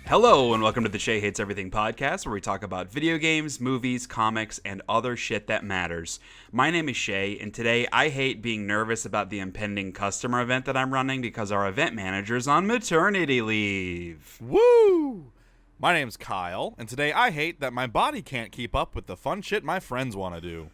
Hello, and welcome to the Shea Hates Everything Podcast, where we talk about video games, movies, comics, and other shit that matters. My name is Shea, and today I hate being nervous about the impending customer event that I'm running because our event manager's on maternity leave. Woo! My name's Kyle, and today I hate that my body can't keep up with the fun shit my friends want to do.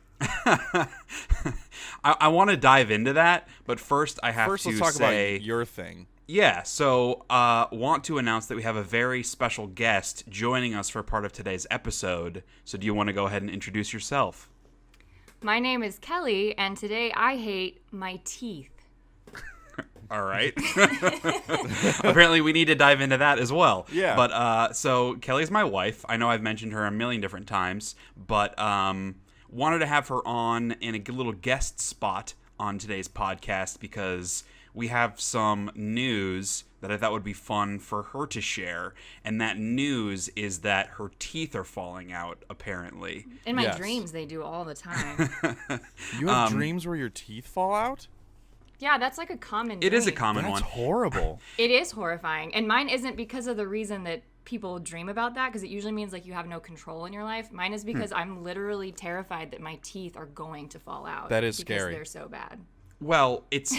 I want to dive into that, but first I have First, to let's talk say... about your thing. Yeah, so want to announce that we have a very special guest joining us for part of today's episode. So do you want to go ahead and introduce yourself? My name is Kelly, and today I hate my teeth. All right. Apparently we need to dive into that as well. Yeah. But so Kelly's my wife. I know I've mentioned her a million different times, but wanted to have her on in a little guest spot on today's podcast because we have some news that I thought would be fun for her to share. And that news is that her teeth are falling out, apparently. In my dreams, they do all the time. You have dreams where your teeth fall out? Yeah, that's like a common dream. It is a common one. That's horrible. It is horrifying. And mine isn't because of the reason that people dream about that, because it usually means like you have no control in your life. Mine is because I'm literally terrified that my teeth are going to fall out. That is because scary. They're so bad. Well, it's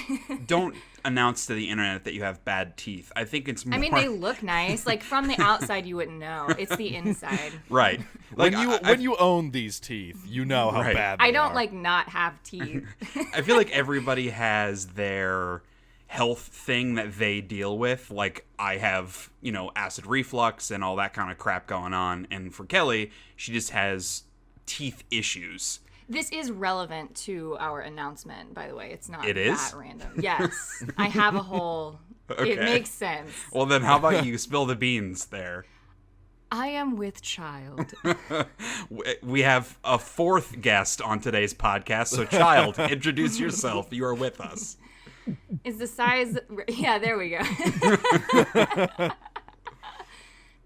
don't announce to the internet that you have bad teeth. I think it's more... I mean, they look nice. Like, from the outside, you wouldn't know. It's the inside. Right. Like when you own these teeth, you know how bad they are. I don't, like, not have teeth. I feel like everybody has their health thing that they deal with. Like, I have, acid reflux and all that kind of crap going on. And for Kelly, she just has teeth issues. This is relevant to our announcement, by the way. It's not that random. Yes. I have a whole... Okay. It makes sense. Well, then how about you spill the beans there? I am with child. We have a fourth guest on today's podcast. So, Child, introduce yourself. You are with us. Is the size... Yeah, there we go.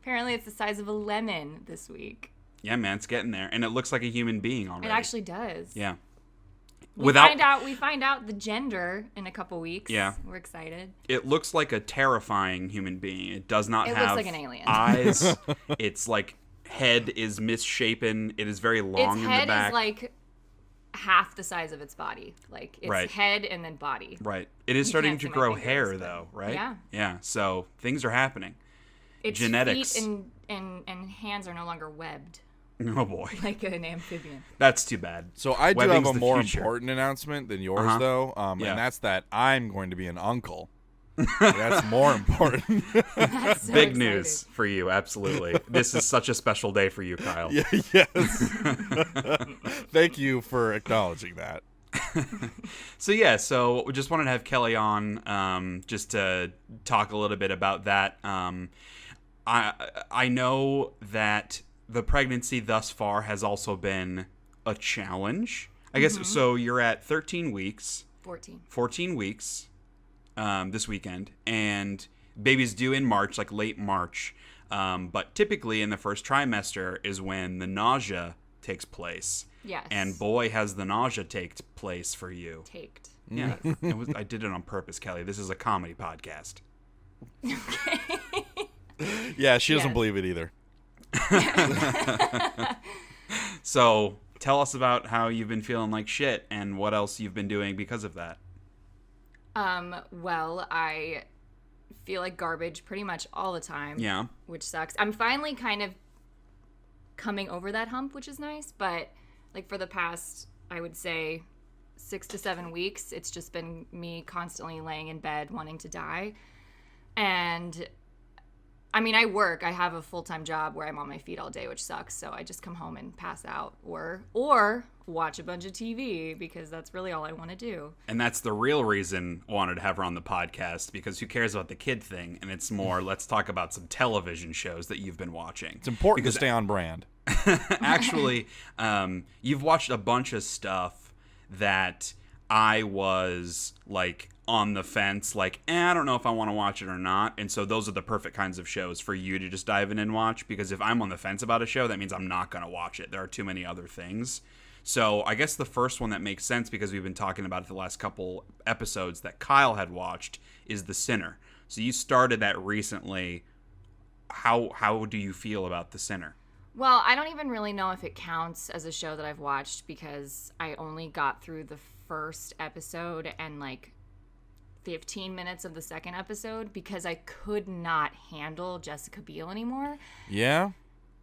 Apparently, it's the size of a lemon this week. Yeah, man, it's getting there. And it looks like a human being already. It actually does. Yeah. We find out the gender in a couple weeks. Yeah. We're excited. It looks like a terrifying human being. It does not have looks like an alien. eyes. Its head is misshapen. It is very long in the back. Its head is like half the size of its body. Like its head and then body. Right. It is starting to grow hair though, right? Yeah. Yeah. So things are happening. Its genetics. Feet and hands are no longer webbed. Oh boy. Like an amphibian. That's too bad. So I do Webbing's have a the more future. important announcement than yours, though, and that's that I'm going to be an uncle. That's more important. That's so Big exciting. news for you, absolutely. This is such a special day for you, Kyle. Yeah, yes. Thank you for acknowledging that. So we just wanted to have Kelly on just to talk a little bit about that. I know that the pregnancy thus far has also been a challenge. I guess so. You're at 13 weeks. 14 weeks this weekend, and baby's due in March, like late March. But typically in the first trimester is when the nausea takes place. Yes. And boy, has the nausea taked place for you. Taked. Yeah. I did it on purpose, Kelly. This is a comedy podcast. Yeah, she doesn't believe it either. So tell us about how you've been feeling like shit and what else you've been doing because of that. Well, I feel like garbage pretty much all the time. Yeah. Which sucks. I'm finally kind of coming over that hump, which is nice. But like for the past, I would say 6 to 7 weeks, it's just been me constantly laying in bed wanting to die. And I mean, I work. I have a full-time job where I'm on my feet all day, which sucks. So I just come home and pass out or watch a bunch of TV because that's really all I want to do. And that's the real reason I wanted to have her on the podcast, because who cares about the kid thing? And it's more, let's talk about some television shows that you've been watching. It's important to stay on brand. Actually, you've watched a bunch of stuff that I was like on the fence, like, I don't know if I want to watch it or not. And so those are the perfect kinds of shows for you to just dive in and watch, because if I'm on the fence about a show, that means I'm not going to watch it. There are too many other things. So I guess the first one that makes sense, because we've been talking about it the last couple episodes, that Kyle had watched is The Sinner. So you started that recently. how do you feel about The Sinner? Well, I don't even really know if it counts as a show that I've watched because I only got through the first episode and like 15 minutes of the second episode because I could not handle Jessica Biel anymore. Yeah.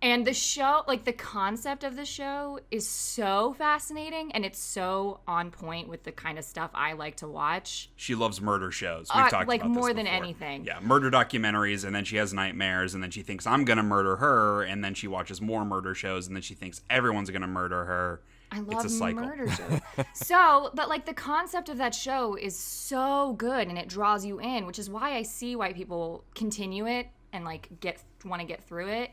And the show, like the concept of the show is so fascinating and it's so on point with the kind of stuff I like to watch. She loves murder shows. We've talked like about this more than before. anything. Yeah, murder documentaries, and then she has nightmares, and then she thinks I'm going to murder her, and then she watches more murder shows, and then she thinks everyone's going to murder her. I love it's a cycle. murder shows. So, but like the concept of that show is so good and it draws you in, which is why I see why people continue it and like want to get through it.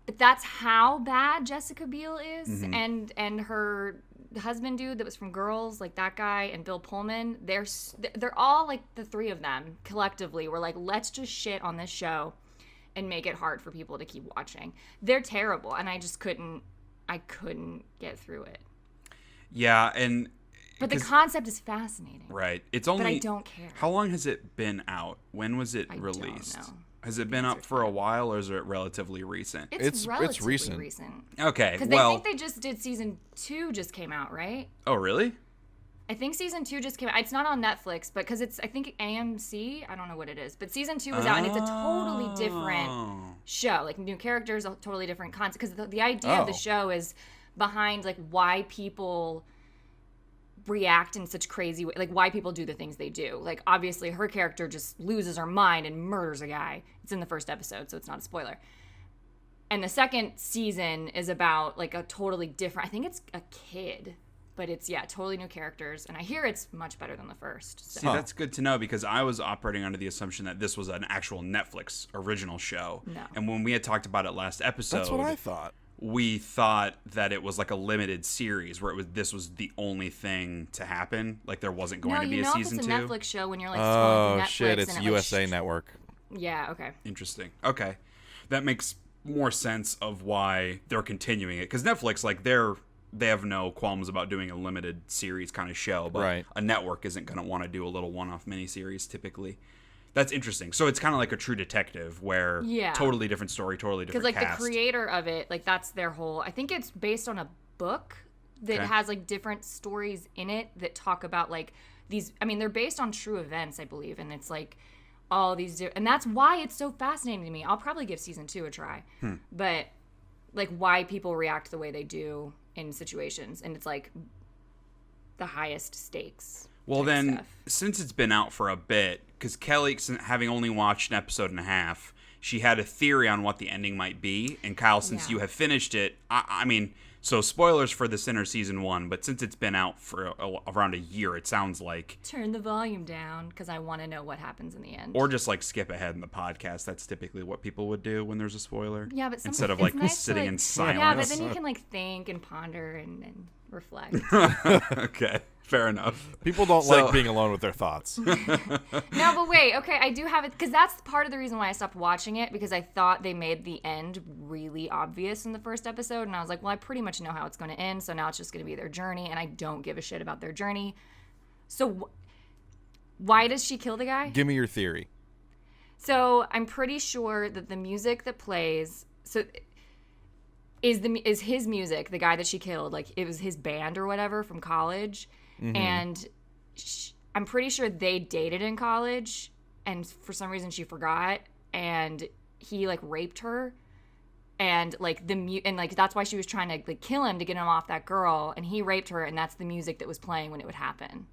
But that's how bad Jessica Biel is, Mm-hmm. and her husband dude that was from Girls, like that guy, and Bill Pullman. They're all like the three of them collectively were like, let's just shit on this show and make it hard for people to keep watching. They're terrible, and I just couldn't get through it. Yeah, and But the concept is fascinating. right, it's only. But I don't care. How long has it been out? When was it I released? don't know. Has it been up for a while, or is it relatively recent? It's relatively recent. Okay, Because well. I think they just did season 2 just came out, right? Oh, really? I think season 2 just came out. It's not on Netflix, but because it's, I think AMC. I don't know what it is. But season 2 was out, and it's a totally different show. Like, new characters, a totally different concept. Because the idea of the show is behind, like, why people react in such crazy way, like why people do the things they do. Like, obviously her character just loses her mind and murders a guy. It's in the first episode, so it's not a spoiler. And the second season is about like a totally different, I think it's a kid, but it's totally new characters, and I hear it's much better than the first. So. See, that's good to know because I was operating under the assumption that this was an actual Netflix original show. No. And when we had talked about it last episode, That's what I thought. we thought that it was like a limited series where this was the only thing to happen. Like there wasn't going to be a season 2. It's a Netflix show when you're like scrolling through Netflix. Shit, it's and USA Network. Yeah, okay. Interesting. Okay. That makes more sense of why they're continuing it. Because Netflix, like, they have no qualms about doing a limited series kind of show. But Right. a network isn't going to want to do a little one-off miniseries typically. That's interesting. So it's kind of like a True Detective where totally different story, totally different Because, like, cast. the creator of it, like, that's their whole... I think it's based on a book that has, like, different stories in it that talk about, like, these... I mean, they're based on true events, I believe, and it's, like, all these... And that's why it's so fascinating to me. I'll probably give season 2 a try. But, like, why people react the way they do in situations. And it's, like, the highest stakes. Well, then, stuff. since it's been out for a bit, because Kelly, having only watched an episode and a half, she had a theory on what the ending might be. And Kyle, since you have finished it, I mean, so spoilers for The Sinner season 1, but since it's been out for around a year, it sounds like... Turn the volume down, because I want to know what happens in the end. Or just, like, skip ahead in the podcast. That's typically what people would do when there's a spoiler. Yeah, but instead of, it's like, nice sitting to, in like, silence. Yeah, but then you can, like, think and ponder and reflect. Okay, fair enough. People don't like being alone with their thoughts. No, but wait, okay, I do have it, because that's part of the reason why I stopped watching it, because I thought they made the end really obvious in the first episode, and I was like, well, I pretty much know how it's going to end, so now it's just going to be their journey, and I don't give a shit about their journey. So why does she kill the guy? Give me your theory. So I'm pretty sure that the music that plays is his music, the guy that she killed, like it was his band or whatever from college, and I'm pretty sure they dated in college, and for some reason she forgot, and he like raped her, and like and like that's why she was trying to like kill him to get him off that girl, and he raped her, and that's the music that was playing when it would happen.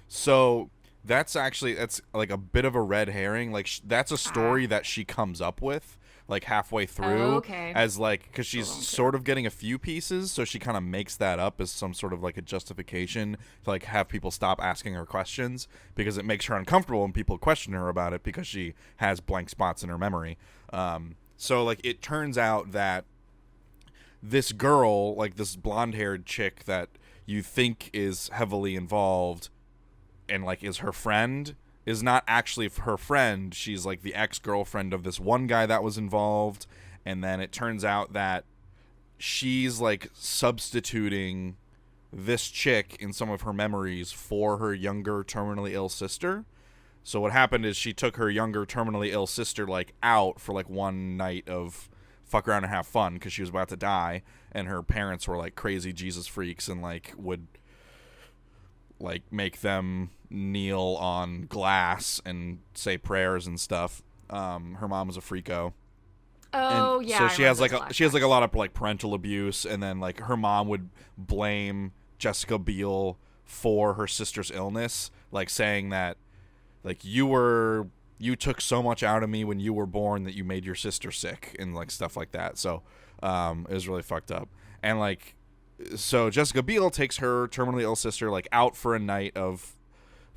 So that's like a bit of a red herring. Like that's a story that she comes up with like halfway through as like, because she's sort of getting a few pieces, so she kind of makes that up as some sort of like a justification to like have people stop asking her questions, because it makes her uncomfortable when people question her about it, because she has blank spots in her memory. So like it turns out that this girl, like this blonde-haired chick that you think is heavily involved and like is her friend, is not actually her friend. She's like the ex-girlfriend of this one guy that was involved, and then it turns out that she's like substituting this chick in some of her memories for her younger terminally ill sister. So what happened is she took her younger terminally ill sister like out for like one night of fuck around and have fun because she was about to die, and her parents were like crazy Jesus freaks and like would like make them kneel on glass and say prayers and stuff. Her mom was a freako. Oh, and yeah. So she has like a lot of like parental abuse, and then like her mom would blame Jessica Biel for her sister's illness, like saying that like you took so much out of me when you were born that you made your sister sick and like stuff like that. So it was really fucked up. And like so Jessica Biel takes her terminally ill sister like out for a night of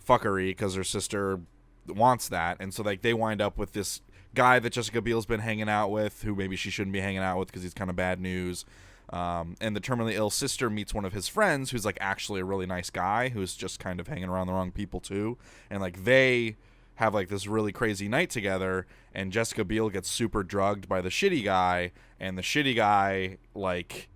fuckery because her sister wants that, and so like they wind up with this guy that Jessica Biel's been hanging out with, who maybe she shouldn't be hanging out with because he's kind of bad news. And the terminally ill sister meets one of his friends who's like actually a really nice guy who's just kind of hanging around the wrong people too, and like they have like this really crazy night together, and Jessica Biel gets super drugged by the shitty guy, and the shitty guy like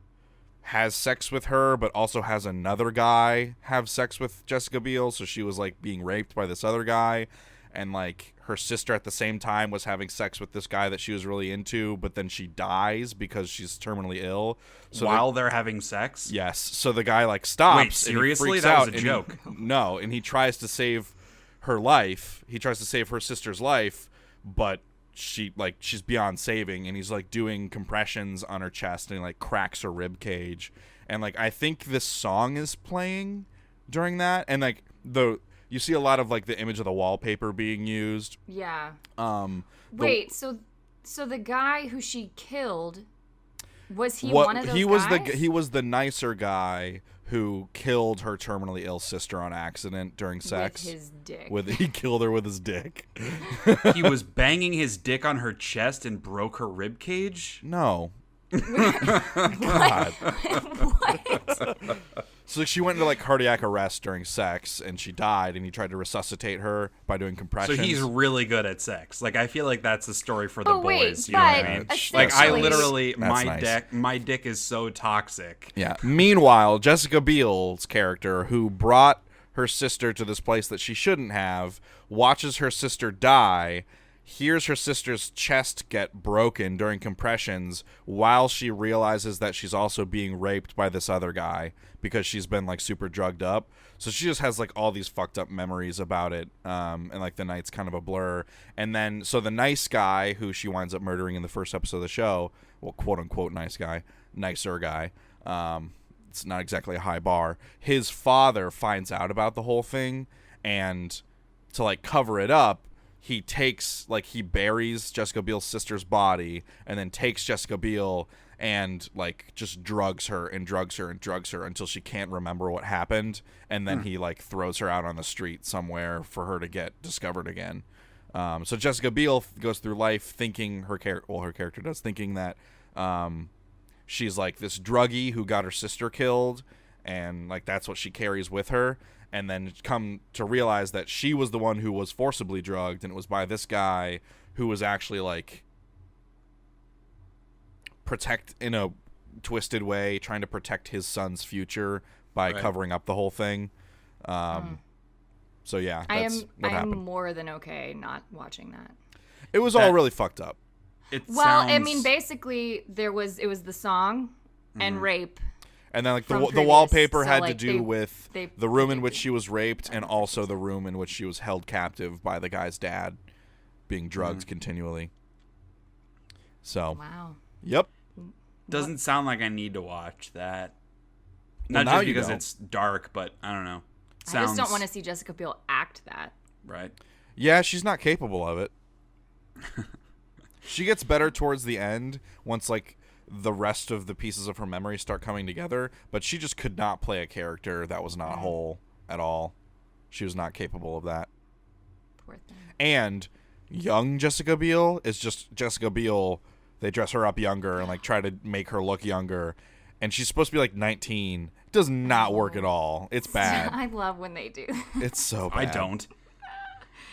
has sex with her but also has another guy have sex with Jessica Biel, so she was like being raped by this other guy, and like her sister at the same time was having sex with this guy that she was really into, but then she dies because she's terminally ill. So while they're having sex? Yes. So the guy like stops. Wait, seriously? And he freaks that out was a joke. No, and he tries to save her life. He tries to save her sister's life, but she's beyond saving, and he's like doing compressions on her chest and he like cracks her rib cage, and like I think this song is playing during that, and like you see a lot of like the image of the wallpaper being used. Yeah. Wait, so the guy who she killed, was he one of those guys? He was the nicer guy who killed her terminally ill sister on accident during sex. With his dick. He killed her with his dick. He was banging his dick on her chest and broke her rib cage? No. God. What? So she went into like cardiac arrest during sex, and she died, and he tried to resuscitate her by doing compressions. So he's really good at sex. Like I feel like that's a story for the boys. Wait, you know what I mean? Like I literally, my dick is so toxic. Yeah. Meanwhile, Jessica Biel's character, who brought her sister to this place that she shouldn't have, watches her sister die, hears her sister's chest get broken during compressions while she realizes that she's also being raped by this other guy because she's been like super drugged up. So she just has like all these fucked up memories about it, and like the night's kind of a blur. And then so the nice guy who she winds up murdering in the first episode of the show, well, quote unquote nicer guy, it's not exactly a high bar, his father finds out about the whole thing, and to like cover it up, he buries Jessica Biel's sister's body, and then takes Jessica Biel and like just drugs her until she can't remember what happened, and then he like throws her out on the street somewhere for her to get discovered again. So Jessica Biel goes through life thinking her character does, thinking that she's like this druggie who got her sister killed, and like that's what she carries with her. And then come to realize that she was the one who was forcibly drugged, and it was by this guy who was actually like in a twisted way, trying to protect his son's future by covering up the whole thing. So yeah, I happened. am more than okay not watching that. It was all really fucked up. I mean, basically it was the song and rape. And then like the wallpaper had to do with the room in which she was raped, and also the room in which she was held captive by the guy's dad, being drugged continually. So wow. Yep. Doesn't sound like I need to watch that. Not just because it's dark, but I don't know. I just don't want to see Jessica Biel act that. Right. Yeah, she's not capable of it. She gets better towards the end once like the rest of the pieces of her memory start coming together, but she just could not play a character that was not whole at all. She was not capable of that. Poor thing. And young Jessica Biel is just Jessica Biel. They dress her up younger and like try to make her look younger, and she's supposed to be like 19. It does not work at all. It's bad. I love when they do. It's so bad. I don't.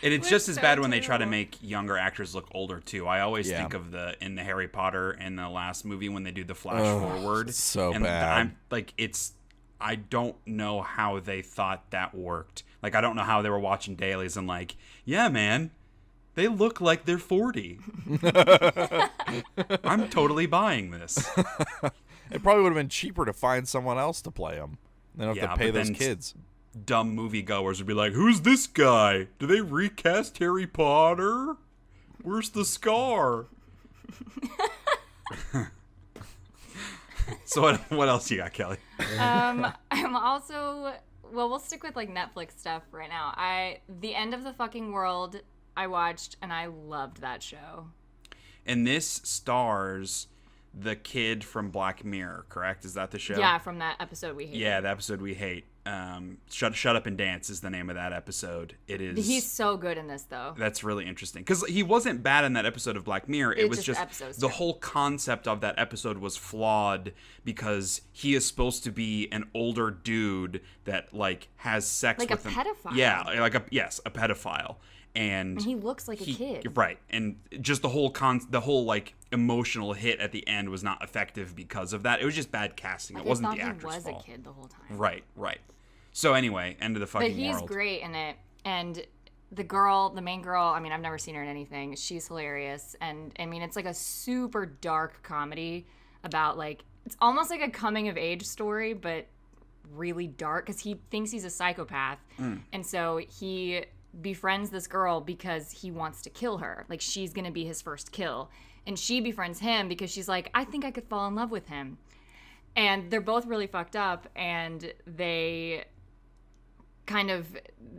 And it's just as bad when they try to make younger actors look older too. I always think of in the Harry Potter in the last movie when they do the flash forward. So and bad. I don't know how they thought that worked. Like, I don't know how they were watching dailies and like, yeah, man, they look like they're 40. I'm totally buying this. It probably would have been cheaper to find someone else to play them. They don't have to pay those kids. Dumb moviegoers would be like, who's this guy? Do they recast Harry Potter? Where's the scar? So what else you got, Kelly? I'm also... Well, we'll stick with like Netflix stuff right now. The End of the Fucking World I watched, and I loved that show. And this stars the kid from Black Mirror, correct? Is that the show? Yeah, from that episode we hate. Yeah, the episode we hate. Shut Up and Dance is the name of that episode. It is. He's so good in this, though. That's really interesting because he wasn't bad in that episode of Black Mirror. It was just the whole concept of that episode was flawed because he is supposed to be an older dude that like has sex like with a pedophile. Yeah, like a pedophile. And he looks like a kid, right? And just the whole like emotional hit at the end was not effective because of that. It was just bad casting. It wasn't the actor's fault. He was a kid the whole time. Right. So anyway, End of the Fucking World. But he's great in it, and the main girl. I mean, I've never seen her in anything. She's hilarious, and I mean, it's like a super dark comedy about like it's almost like a coming of age story, but really dark because he thinks he's a psychopath, and so he befriends this girl because he wants to kill her. Like, she's gonna be his first kill. And she befriends him because she's like, I think I could fall in love with him. And they're both really fucked up, and they kind of,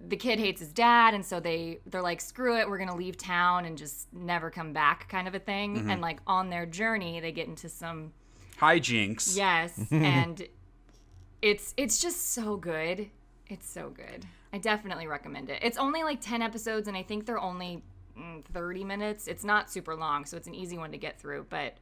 the kid hates his dad, and so they're like, screw it, we're gonna leave town and just never come back kind of a thing. And like on their journey they get into some hijinks. Yes. And it's just so good. It's so good. I definitely recommend it. It's only like 10 episodes, and I think they're only 30 minutes. It's not super long, so it's an easy one to get through. But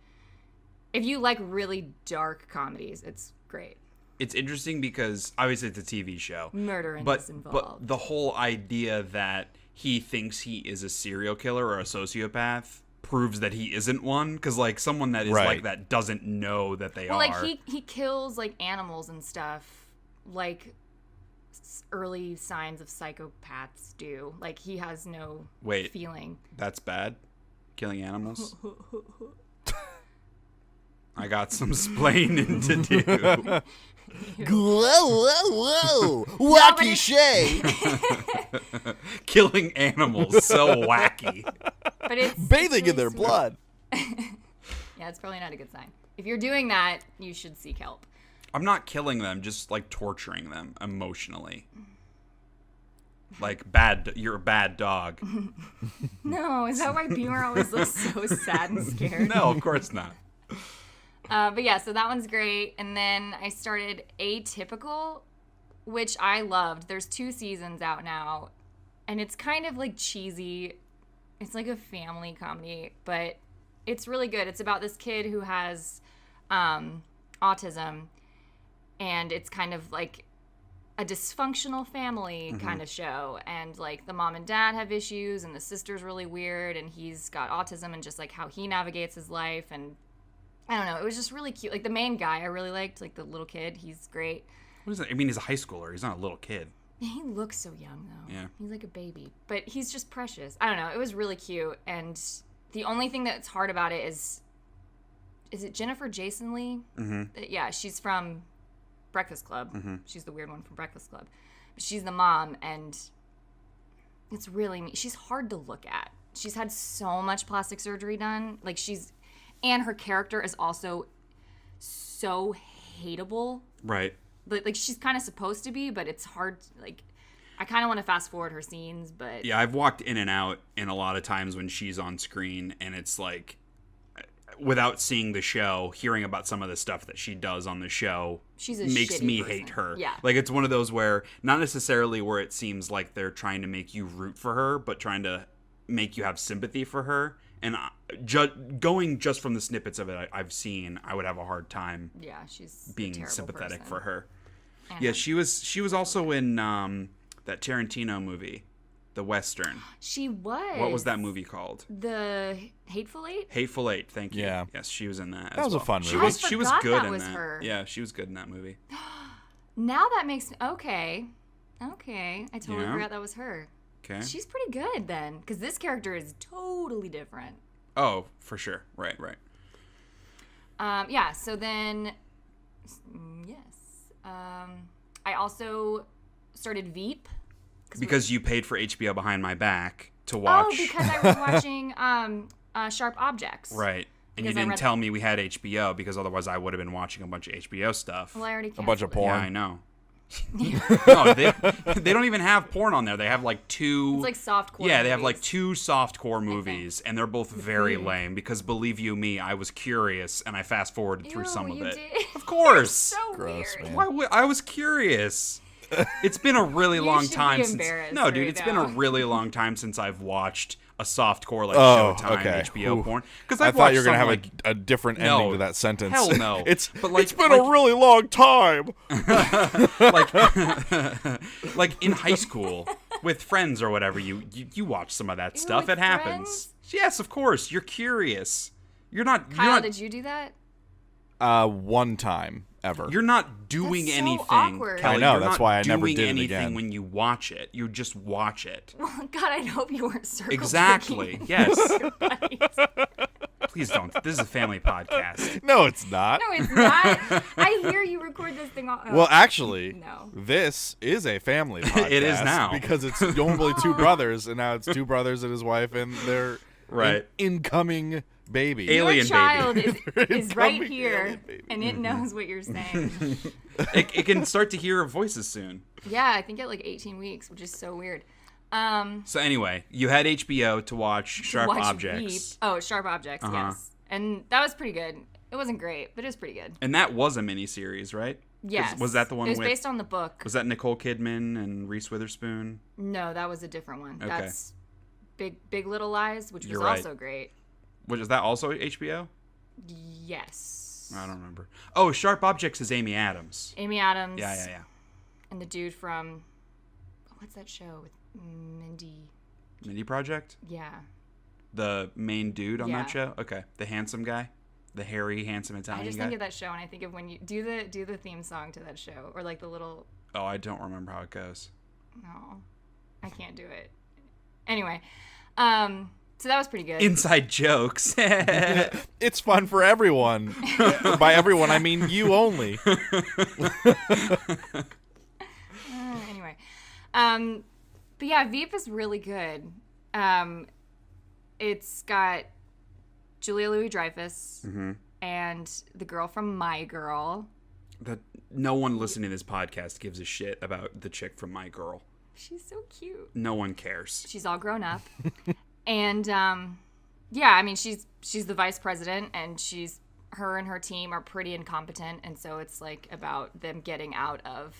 if you like really dark comedies, it's great. It's interesting because obviously it's a TV show. Murder is involved. But the whole idea that he thinks he is a serial killer or a sociopath proves that he isn't one. Because like someone that is like that doesn't know that they are. Like he kills like animals and stuff, like early signs of psychopaths do. Like, he has no feeling. That's bad? Killing animals? I got some splaining to do. Whoa. Wacky Shea. Killing animals. So wacky. But it's bathing really in their blood. Yeah, it's probably not a good sign. If you're doing that, you should seek help. I'm not killing them, just like torturing them emotionally. Like you're a bad dog. No, is that why Beamer always looks so sad and scared? No, of course not. But yeah, so that one's great. And then I started Atypical, which I loved. There's 2 seasons out now, and it's kind of like cheesy. It's like a family comedy, but it's really good. It's about this kid who has autism, and it's kind of like a dysfunctional family kind of show. And like the mom and dad have issues, and the sister's really weird, and he's got autism, and just like how he navigates his life. And I don't know, it was just really cute. Like the main guy I really liked, like the little kid, he's great. What is that? I mean, he's a high schooler. He's not a little kid. He looks so young though. Yeah. He's like a baby, but he's just precious. I don't know, it was really cute. And the only thing that's hard about it is it Jennifer Jason Leigh? Yeah, she's from Breakfast Club. She's the weird one from Breakfast Club. But she's the mom, and it's really she's hard to look at. She's had so much plastic surgery done. Like and her character is also so hateable. Right. Like she's kind of supposed to be, but it's hard. Like, I kind of want to fast forward her scenes, but yeah, I've walked in and out in a lot of times when she's on screen, and it's like, without seeing the show, hearing about some of the stuff that she does on the show makes me hate her. Yeah. Like, it's one of those where, not necessarily where it seems like they're trying to make you root for her, but trying to make you have sympathy for her. And going just from the snippets of it I've seen, I would have a hard time she's being sympathetic person. for her. And yeah, she was also in that Tarantino movie, The Western. She was. What was that movie called? The Hateful Eight? Hateful Eight, thank you. Yeah. Yes, she was in that. That was a fun movie. She was good that in was that. Her. Yeah, she was good in that movie. Now that makes okay. Okay, I totally forgot that was her. Okay. She's pretty good then, because this character is totally different. Oh, for sure. Right. Yeah, so then, yes. I also started Veep. Because you paid for HBO behind my back to watch. Oh, because I was watching Sharp Objects. Right. And you didn't tell me we had HBO, because otherwise I would have been watching a bunch of HBO stuff. Well, I already canceled a bunch of porn. Yeah, I know. No, they don't even have porn on there. They have like two. It's like softcore. Yeah, they movies. have like two softcore movies, and they're both very lame. Because believe you me, I was curious, and I fast forwarded through some of it. Did. Of course. So Gross, weird. man. Why would I was curious. It's been a really long time since. No, dude, it's been a really long time since I've watched a softcore like Showtime HBO porn. Because I thought you were gonna have a different ending to that sentence. Hell no. It's been a really long time. like in high school with friends or whatever, you watch some of that stuff. It happens. Friends? Yes, of course. You're curious. Kyle, did you do that? One time ever. You're not doing That's so anything. awkward. Kelly, I know, you're that's not why I never doing did it anything again. when you watch it. You just watch it. Well, God, I hope you weren't circle Exactly. jerking Yes. your buddies. Please don't. This is a family podcast. No, it's not. No, it's not. I hear you record this thing all. Oh. Well, actually, No. this is a family podcast. It is now. Because it's only two brothers, and now it's two brothers and his wife and their incoming baby. Alien Your child baby. is right Incoming here, alien baby. and it knows what you're saying. It can start to hear our voices soon. Yeah, I think at like 18 weeks, which is so weird. So anyway, you had HBO to watch Sharp Objects. Veep. Oh, Sharp Objects, yes. And that was pretty good. It wasn't great, but it was pretty good. And that was a miniseries, right? Yes. Was that the one It was with... based on the book. Was that Nicole Kidman and Reese Witherspoon? No, that was a different one. Okay. That's Big Little Lies, which was You're right. also great. Was that also HBO? Yes. I don't remember. Oh, Sharp Objects is Amy Adams. Amy Adams. Yeah. And the dude from... What's that show with Mindy? Mindy Project? Yeah. The main dude on that Yeah. show? Okay. The handsome guy? The hairy, handsome Italian I just guy? think of that show, and I think of when you do the theme song to that show, or like the little... Oh, I don't remember how it goes. No, I can't do it. Anyway, so that was pretty good. Inside jokes. It's fun for everyone. By everyone, I mean you only. Anyway, but yeah, Veep is really good. It's got Julia Louis-Dreyfus and the girl from My Girl. That no one listening to this podcast gives a shit about the chick from My Girl. She's so cute. No one cares. She's all grown up. And yeah, I mean she's the vice president, and her and her team are pretty incompetent, and so it's like about them getting out of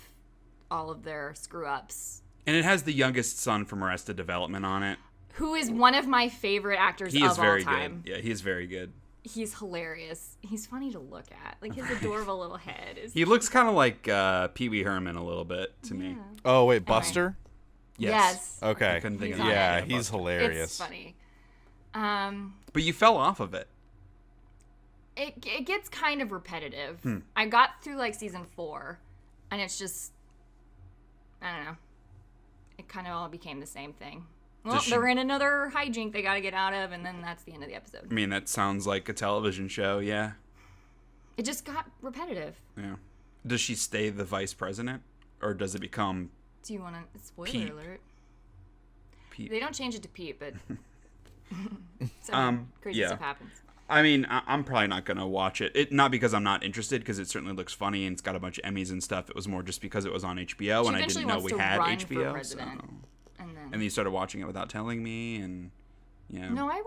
all of their screw ups. And it has the youngest son from Arrested Development on it. Who is one of my favorite actors of all time. He is very good. Yeah, he is very good. He's hilarious. He's funny to look at. Like, his adorable little head is... He looks kind of like Pee Wee Herman a little bit to me. Oh, wait, Buster? Yes. Okay. I couldn't think of He's that. Yeah, Yeah, he's Buster. hilarious. It's funny. But you fell off of it. It gets kind of repetitive. I got through, like, season 4, and it's just... I don't know. It kind of all became the same thing. Well, they're in another hijink they got to get out of, and then that's the end of the episode. I mean, that sounds like a television show, yeah. It just got repetitive. Yeah. Does she stay the vice president? Or does it become... Do you want to... Spoiler Pete. alert. Pete? They don't change it to Pete, but... crazy stuff happens. I mean, I'm probably not going to watch it. Not because I'm not interested, because it certainly looks funny and it's got a bunch of Emmys and stuff. It was more just because it was on HBO, and I didn't know we had HBO. So. And then you started watching it without telling me, and yeah. No, I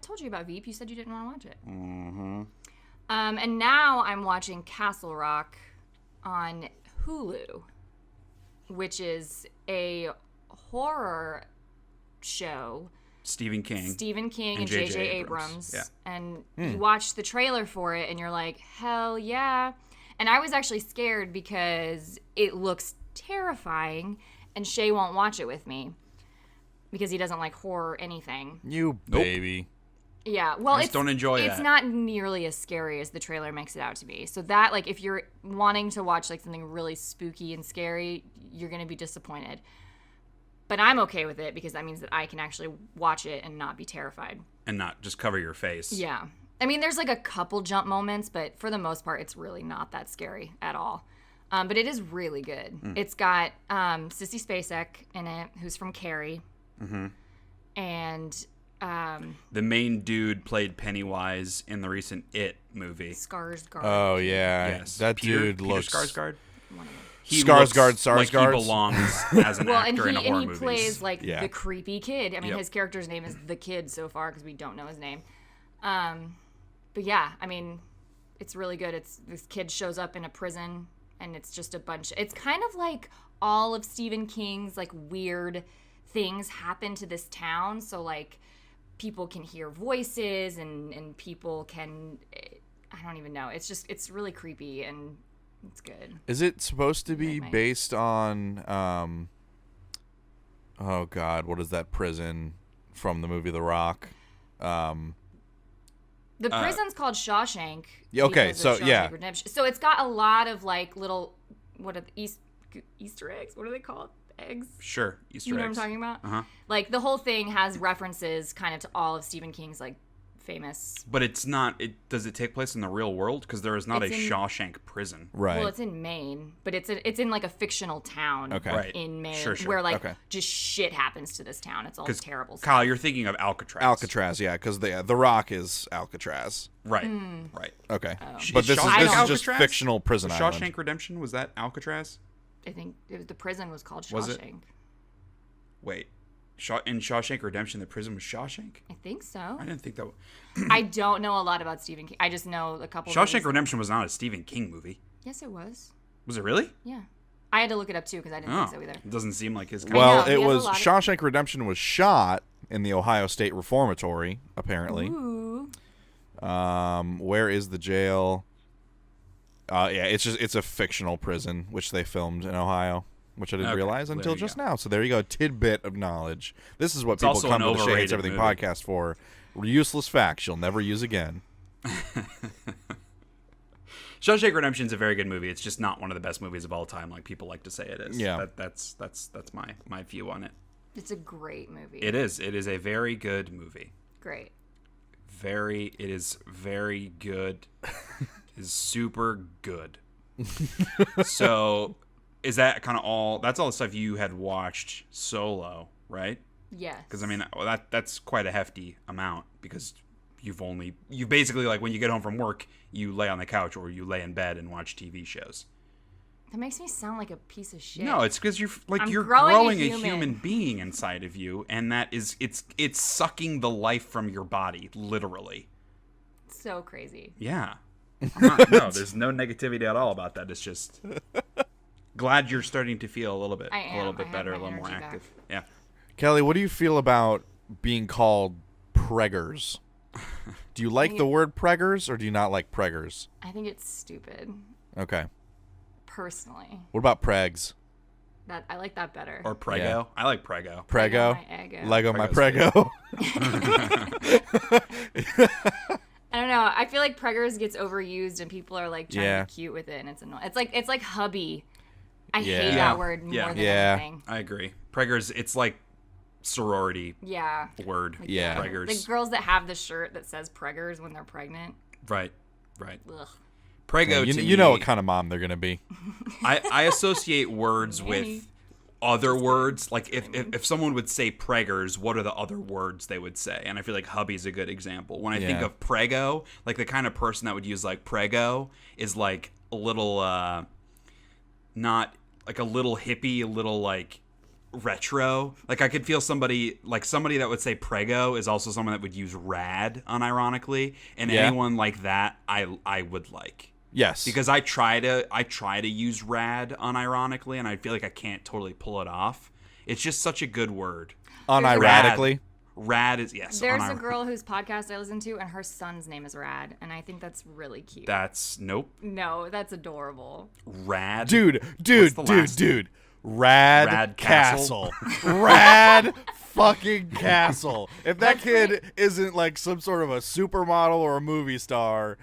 told you about Veep. You said you didn't want to watch it. Mm-hmm. And now I'm watching Castle Rock on Hulu, which is a horror show. Stephen King and J.J. Abrams. Yeah. And you watch the trailer for it, and you're like, hell yeah. And I was actually scared because it looks terrifying, and Shea won't watch it with me because he doesn't like horror anything. You baby. Yeah, well, I just don't enjoy it's that. not nearly as scary as the trailer makes it out to be. So that, like, if you're wanting to watch like something really spooky and scary, you're gonna be disappointed. But I'm okay with it because that means that I can actually watch it and not be terrified. And not just cover your face. Yeah. I mean, there's like a couple jump moments, but for the most part, it's really not that scary at all. But it is really good. It's got Sissy Spacek in it, who's from Carrie. Mm-hmm. And the main dude played Pennywise in the recent It movie. Skarsgård. Oh, yeah. Yes. That dude Peter looks... Skarsgård? Skarsgård, Like he Sarsgaard. belongs as an actor in horror movies. And he plays like the creepy kid. I mean, his character's name is the Kid so far because we don't know his name. But yeah, I mean, it's really good. This kid shows up in a prison, and it's just a bunch. It's kind of like all of Stephen King's like weird things happen to this town. So like people can hear voices, and people can. I don't even know. It's really creepy and. It's good. Is it supposed to be based on, oh God, what is that prison from the movie The Rock? The prison's called Shawshank. Yeah, okay, so yeah. Redemption. So it's got a lot of like little, what are the Easter eggs? What are they called? Eggs? Sure, Easter eggs. You know what I'm talking about? Uh-huh. Like the whole thing has references kind of to all of Stephen King's like famous. But it's not. Does it take place in the real world? Because there is not It's a in- Shawshank prison. Right. Well, it's in Maine, but it's in like a fictional town Okay. in Maine Sure. where like just shit happens to this town. It's all terrible stuff. Kyle, you're thinking of Alcatraz. Alcatraz, yeah, because the Rock is Alcatraz. Right. Right. Okay. Oh. But this is Shawshank just Alcatraz? fictional prison Shawshank island. Redemption, was that Alcatraz? I think the prison was called Shawshank. Was it? Wait. In Shawshank Redemption, the prison was Shawshank? I think so. I didn't think that. I don't know a lot about Stephen King. I just know a couple. Shawshank movies. Redemption was not a Stephen King movie. Yes, it was. Was it really? Yeah, I had to look it up too because I didn't think so either. It doesn't seem like his kind. Well, know, it he has a was lot of- Shawshank Redemption was shot in the Ohio State Reformatory, apparently. Ooh. Where is the jail? Yeah, it's a fictional prison which they filmed in Ohio, which I didn't realize until just now. So there you go, tidbit of knowledge. This is what people also come an to the Shea Hates overrated Everything movie. podcast for. Useless facts you'll never use again. Shawshank Redemption is a very good movie. It's just not one of the best movies of all time, like people like to say it is. Yeah. That's my view on it. It's a great movie. It is. It is a very good movie. Great. It is very good. It is super good. So, is that kind of all? That's all the stuff you had watched solo, right? Yes. Because I mean, that's quite a hefty amount. Because you basically, like, when you get home from work, you lay on the couch or you lay in bed and watch TV shows. That makes me sound like a piece of shit. No, it's because you're growing growing a a human. human being inside of you, and that is it's sucking the life from your body, literally. So crazy. Yeah. There's no negativity at all about that. It's just glad you're starting to feel a little bit better, a little more active. Back. Yeah. Kelly, what do you feel about being called preggers? Do you like the word preggers or do you not like preggers? I think it's stupid. Okay. Personally. What about pregs? That I like that better. Or prego. Yeah. I like prego. Prego? my eggo. Lego my Prego's prego. I don't know. I feel like preggers gets overused and people are like trying Yeah. to be cute with it, and it's annoying. It's like hubby. I Yeah. hate Yeah. that word more than Yeah. anything. I agree. Preggers, it's like sorority Yeah. word. Yeah. Preggers. The girls that have the shirt that says preggers when they're pregnant. Right. Ugh. Prego to you know me, what kind of mom they're going to be. I associate words Nanny. with other words. Like if someone would say preggers, what are the other words they would say? And I feel like hubby's a good example. When I think Yeah. of prego, like the kind of person that would use like prego is like a little not like a little hippie, a little like retro. Like I could feel somebody that would say prego is also someone that would use rad unironically, and Yeah. anyone like that I would like. Yes. Because I try to use rad unironically, and I feel like I can't totally pull it off. It's just such a good word. Unironically. Rad is yes. There's a girl whose podcast I listen to, and her son's name is Rad, and I think that's really cute. Nope. No, that's adorable. Rad. Dude. What's the last Rad Rad Castle. Castle. Rad fucking castle. If that kid isn't like some sort of a supermodel or a movie star,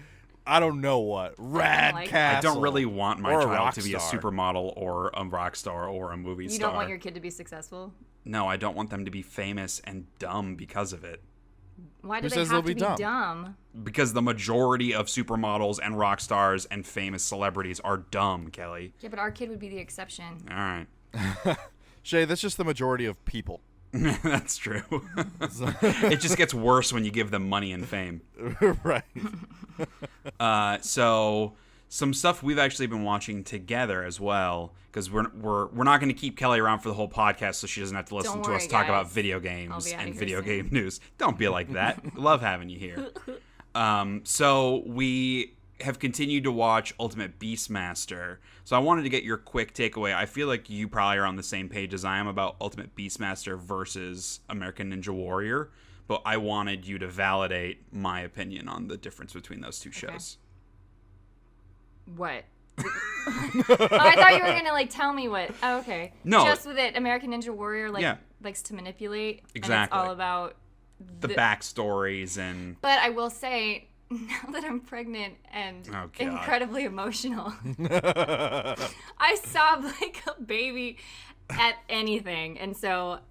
I don't know what. Rad castle. I don't really want my child to be a star. supermodel or a rock star or a movie star. You don't want your kid to be successful? No, I don't want them to be famous and dumb because of it. Why do they have to be dumb? Because the majority of supermodels and rock stars and famous celebrities are dumb, Kelly. Yeah, but our kid would be the exception. All right. Shay, that's just the majority of people. That's true. It just gets worse when you give them money and fame. Right. So some stuff we've actually been watching together as well, because we're not going to keep Kelly around for the whole podcast, so she doesn't have to listen to us talk about video games and video game news. Don't be like that. Love having you here. So we have continued to watch Ultimate Beastmaster. So I wanted to get your quick takeaway. I feel like you probably are on the same page as I am about Ultimate Beastmaster versus American Ninja Warrior, but I wanted you to validate my opinion on the difference between those two shows. What? I thought you were gonna like tell me what. Oh, okay. No. Just with it, American Ninja Warrior likes to manipulate. Exactly. And it's all about the backstories and. But I will say, now that I'm pregnant and incredibly emotional, I sob like a baby at anything, and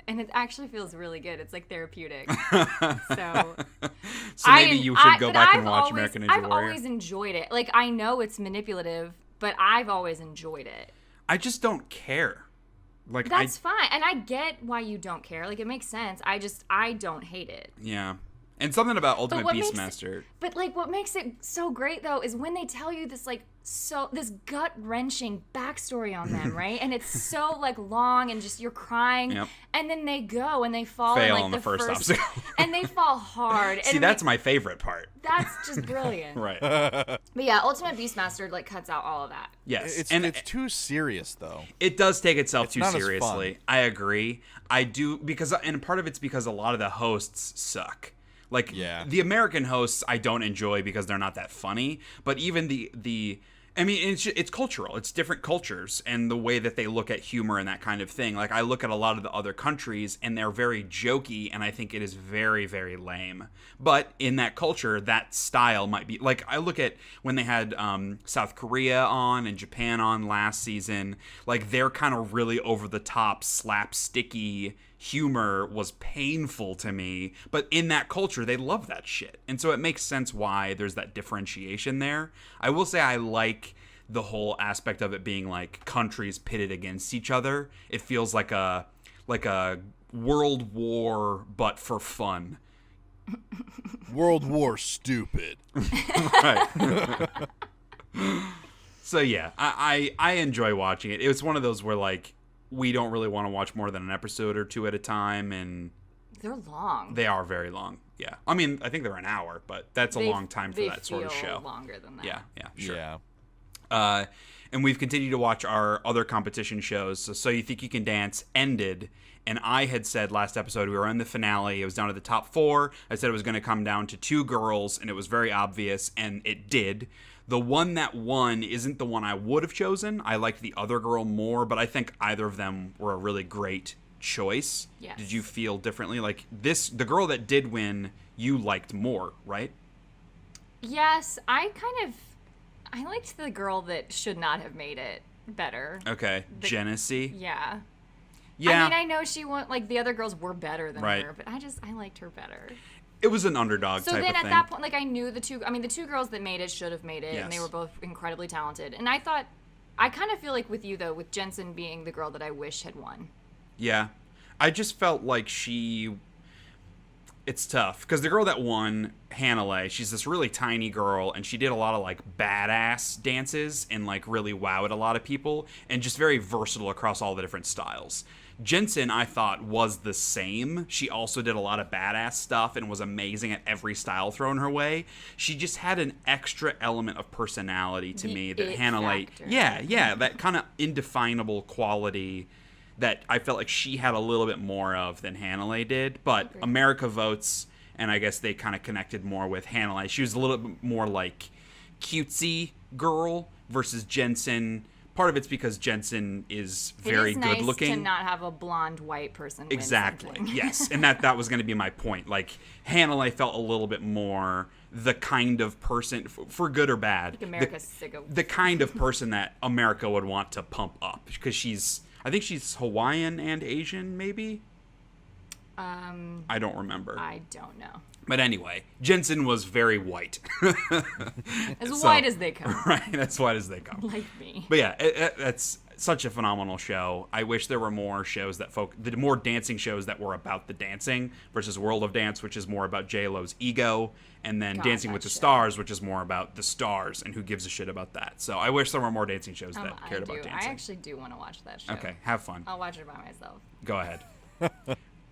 it actually feels really good. It's like therapeutic. So maybe you should go back and watch American Ninja Warrior. I've always enjoyed it. Like, I know it's manipulative, but I've always enjoyed it. I just don't care. Like, that's fine, and I get why you don't care. Like, it makes sense. I don't hate it. Yeah. And something about Ultimate Beastmaster. But like, what makes it so great though is when they tell you this this gut wrenching backstory on them, right? And it's so like long and just you're crying, and then they go and they fall fail in, like, on the first obstacle, and they fall hard. See, that's my favorite part. That's just brilliant, right? But yeah, Ultimate Beastmaster like cuts out all of that. Yes, it's too serious though. It does take itself too seriously. I agree. I do and part of it's because a lot of the hosts suck. Like, the American hosts I don't enjoy because they're not that funny, but even I mean, it's cultural. It's different cultures and the way that they look at humor and that kind of thing. Like, I look at a lot of the other countries and they're very jokey, and I think it is very, very lame. But in that culture, that style might be... Like, I look at when they had South Korea on and Japan on last season, like, they're kind of really over-the-top, slapsticky humor was painful to me, but in that culture they love that shit, and so it makes sense why there's that differentiation there. I will say I like the whole aspect of it being like countries pitted against each other. It feels like a world war but for fun. World War stupid. Right. So yeah, I enjoy watching it. It was one of those where like we don't really want to watch more than an episode or two at a time, and they're long. They are very long. Yeah, I mean, I think they're an hour, but that's a long time for that sort of show. Longer than that. Yeah, sure. Yeah. And we've continued to watch our other competition shows. So You Think You Can Dance ended, and I had said last episode we were in the finale. It was down to the top 4. I said it was going to come down to 2 girls, and it was very obvious, and it did. The one that won isn't the one I would have chosen. I liked the other girl more, but I think either of them were a really great choice. Yes. Did you feel differently? Like the girl that did win, you liked more, right? Yes, I liked the girl that should not have made it better. Okay, Genesee. Yeah. Yeah. I mean, I know she won. Like, the other girls were better than her, but I liked her better. It was an underdog type of thing. So then at that point, like, I knew the two girls that made it should have made it, and they were both incredibly talented. And I kind of feel like with you, though, with Jensen being the girl that I wish had won. Yeah. I just felt like it's tough, because the girl that won, Hannah, she's this really tiny girl, and she did a lot of, like, badass dances and, like, really wowed a lot of people, and just very versatile across all the different styles. Jensen, I thought, was the same. She also did a lot of badass stuff and was amazing at every style thrown her way. She just had an extra element of personality to me that Hannah, that kind of indefinable quality that I felt like she had a little bit more of than Hannah did. But America votes, and I guess they kind of connected more with Hannah. She was a little bit more like cutesy girl versus Jensen part of it's because Jensen is very good looking. It is nice to not have a blonde white person win exactly. something. Yes, and that was going to be my point. Like Hannah, I felt a little bit more the kind of person, for good or bad, like America's sick of the kind of person that America would want to pump up, because I think she's Hawaiian and Asian, maybe. I don't remember. I don't know. But anyway, Jensen was very white. White as they come. Right, as white as they come. Like me. But yeah, that's such a phenomenal show. I wish there were more shows more dancing shows that were about the dancing versus World of Dance, which is more about J-Lo's ego, and then Dancing with the Stars, which is more about the stars and who gives a shit about that. So I wish there were more dancing shows that cared about dancing. I actually do want to watch that show. Okay, have fun. I'll watch it by myself. Go ahead.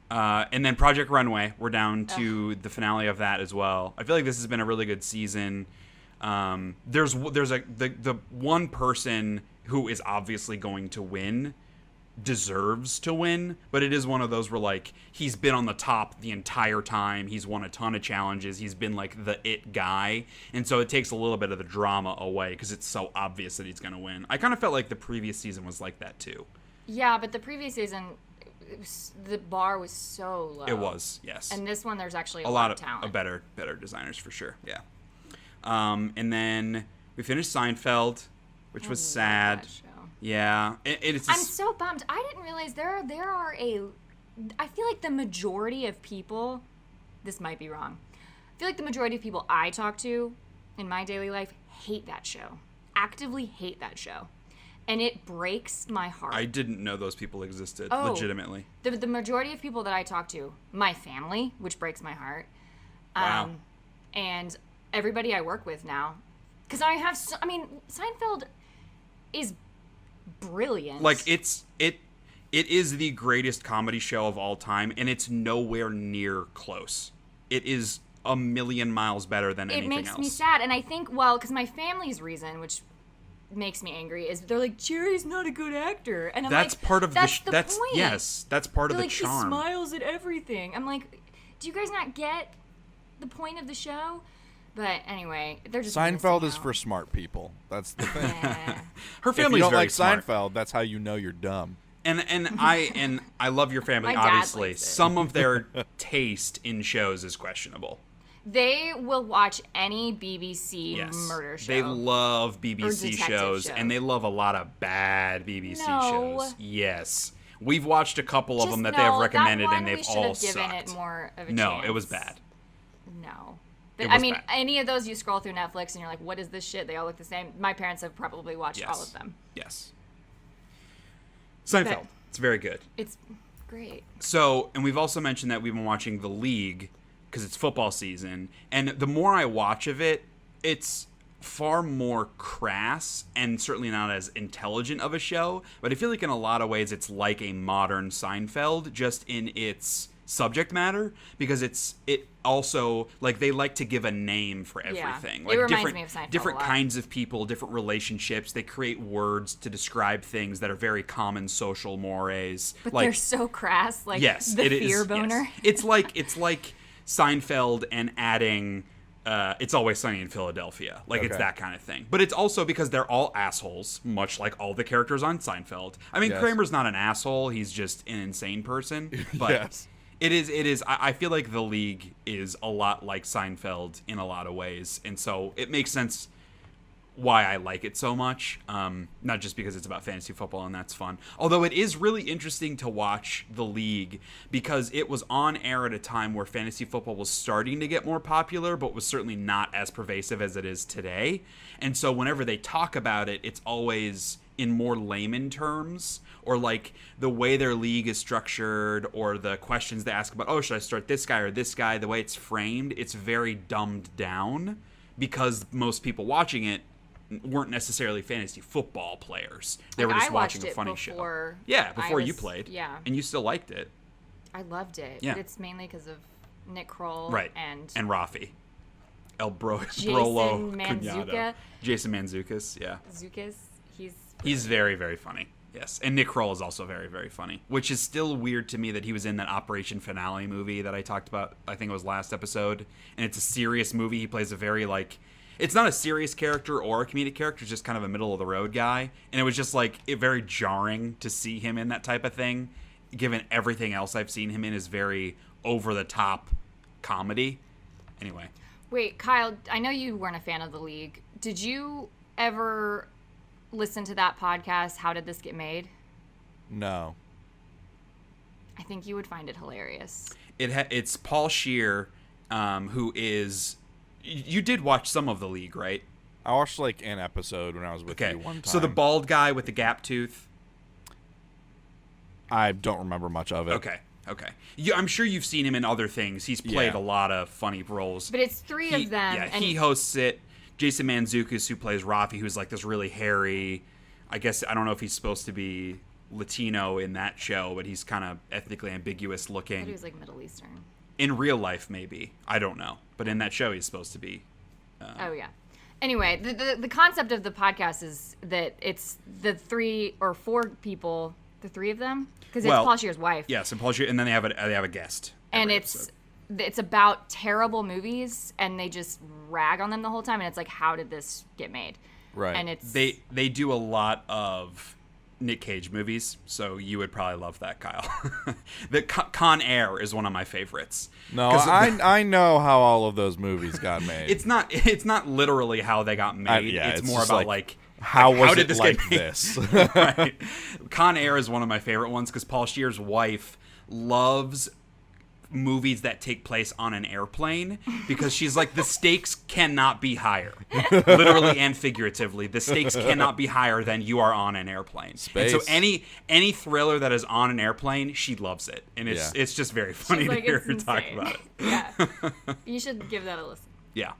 And then Project Runway, we're down to the finale of that as well. I feel like this has been a really good season. There's the one person who is obviously going to win deserves to win, but it is one of those where like he's been on the top the entire time. He's won a ton of challenges. He's been like the it guy, and so it takes a little bit of the drama away because it's so obvious that he's going to win. I kind of felt like the previous season was like that too. Yeah, but the previous season, the bar was so low. It was, yes. And this one, there's actually a lot of talent. Better designers for sure. Yeah. And then we finished Seinfeld, which was sad. That show. Yeah. I'm so bummed. I didn't realize there are I feel like the majority of people, this might be wrong. I feel like the majority of people I talk to in my daily life hate that show. Actively hate that show. And it breaks my heart. I didn't know those people existed, legitimately. The majority of people that I talk to, my family, which breaks my heart. Wow. And everybody I work with now. Because Seinfeld is brilliant. Like, it is the greatest comedy show of all time, and it's nowhere near close. It is a million miles better than anything else. It makes me sad. And I think, because my family's reason, which makes me angry, is they're like, Jerry's not a good actor, and I'm that's like, part of that's the that's point. Yes, that's part they're of the like, charm. He smiles at everything. I'm like, do you guys not get the point of the show? But anyway, they're just Seinfeld is for smart people. That's the thing. Yeah. Her family's if you don't very like smart. Seinfeld, that's how you know you're dumb. And I love your family. My dad obviously, likes it. some of their taste in shows is questionable. They will watch any BBC murder show. They love BBC shows, and they love a lot of bad BBC shows. Yes. We've watched a couple of them that they have recommended, and they've all sucked. Given it more of a no, chance. it was bad. No. Bad. Any of those you scroll through Netflix and you're like, what is this shit? They all look the same. My parents have probably watched all of them. Yes. Seinfeld. It's very good. It's great. So, and we've also mentioned that we've been watching The League because it's football season. And the more I watch of it, it's far more crass and certainly not as intelligent of a show. But I feel like in a lot of ways it's like a modern Seinfeld, just in its subject matter, because it also, like, they like to give a name for everything. Yeah, like it reminds me of Seinfeld different a lot. kinds of people, different relationships. They create words to describe things that are very common social mores. But like, they're so crass, like yes, the it fear is, boner. Yes. It's like Seinfeld and adding It's Always Sunny in Philadelphia. Like, it's that kind of thing. But it's also because they're all assholes, much like all the characters on Seinfeld. I mean, Kramer's not an asshole. He's just an insane person. But Yes. It is. I feel like The League is a lot like Seinfeld in a lot of ways. And so it makes sense why I like it so much. Not just because it's about fantasy football and that's fun. Although it is really interesting to watch The League because it was on air at a time where fantasy football was starting to get more popular, but was certainly not as pervasive as it is today. And so whenever they talk about it, it's always in more layman terms, or like the way their league is structured, or the questions they ask about, oh, should I start this guy or this guy? The way it's framed, it's very dumbed down because most people watching it weren't necessarily fantasy football players. They were just watching a funny show. Yeah, before you played. Yeah. And you still liked it. I loved it. Yeah. But it's mainly because of Nick Kroll. Right. And Rafi. Brolo Mantzoukas. Cugnado. Jason Mantzoukas, yeah. Zukas. He's very, very funny. Yes. And Nick Kroll is also very, very funny, which is still weird to me that he was in that Operation Finale movie that I talked about, I think it was last episode. And it's a serious movie. He plays a very, like, it's not a serious character or a comedic character, it's just kind of a middle of the road guy. And it was just like very jarring to see him in that type of thing, given everything else I've seen him in is very over the top comedy. Anyway. Wait, Kyle, I know you weren't a fan of The League. Did you ever listen to that podcast, How Did This Get Made? No. I think you would find it hilarious. It's Paul Scheer, who is... You did watch some of The League, right? I watched like an episode when I was with you one time. So the bald guy with the gap tooth? I don't remember much of it. Okay. I'm sure you've seen him in other things. He's played a lot of funny roles. But it's three of them. Yeah, he hosts it. Jason Mantzoukas, who plays Rafi, who's like this really hairy... I guess, I don't know if he's supposed to be Latino in that show, but he's kind of ethnically ambiguous looking. I thought he was like Middle Eastern. In real life, maybe. I don't know. But in that show, he's supposed to be. Oh, yeah. Anyway, the concept of the podcast is that it's the 3 or 4 people, the 3 of them, because it's Paul Scheer's wife. Yes, and Paul Scheer, and then they have a guest. And it's about terrible movies, and they just rag on them the whole time, and it's like, how did this get made? Right. And it's they do a lot of Nick Cage movies, so you would probably love that, Kyle. The Con Air is one of my favorites. No, I know how all of those movies got made. It's not literally how they got made. It's more about like how did this get like made? this? Right. Con Air is one of my favorite ones because Paul Scheer's wife loves movies that take place on an airplane because she's like, the stakes cannot be higher. Literally and figuratively, the stakes cannot be higher than you are on an airplane. Space. And so any thriller that is on an airplane, she loves it. And it's just very funny to hear her talk about it. Yeah. You should give that a listen. Yeah.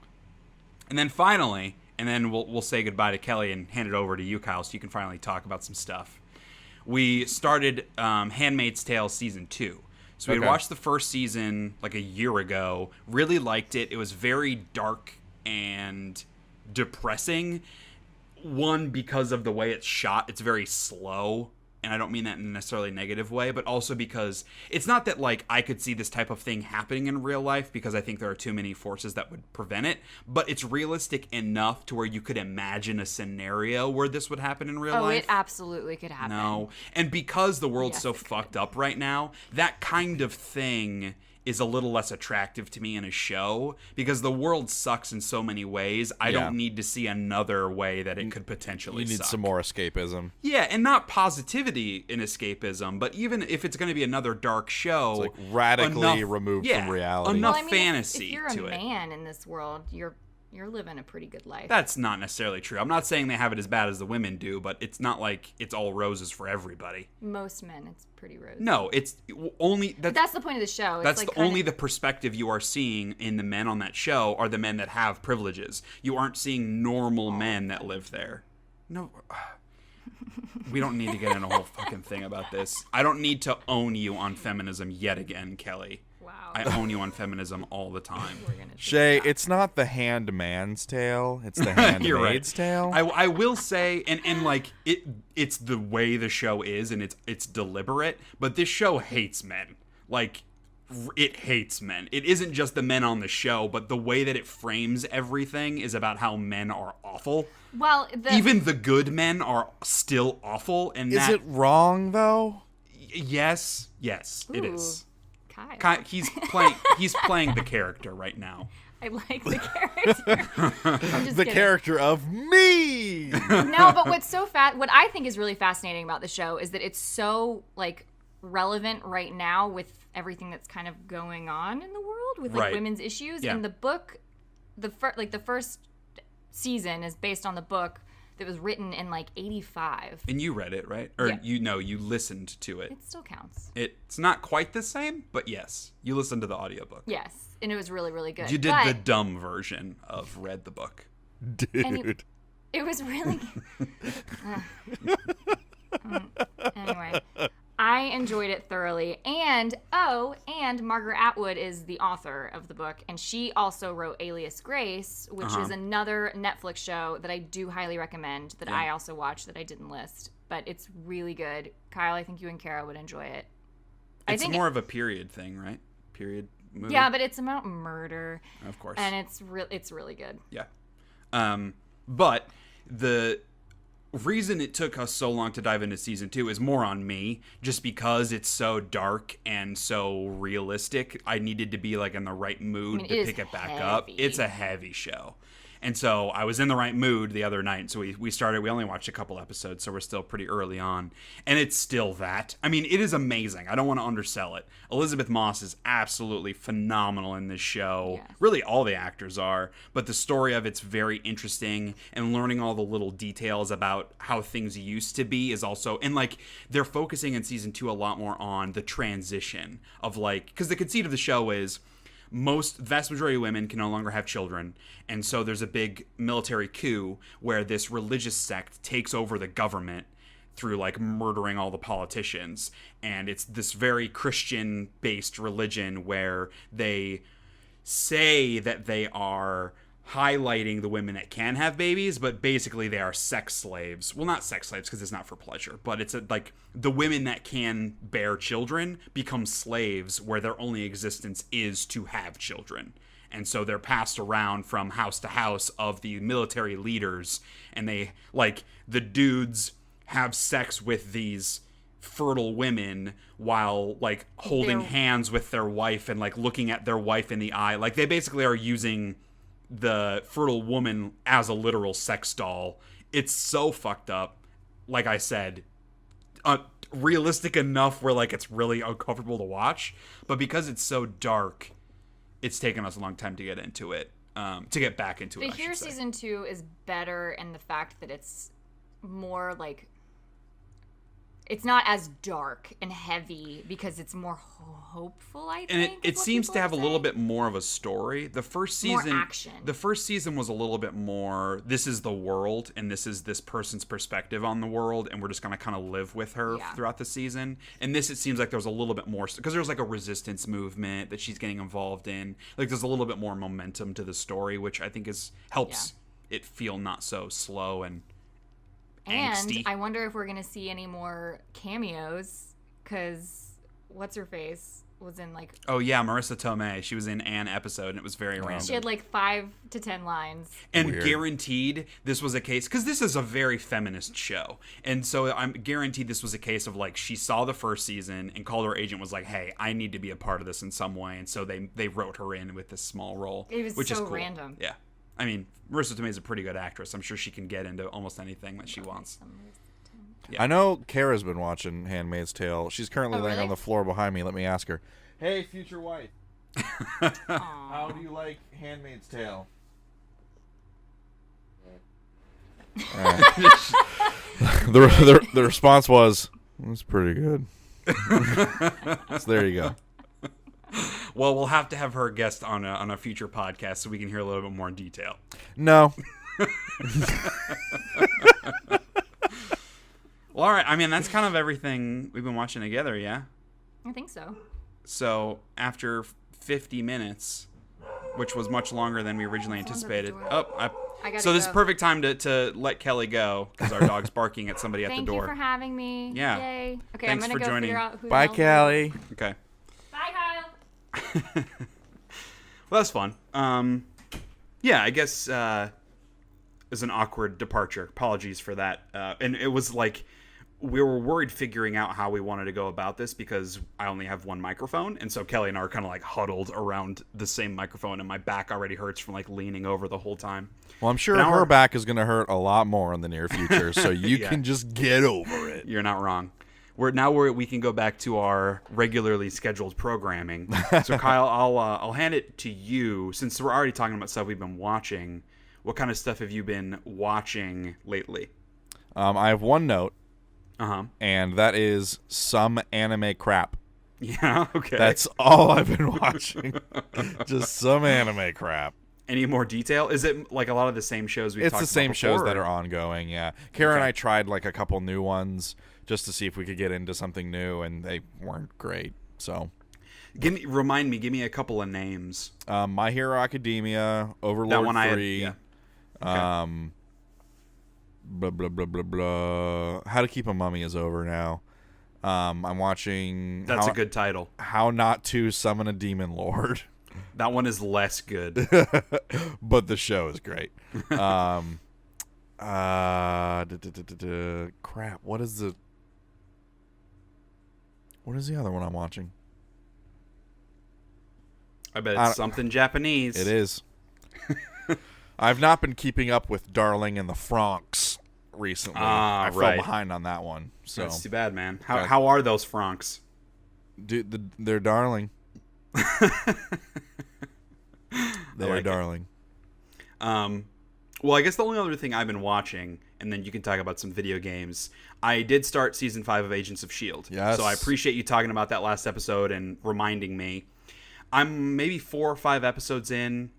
And then finally, and then we'll say goodbye to Kelly and hand it over to you, Kyle, so you can finally talk about some stuff. We started Handmaid's Tale Season 2. So we had watched the first season like a year ago, really liked it. It was very dark and depressing. One, because of the way it's shot, it's very slow. And I don't mean that in a necessarily negative way, but also because it's not that like I could see this type of thing happening in real life because I think there are too many forces that would prevent it, but it's realistic enough to where you could imagine a scenario where this would happen in real life. Oh, it absolutely could happen. No. And because the world's so fucked up right now, that kind of thing is a little less attractive to me in a show because the world sucks in so many ways. I don't need to see another way that it could potentially suck. You need some more escapism. Yeah, and not positivity in escapism, but even if it's going to be another dark show, it's like radically removed from reality. Enough fantasy if you're to a it. man in this world, you're living a pretty good life. That's not necessarily true. I'm not saying they have it as bad as the women do, but it's not like it's all roses for everybody. Most men, it's pretty rosy. No, it's only... That's the point of the show. That's like only the perspective you are seeing in the men on that show are the men that have privileges. You aren't seeing normal men that live there. No... We don't need to get in a whole fucking thing about this. I don't need to own you on feminism yet again, Kelly. Wow. I own you on feminism all the time. Shea, it's not the Handmaid's Tale. It's the Handmaid's Tale. I will say, and like it's the way the show is, and it's deliberate. But this show hates men. Like it hates men. It isn't just the men on the show, but the way that it frames everything is about how men are awful. Well, even the good men are still awful, and is it wrong though? Yes, it is. Kyle. He's playing the character right now. I like the character. The character of me. No, but what I think is really fascinating about the show is that it's so like relevant right now with everything that's kind of going on in the world with like women's issues. Yeah. And the book, the first season is based on the book that was written in like 85. And you read it, right? Or you listened to it. It still counts. It's not quite the same, but yes. You listened to the audiobook. Yes. And it was really, really good. You did the dumb version of read the book. Dude. It was really anyway. I enjoyed it thoroughly. And Margaret Atwood is the author of the book, and she also wrote Alias Grace, which is another Netflix show that I do highly recommend that I also watched that I didn't list. But it's really good. Kyle, I think you and Kara would enjoy it. It's more of a period thing, right? Period movie. Yeah, but it's about murder. Of course. And it's really good. Yeah. But the reason it took us so long to dive into season 2 is more on me, just because it's so dark and so realistic. I needed to be like in the right mood to pick it back up. It's a heavy show. And so I was in the right mood the other night. So we only watched a couple episodes, so we're still pretty early on. And it's still that. I mean, it is amazing. I don't want to undersell it. Elizabeth Moss is absolutely phenomenal in this show. Yes. Really, all the actors are. But the story of it's very interesting. And learning all the little details about how things used to be is also... And, like, they're focusing in season 2 a lot more on the transition of, like... Because the conceit of the show is... vast majority of women can no longer have children, and so there's a big military coup where this religious sect takes over the government through like murdering all the politicians, and it's this very Christian-based religion where they say that they are highlighting the women that can have babies, but basically they are sex slaves. Well, not sex slaves because it's not for pleasure, but it's like the women that can bear children become slaves where their only existence is to have children. And so they're passed around from house to house of the military leaders, and they, like, the dudes have sex with these fertile women while, like, holding hands with their wife and, like, looking at their wife in the eye. Like, they basically are using the fertile woman as a literal sex doll. It's so fucked up. Like I said, realistic enough where like it's really uncomfortable to watch, but because it's so dark, it's taken us a long time to get into it, to get back into it. I hear season 2 is better in the fact that it's more like, it's not as dark and heavy because it's more hopeful, I think. And it seems to have a little bit more of a story. The first season, more action. The first season was a little bit more, this is the world, and this is this person's perspective on the world, and we're just going to kind of live with her throughout the season. And this, it seems like there's a little bit more, because there's like a resistance movement that she's getting involved in. Like there's a little bit more momentum to the story, which I think helps it feel not so slow and angsty. And I wonder if we're going to see any more cameos, because what's-her-face was in, like... Oh, yeah, Marissa Tomei. She was in an episode, and it was very random. She had, like, 5 to 10 lines. And guaranteed this was a case... Because this is a very feminist show. And so I'm guaranteed this was a case of, like, she saw the first season and called her agent, was like, hey, I need to be a part of this in some way. And so they wrote her in with this small role. It was which so is cool. random. Yeah. I mean, Marissa Tomei is a pretty good actress. I'm sure she can get into almost anything that she wants. Yeah. I know Kara's been watching Handmaid's Tale. She's currently laying on the floor behind me. Let me ask her. Hey, future wife. How do you like Handmaid's Tale? The response was, "It's pretty good." So there you go. Well, we'll have to have her guest on a future podcast so we can hear a little bit more in detail. No. Well, all right. I mean, that's kind of everything we've been watching together, yeah? I think so. So, after 50 minutes, which was much longer than we originally anticipated. So this is perfect time to let Kelly go, because our dog's barking at somebody at the door. Thank you for having me. Yeah. Yay. Okay, Thanks I'm going to go joining. figure out who Bye, Kelly. Okay. Bye, Kyle. Well, that's fun. Yeah, I guess it was an awkward departure. Apologies for that. And it was like, we were worried figuring out how we wanted to go about this because I only have one microphone. And so Kelly and I are kind of like huddled around the same microphone, and my back already hurts from like leaning over the whole time. Well, I'm sure her back is going to hurt a lot more in the near future, so you can just get over it. You're not wrong. We can go back to our regularly scheduled programming. So Kyle, I'll hand it to you, since we're already talking about stuff we've been watching. What kind of stuff have you been watching lately? I have one note. Uh-huh. And that is some anime crap. Yeah, okay. That's all I've been watching. Just some anime crap. Any more detail? Is it like a lot of the same shows we've talked about before? It's the same shows that are ongoing, yeah. Kara and I tried like a couple new ones just to see if we could get into something new, and they weren't great. So give me a couple of names. My Hero Academia, Overlord 3. Okay. Blah blah blah blah blah. How to Keep a Mummy is over now. I'm watching. That's a good title. How Not to Summon a Demon Lord. That one is less good. But the show is great. Crap. What is the other one I'm watching? I bet it's something Japanese. It is. I've not been keeping up with Darling in the Franxx recently. I fell behind on that one. So that's too bad, man. How are those Franxx? Dude, they're darling. They're darling. Well, I guess the only other thing I've been watching, and then you can talk about some video games. I did start season 5 of Agents of S.H.I.E.L.D. Yes. So I appreciate you talking about that last episode and reminding me. I'm maybe 4 or 5 episodes in.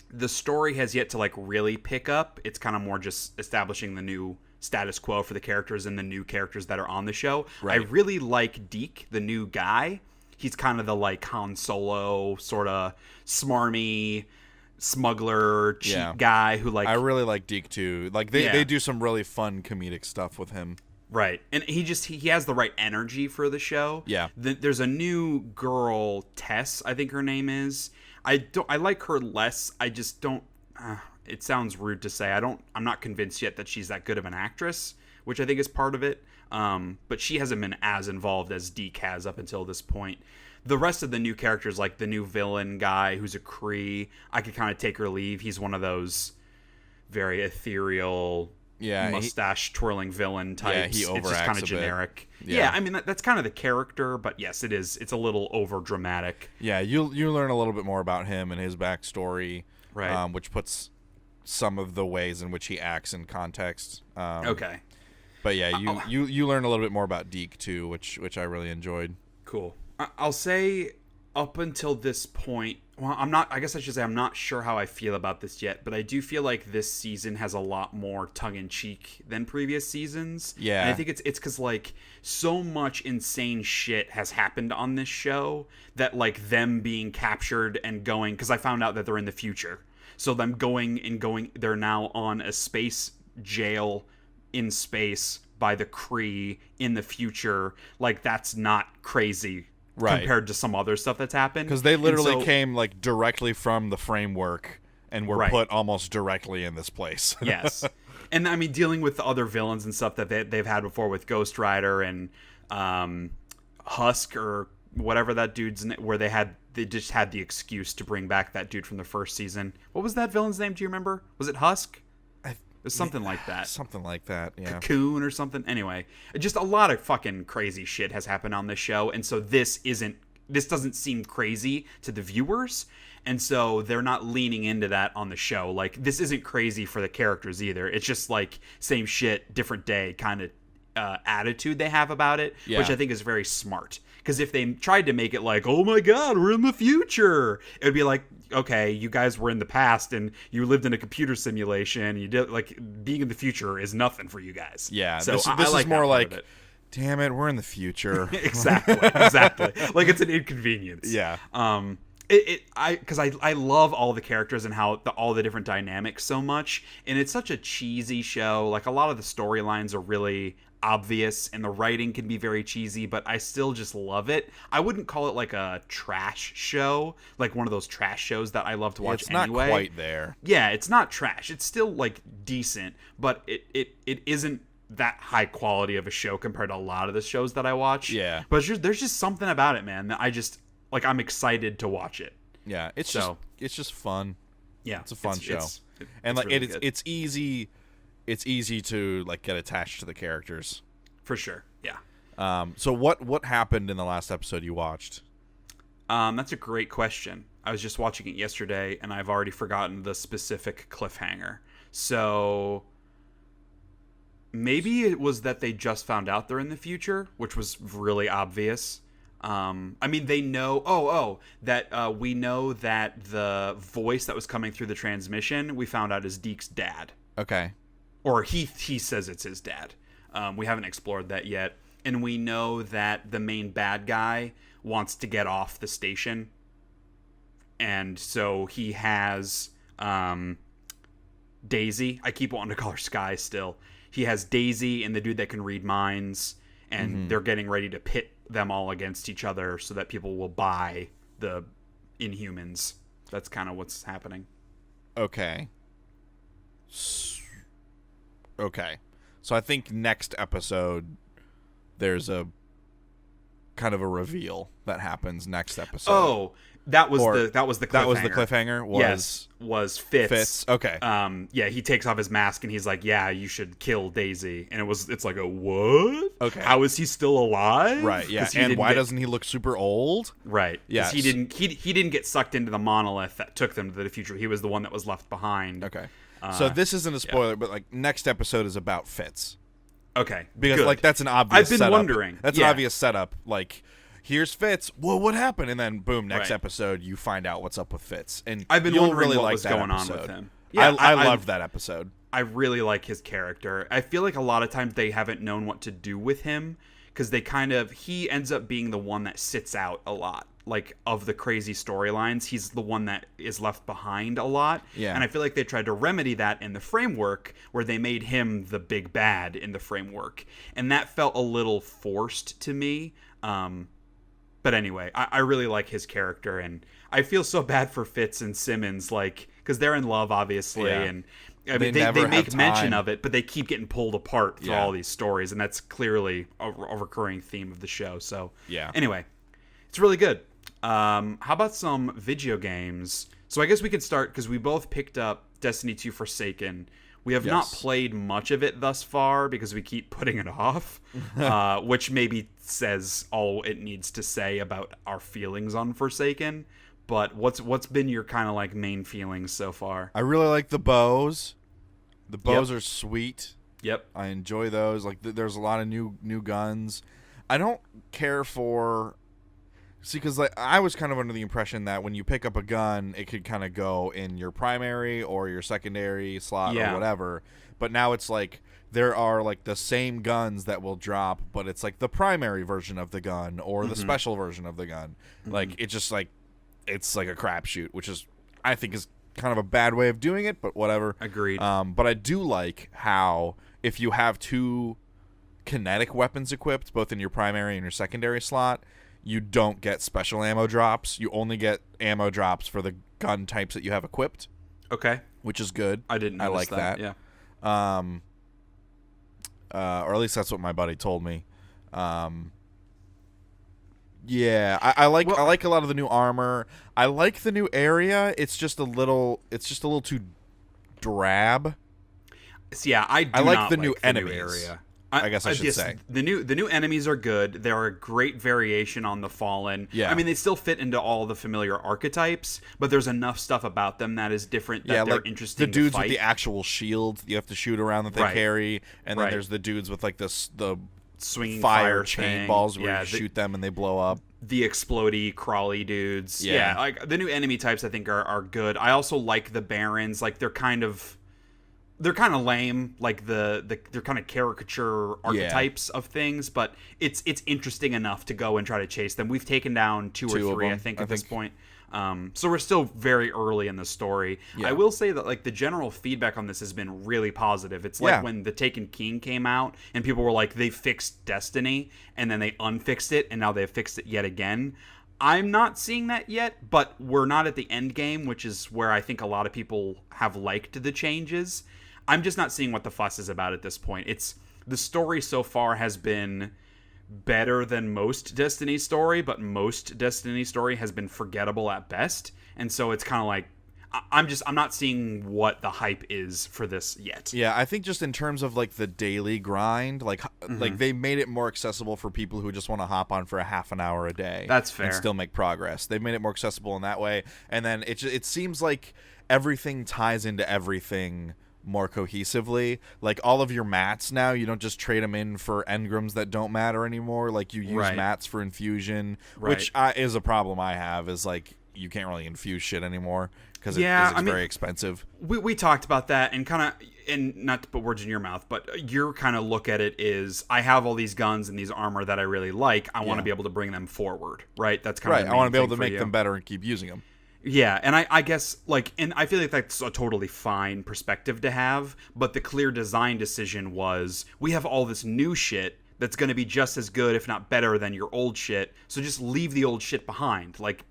The story has yet to really pick up. It's kind of more just establishing the new status quo for the characters and the new characters that are on the show. Right. I really like Deke, the new guy. He's kind of the Han Solo sort of smarmy smuggler cheat guy who I really like Deke too. They do some really fun comedic stuff with him. Right. And he has the right energy for the show. Yeah. There's a new girl, Tess, I think her name is. I like her less. I just don't it sounds rude to say. I'm not convinced yet that she's that good of an actress, which I think is part of it. But she hasn't been as involved as Deke has up until this point. The rest of the new characters, like the new villain guy who's a Kree, I could kind of take or leave. He's one of those very ethereal, mustache twirling villain types. Yeah, he overacts it's just kind of generic. Yeah, I mean that's kind of the character, but yes, it is. It's a little over dramatic. Yeah, you learn a little bit more about him and his backstory, right? Which puts some of the ways in which he acts in context. Okay. But yeah, you learn a little bit more about Deke too, which I really enjoyed. Cool. I'll say up until this point, well, I guess I should say I'm not sure how I feel about this yet, but I do feel like this season has a lot more tongue-in-cheek than previous seasons. Yeah. And I think it's because so much insane shit has happened on this show that them being captured and going, because I found out that they're in the future. So them going, they're now on a space jail in space by the Kree in the future. That's not crazy. Right. Compared to some other stuff that's happened. Because they literally came directly from the framework and were put almost directly in this place. Yes. And I mean, dealing with the other villains and stuff that they've had before with Ghost Rider and Husk or whatever that dude's where they just had the excuse to bring back that dude from the first season. What was that villain's name? Do you remember? Was it Husk? Something like that. Something like that, yeah. Cocoon or something. Anyway, just a lot of fucking crazy shit has happened on this show, and so this doesn't seem crazy to the viewers, and so they're not leaning into that on the show. This isn't crazy for the characters either. It's just same shit, different day kind of attitude they have about it, which I think is very smart. Because if they tried to make it oh my god, we're in the future, it would be okay, you guys were in the past and you lived in a computer simulation. You did being in the future is nothing for you guys. Yeah, so this is more damn it, we're in the future. Exactly. It's an inconvenience. Yeah. Because I love all the characters and how all the different dynamics so much, and it's such a cheesy show. A lot of the storylines are really obvious and the writing can be very cheesy, but I still just love it. I wouldn't call it a trash show, one of those trash shows that I love to watch anyway. It's not quite there. Yeah, it's not trash. It's still decent, but it isn't that high quality of a show compared to a lot of the shows that I watch. Yeah. But there's just something about it, man, that I just I'm excited to watch it. Yeah, it's just fun. Yeah. It's a fun show. It's easy. It's easy to get attached to the characters. For sure, yeah. So what happened in the last episode you watched? That's a great question. I was just watching it yesterday, and I've already forgotten the specific cliffhanger. So maybe it was that they just found out they're in the future, which was really obvious. I mean, they know. That we know that the voice that was coming through the transmission, we found out is Deke's dad. Okay. Or he says it's his dad. We haven't explored that yet. And we know that the main bad guy wants to get off the station. And so he has Daisy. I keep wanting to call her Sky still. He has Daisy and the dude that can read minds. And they're getting ready to pit them all against each other so that people will buy the Inhumans. That's kind of what's happening. Okay. Okay. So I think next episode there's a kind of a reveal that happens next episode. Oh, that was the cliffhanger. That was the cliffhanger. Was Fitz. Okay. Yeah, he takes off his mask and he's like, "Yeah, you should kill Daisy." And it's like a what? Okay. How is he still alive? Right. Yeah. And why doesn't he look super old? Right. Yeah. He didn't get sucked into the monolith that took them to the future. He was the one that was left behind. Okay. So this isn't a spoiler, but like next episode is about Fitz. Okay. Because good. like that's an obvious I've been setup. wondering. That's an obvious setup. Like, here's Fitz. Well, what happened? And then boom, next Right. episode you find out what's up with Fitz. And I've been you'll wondering really what like was that going episode. on with him. Yeah, I loved that episode. I really like his character. I feel like a lot of times they haven't known what to do with him because he ends up being the one that sits out a lot. Like, of the crazy storylines, he's the one that is left behind a lot. Yeah. And I feel like they tried to remedy that in the framework where they made him the big bad in the framework. And that felt a little forced to me. But anyway, I really like his character, and I feel so bad for Fitz and Simmons, like, because they're in love, obviously, Yeah. and I mean, they make mention of it, but they keep getting pulled apart through all these stories, and that's clearly a recurring theme of the show. So, anyway, it's really good. How about some video games? So I guess we could start, because we both picked up Destiny 2 Forsaken. We have not played much of it thus far because we keep putting it off, which maybe says all it needs to say about our feelings on Forsaken. But what's been your kind of like main feelings so far? I really like the bows. The bows are sweet. Yep. I enjoy those. Like there's a lot of new guns. I don't care for because like I was kind of under the impression that when you pick up a gun, it could kind of go in your primary or your secondary slot or whatever. But now it's like there are like the same guns that will drop, but it's like the primary version of the gun or the special version of the gun. Like it just like it's like a crapshoot, which is I think is kind of a bad way of doing it, but whatever. Agreed. But I do like how if you have two kinetic weapons equipped, both in your primary and your secondary slot, you don't get special ammo drops. You only get ammo drops for the gun types that you have equipped. Okay. Which is good. I didn't notice like that. Yeah. Or at least that's what my buddy told me. Yeah, I like a lot of the new armor. I like the new area. It's just a little too drab. So yeah, I like not the new like enemies. New area. I guess I should say the new enemies are good. They're a great variation on the Fallen. Yeah. I mean, they still fit into all the familiar archetypes, but there's enough stuff about them that is different that they're like interesting. The dudes to fight. with the actual shield you have to shoot around that they carry, and then there's the dudes with like the swinging fire chain balls where you shoot them and they blow up. The explodey, crawly dudes. Yeah, like the new enemy types I think are good. I also like the Barons. Like they're kind of lame, like they're kind of caricature archetypes of things, but it's interesting enough to go and try to chase them. We've taken down two or three, I think, at this point. So we're still very early in the story. I will say that like the general feedback on this has been really positive. It's like when The Taken King came out and people were like, they fixed Destiny, and then they unfixed it, and now they've fixed it yet again. I'm not seeing that yet, but we're not at the end game, which is where I think a lot of people have liked the changes. I'm just not seeing what the fuss is about at this point. The story so far has been better than most Destiny story, but most Destiny story has been forgettable at best. And so it's kind of like I'm not seeing what the hype is for this yet. Yeah, I think just in terms of like the daily grind, like they made it more accessible for people who just want to hop on for a half an hour a day. That's fair. And still make progress. They made it more accessible in that way. And then it seems like everything ties into everything more cohesively. Like all of your mats now, you don't just trade them in for engrams that don't matter anymore. Like you use mats for infusion, which is a problem I have, is like you can't really infuse shit anymore because it's very expensive. We talked about that and kind of, and not to put words in your mouth, but your kind of look at it is, I have all these guns and these armor that I really like. I want to be able to bring them forward, right? That's kind of the main I want to be able to thing make them better and keep using them. Yeah, and I guess, like, and I feel like that's a totally fine perspective to have, but the clear design decision was, we have all this new shit that's going to be just as good, if not better, than your old shit, so just leave the old shit behind. Like,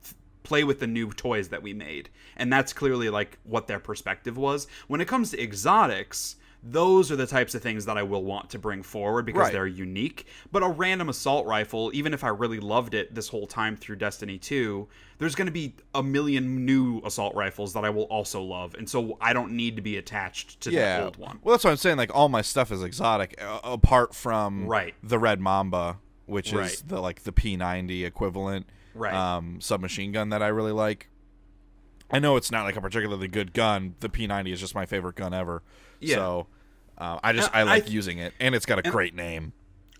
play with the new toys that we made. And that's clearly like what their perspective was. When it comes to exotics, those are the types of things that I will want to bring forward because they're unique. But a random assault rifle, even if I really loved it this whole time through Destiny 2, there's going to be a million new assault rifles that I will also love. And so I don't need to be attached to the old one. Well, that's what I'm saying. Like, all my stuff is exotic, apart from the Red Mamba, which is the P90 equivalent submachine gun that I really like. I know it's not like a particularly good gun. The P90 is just my favorite gun ever. Yeah. So I like using it, and it's got a great name.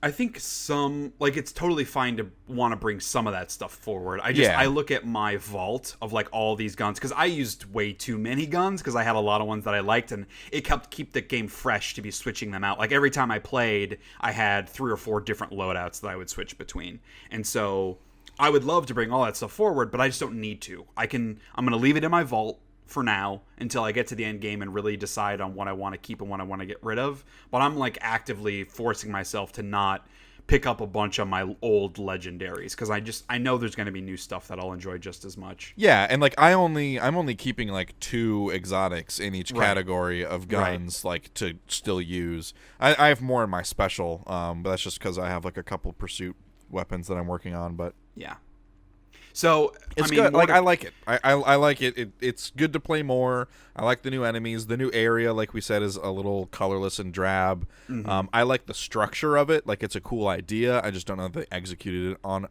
I think it's totally fine to want to bring some of that stuff forward. I look at my vault of like all these guns because I used way too many guns because I had a lot of ones that I liked, and it kept keep the game fresh to be switching them out. Like every time I played, I had 3 or 4 different loadouts that I would switch between, and so I would love to bring all that stuff forward, but I just don't need to. I'm going to leave it in my vault for now until I get to the end game and really decide on what I want to keep and what I want to get rid of. But I'm like actively forcing myself to not pick up a bunch of my old legendaries because I know there's going to be new stuff that I'll enjoy just as much. Yeah, and like I'm only keeping like 2 exotics in each category of guns like to still use. I have more in my special, but that's just because I have like a couple pursuit weapons that I'm working on. But yeah. So it's good. Like I like it. I like it. It's good to play more. I like the new enemies. The new area, like we said, is a little colorless and drab. Mm-hmm. I like the structure of it. Like it's a cool idea. I just don't know if they executed on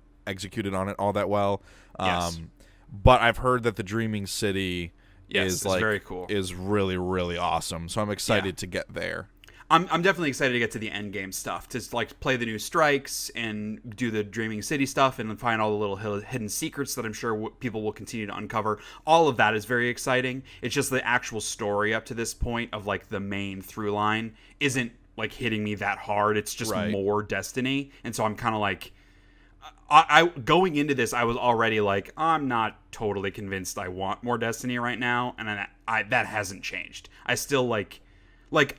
it all that well. But I've heard that the Dreaming City is like very cool. Is really, really awesome. So I'm excited to get there. I'm definitely excited to get to the end game stuff, to like play the new strikes and do the Dreaming City stuff and find all the little hidden secrets that I'm sure people will continue to uncover. All of that is very exciting. It's just the actual story up to this point of like the main through line isn't like hitting me that hard. It's just more Destiny. And so I'm kind of like, I going into this, I was already like, I'm not totally convinced I want more Destiny right now. And that hasn't changed. I still like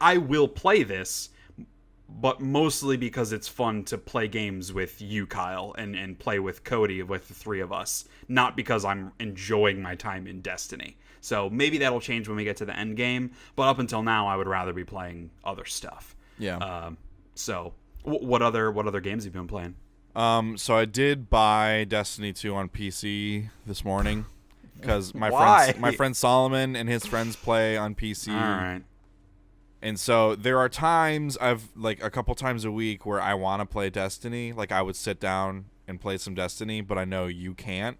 I will play this, but mostly because it's fun to play games with you, Kyle, and play with Cody, with the 3 of us, not because I'm enjoying my time in Destiny. So maybe that'll change when we get to the end game, but up until now, I would rather be playing other stuff. Yeah. So what other games have you been playing? So I did buy Destiny 2 on PC this morning because my friend Solomon and his friends play on PC. All right. And so there are times like a couple times a week where I want to play Destiny. Like I would sit down and play some Destiny, but I know you can't.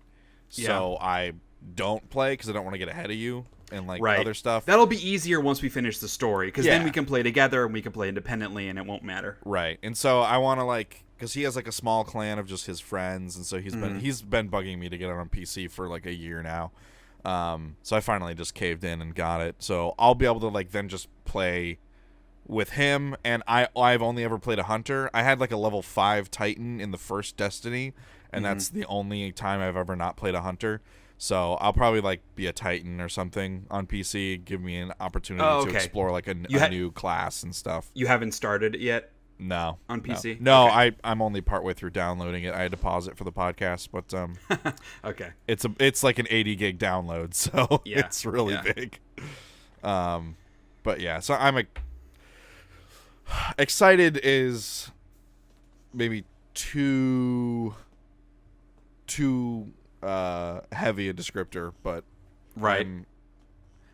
So I don't play because I don't want to get ahead of you and like other stuff. That'll be easier once we finish the story because then we can play together and we can play independently and it won't matter. Right. And so I want to because he has like a small clan of just his friends, and so he's been bugging me to get it on PC for like a year now. So I finally just caved in and got it. So I'll be able to like then just play with him. And I've only ever played a hunter. I had like a level 5 Titan in the first Destiny, and that's the only time I've ever not played a hunter. So I'll probably like be a Titan or something on PC. Give me an opportunity to explore like a new class and stuff. You haven't started it yet? No. On PC? No, okay. I'm only partway through downloading it. I had to pause it for the podcast, but okay. It's like an 80 gig download, so it's really big. But yeah, so I'm excited is maybe too heavy a descriptor, but I'm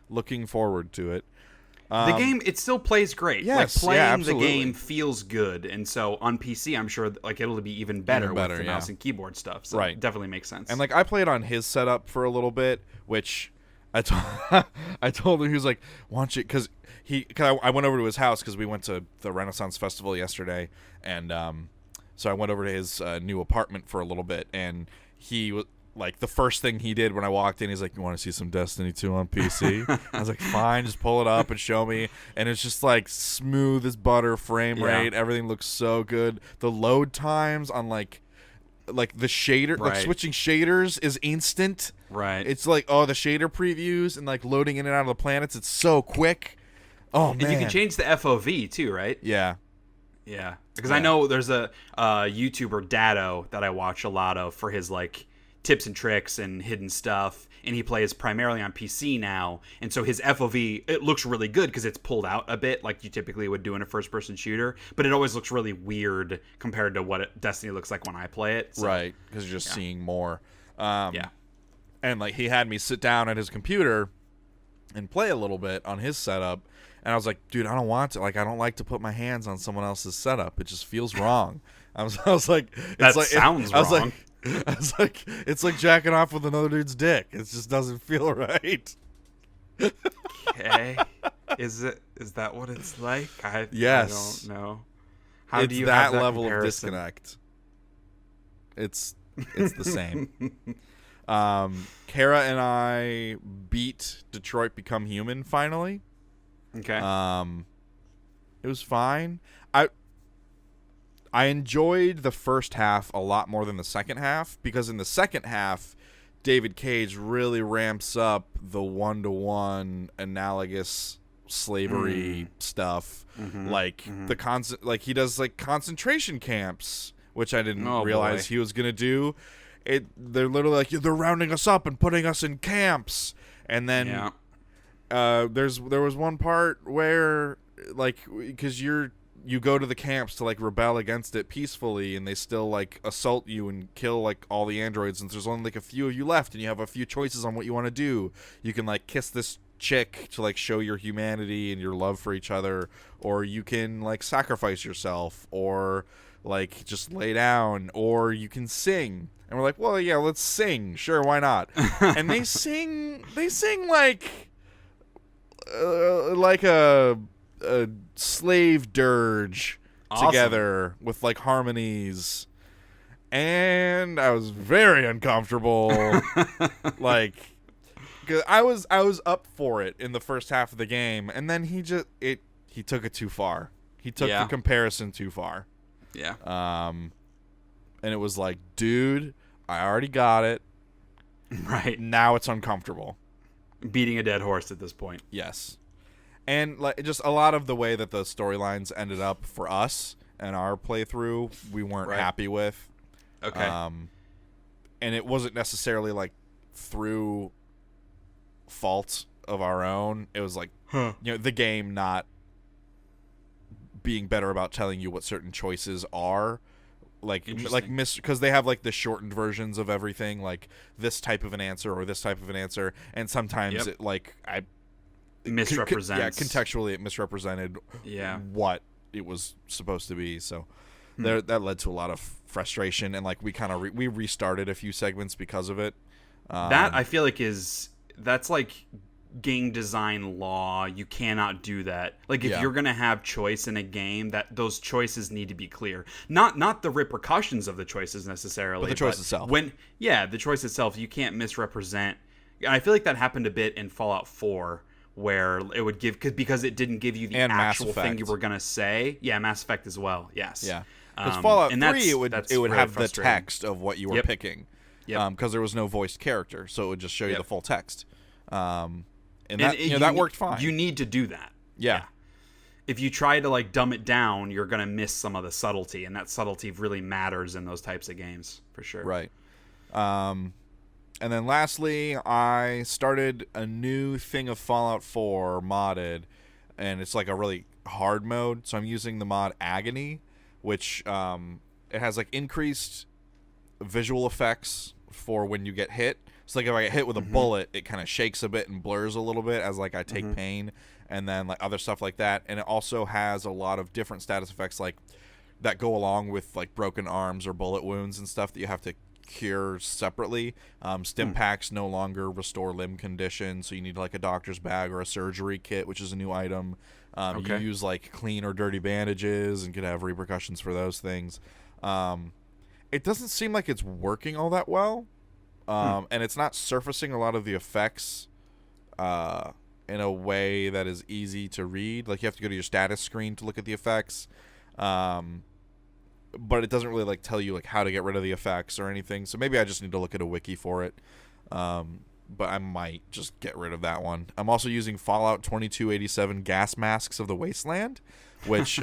looking forward to it. The game, it still plays great. Yes, like playing the game feels good, and so on PC, I'm sure like it'll be even better with the mouse and keyboard stuff. So it definitely makes sense. And like I played on his setup for a little bit, which I told him, he was like, "Why don't you?" Because I went over to his house because we went to the Renaissance Festival yesterday, and so I went over to his new apartment for a little bit, and he was. Like, the first thing he did when I walked in, he's like, "You want to see some Destiny 2 on PC?" I was like, "Fine, just pull it up and show me." And it's just, like, smooth as butter frame rate. Everything looks so good. The load times on, like the shader, like, switching shaders is instant. Right. It's like, the shader previews and, like, loading in and out of the planets, it's so quick. Oh, man. And you can change the FOV, too, right? Yeah. Yeah. Because I know there's a YouTuber, Dado, that I watch a lot of for his, like, tips and tricks and hidden stuff, and he plays primarily on PC now, and so his FOV, it looks really good because it's pulled out a bit like you typically would do in a first-person shooter, but it always looks really weird compared to what Destiny looks like when I play it. So, right, because you're just seeing more. And like he had me sit down at his computer and play a little bit on his setup, and I was like, dude, I don't want to. Like, I don't like to put my hands on someone else's setup. It just feels wrong. I was like, sounds wrong. I was like, it's like jacking off with another dude's dick. It just doesn't feel right. Okay, is that what it's like? Yes. I don't know. How do you have that level comparison? of disconnect? It's the same. Kara and I beat Detroit Become Human finally. Okay. It was fine. I enjoyed the first half a lot more than the second half, because in the second half, David Cage really ramps up the 1-to-1 analogous slavery stuff, like the he does like concentration camps, which I didn't realize he was gonna do. They're literally like, they're rounding us up and putting us in camps, and then there was one part where like, because you go to the camps to like rebel against it peacefully, and they still like assault you and kill like all the androids, and there's only like a few of you left, and you have a few choices on what you want to do. You can like kiss this chick to like show your humanity and your love for each other, or you can like sacrifice yourself, or like just lay down, or you can sing. And we're like, well, yeah, let's sing. Sure, why not? And they sing like a slave dirge together with like harmonies, and I was very uncomfortable. Like, 'cause I was up for it in the first half of the game, and then he took it too far. He took the comparison too far. Yeah. And it was like, dude, I already got it. Right. Now it's uncomfortable. Beating a dead horse at this point. Yes. And like just a lot of the way that the storylines ended up for us and our playthrough, we weren't happy with. Okay. And it wasn't necessarily like through fault of our own. It was like, the game not being better about telling you what certain choices are. Like because they have like the shortened versions of everything, like this type of an answer or this type of an answer, and sometimes it like misrepresents. Contextually it misrepresented what it was supposed to be. So that led to a lot of frustration, and like we kind of we restarted a few segments because of it. That I feel like that's like game design law. You cannot do that. Like if you're gonna have choice in a game, that those choices need to be clear. Not the repercussions of the choices necessarily, but the choice itself. The choice itself, you can't misrepresent. I feel like that happened a bit in Fallout 4, where it would give because it didn't give you the actual thing you were gonna say. Yeah, Mass Effect as well. Yes. Yeah. Because Fallout 3, it would really have the text of what you were picking. Yep. Because there was no voiced character, so it would just show you the full text. And that that worked fine. You need to do that. Yeah. If you try to like dumb it down, you're gonna miss some of the subtlety, and that subtlety really matters in those types of games for sure. Right. And then lastly, I started a new thing of Fallout 4 modded, and it's like a really hard mode. So I'm using the mod Agony, which it has like increased visual effects for when you get hit. So like if I get hit with a bullet, it kind of shakes a bit and blurs a little bit as like I take pain, and then like other stuff like that. And it also has a lot of different status effects like that go along with like broken arms or bullet wounds and stuff that you have to cure separately. Stim packs no longer restore limb condition, so you need like a doctor's bag or a surgery kit, which is a new item. You use like clean or dirty bandages and could have repercussions for those things. It doesn't seem like it's working all that well. And it's not surfacing a lot of the effects in a way that is easy to read. Like you have to go to your status screen to look at the effects, but it doesn't really like tell you like how to get rid of the effects or anything. So maybe I just need to look at a wiki for it. But I might just get rid of that one. I'm also using Fallout 2287 Gas Masks of the Wasteland, which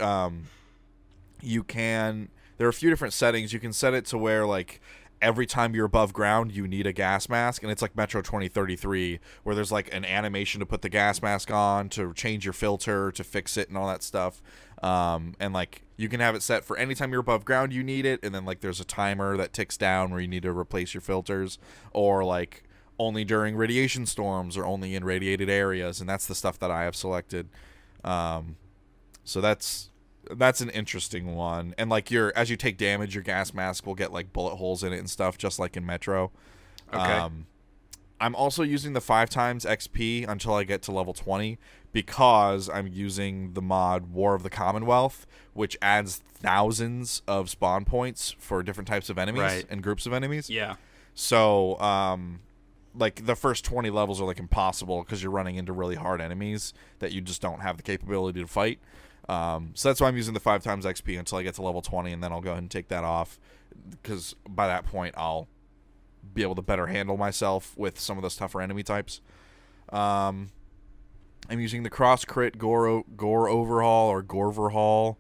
you can. There are a few different settings. You can set it to where like every time you're above ground, you need a gas mask, and it's like Metro 2033, where there's like an animation to put the gas mask on, to change your filter, to fix it, and all that stuff. And like you can have it set for anytime you're above ground, you need it, and then like there's a timer that ticks down where you need to replace your filters, or like only during radiation storms or only in radiated areas, and that's the stuff that I have selected. So that's an interesting one. And like as you take damage, your gas mask will get like bullet holes in it and stuff, just like in Metro. Okay. I'm also using the 5x XP until I get to level 20 because I'm using the mod War of the Commonwealth, which adds thousands of spawn points for different types of enemies and groups of enemies. Yeah. So, like the first 20 levels are like impossible because you're running into really hard enemies that you just don't have the capability to fight. So that's why I'm using the 5x XP until I get to level 20, and then I'll go ahead and take that off because by that point I'll be able to better handle myself with some of those tougher enemy types. I'm using the cross crit gore overhaul or Gorverhaul.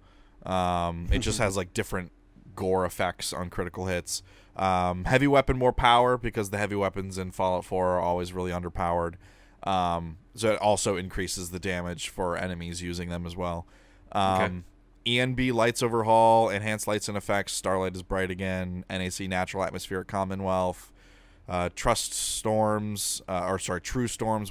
It just has like different gore effects on critical hits. Heavy weapon, more power, because the heavy weapons in Fallout 4 are always really underpowered. So it also increases the damage for enemies using them as well. ENB lights overhaul, enhanced lights and effects, starlight is bright again, NAC natural atmospheric Commonwealth, True Storms,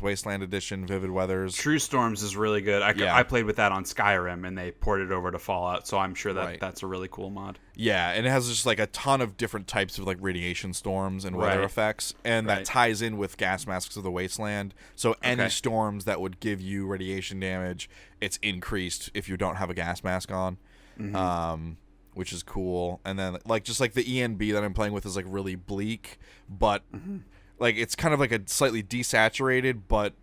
Wasteland Edition, Vivid Weathers. True Storms is really good. I played with that on Skyrim, and they ported it over to Fallout, so I'm sure that that's a really cool mod. Yeah, and it has just like a ton of different types of like radiation storms and weather effects, and that ties in with gas masks of the Wasteland. So any storms that would give you radiation damage, it's increased if you don't have a gas mask on. Which is cool. And then like just like the ENB that I'm playing with is like really bleak, but like it's kind of like a slightly desaturated, but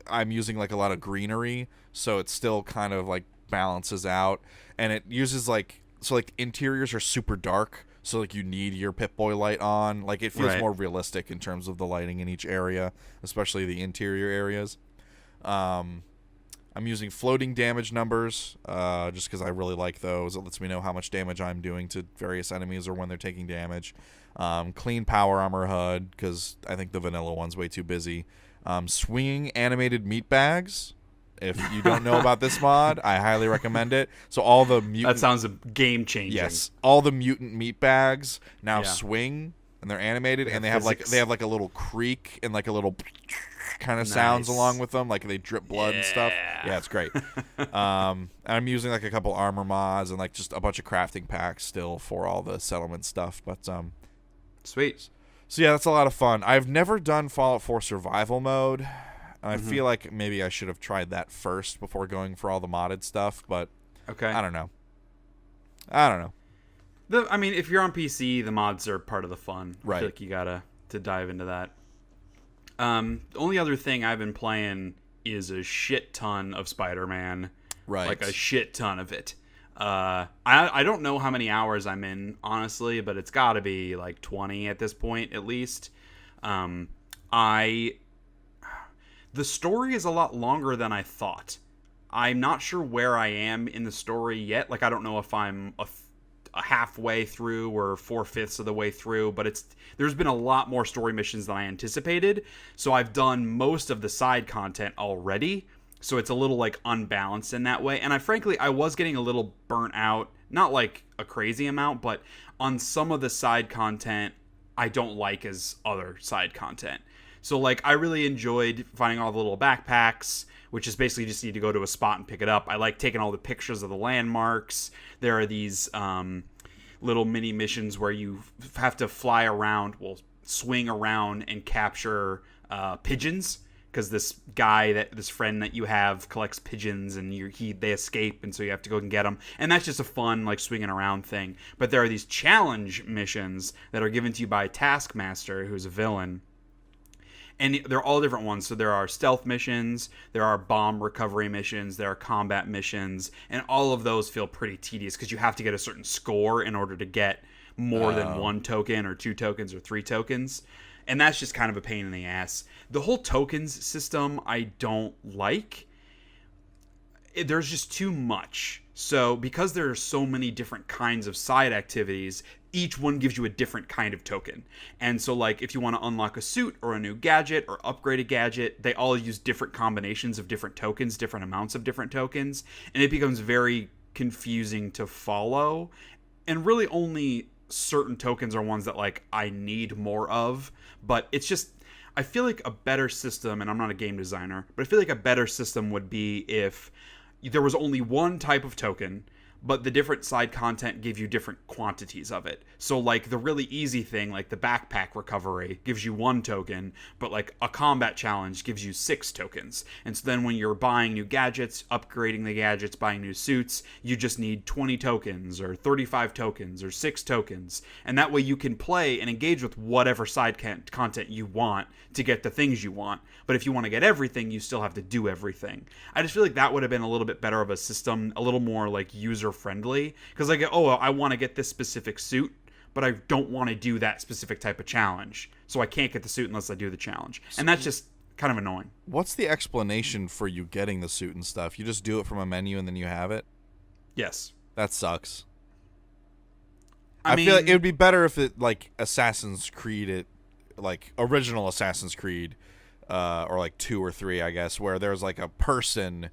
I'm using like a lot of greenery, so it still kind of like balances out. And it uses like, so like interiors are super dark, so like you need your Pip-Boy light on. Like it feels more realistic in terms of the lighting in each area, especially the interior areas. I'm using floating damage numbers just because I really like those. It lets me know how much damage I'm doing to various enemies or when they're taking damage. Clean power armor HUD because I think the vanilla one's way too busy. Swinging animated meat bags. If you don't know about this mod, I highly recommend it. So all the mutant... That sounds game changing. Yes, all the mutant meat bags now swing and they're animated, and they have like a little creak and like a little kind of sounds along with them, like they drip blood and stuff. Yeah, it's great. And I'm using like a couple armor mods and like just a bunch of crafting packs still for all the settlement stuff. But sweet. So yeah, that's a lot of fun. I've never done Fallout 4 survival mode. I feel like maybe I should have tried that first before going for all the modded stuff, but I don't know. I mean, if you're on PC, the mods are part of the fun. Right. I feel like you gotta dive into that. The only other thing I've been playing is a shit ton of Spider-Man. Right. Like a shit ton of it. I don't know how many hours I'm in, honestly, but it's got to be like 20 at this point, at least. The story is a lot longer than I thought. I'm not sure where I am in the story yet. Like, I don't know if I'm a halfway through or 4/5 of the way through, but there's been a lot more story missions than I anticipated. So I've done most of the side content already. So it's a little like unbalanced in that way. And I was getting a little burnt out, not like a crazy amount, but on some of the side content I don't like as other side content. So like I really enjoyed finding all the little backpacks, which is basically just need to go to a spot and pick it up. I like taking all the pictures of the landmarks. There are these little mini missions where you have to fly around, swing around and capture pigeons, because this friend that you have collects pigeons and they escape, and so you have to go and get them. And that's just a fun like swinging around thing. But there are these challenge missions that are given to you by Taskmaster, who's a villain. And they're all different ones. So there are stealth missions, there are bomb recovery missions, there are combat missions, and all of those feel pretty tedious because you have to get a certain score in order to get more than one token or 2 tokens or 3 tokens. And that's just kind of a pain in the ass. The whole tokens system I don't like. There's just too much. So because there are so many different kinds of side activities, each one gives you a different kind of token. And so like if you want to unlock a suit or a new gadget or upgrade a gadget, they all use different combinations of different tokens, different amounts of different tokens, and it becomes very confusing to follow. And really only certain tokens are ones that like I need more of, but it's just I feel like a better system, and I'm not a game designer, but I feel like a better system would be if there was only one type of token, but the different side content give you different quantities of it. So like the really easy thing, like the backpack recovery, gives you 1 token, but like a combat challenge gives you 6 tokens. And so then when you're buying new gadgets, upgrading the gadgets, buying new suits, you just need 20 tokens or 35 tokens or 6 tokens. And that way you can play and engage with whatever side content you want to get the things you want. But if you want to get everything, you still have to do everything. I just feel like that would have been a little bit better of a system, a little more like user friendly, because like, oh, I want to get this specific suit, but I don't want to do that specific type of challenge, so I can't get the suit unless I do the challenge, and that's just kind of annoying. What's the explanation for you getting the suit and stuff? You just do it from a menu and then you have it? Yes. That sucks. I mean, feel like it would be better if it like Assassin's Creed, it like original Assassin's Creed, or like 2 or 3, I guess, where there's like a person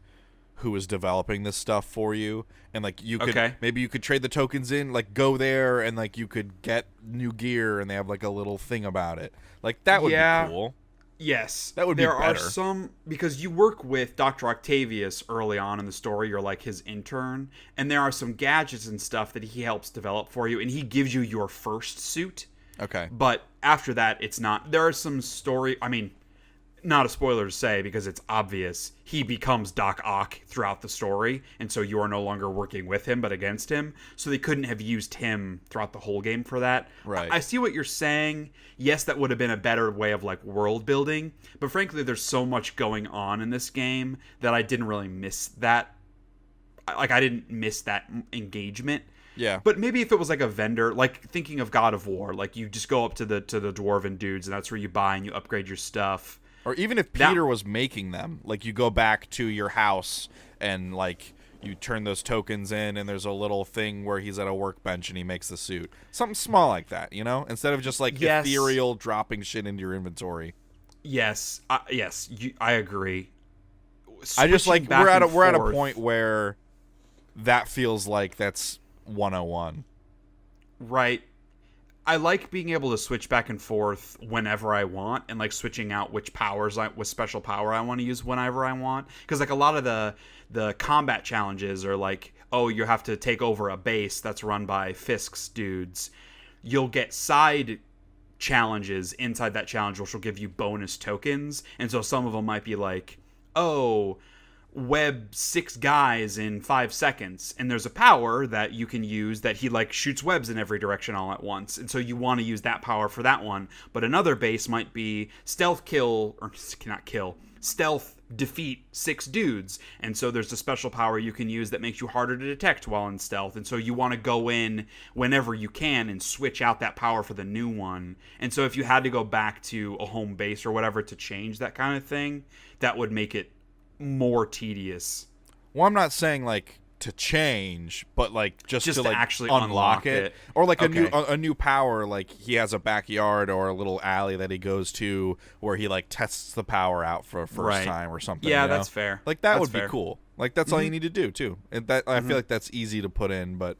who is developing this stuff for you, and like you could maybe you could trade the tokens in, like go there and like you could get new gear, and they have like a little thing about it. Like that would be cool. Yes, that would be better. There are some, because you work with Dr. Octavius early on in the story. You're like his intern, and there are some gadgets and stuff that he helps develop for you, and he gives you your first suit. Okay. But after that, it's not. There are some story. I mean, not a spoiler to say because it's obvious. He becomes Doc Ock throughout the story, and so you are no longer working with him but against him. So they couldn't have used him throughout the whole game for that. Right. I see what you're saying. Yes, that would have been a better way of like world building, but frankly, there's so much going on in this game that I didn't really miss that. Like I didn't miss that engagement. Yeah. But maybe if it was like a vendor, like thinking of God of War, like you just go up to the dwarven dudes and that's where you buy and you upgrade your stuff. Or even if Peter was making them, like you go back to your house and like you turn those tokens in and there's a little thing where he's at a workbench and he makes the suit. Something small like that, you know? Instead of just like ethereal dropping shit into your inventory. Yes. I agree. I just like we're at a point where that feels like that's 101. Right. I like being able to switch back and forth whenever I want, and like switching out which powers, what special power I want to use whenever I want. Because like a lot of the combat challenges are like, oh, you have to take over a base that's run by Fisk's dudes. You'll get side challenges inside that challenge, which will give you bonus tokens. And so some of them might be like, oh, web 6 guys in 5 seconds, and there's a power that you can use that he like shoots webs in every direction all at once, and so you want to use that power for that one. But another base might be stealth defeat 6 dudes, and so there's a special power you can use that makes you harder to detect while in stealth, and so you want to go in whenever you can and switch out that power for the new one. And so if you had to go back to a home base or whatever to change that kind of thing, that would make it more tedious. Well, I'm not saying like to change, but like just to like actually unlock it. Or like a new power, like he has a backyard or a little alley that he goes to where he like tests the power out for a first time or something. Yeah, you know? that's fair. Like that would be cool. Like that's all you need to do too. And that I feel like that's easy to put in, but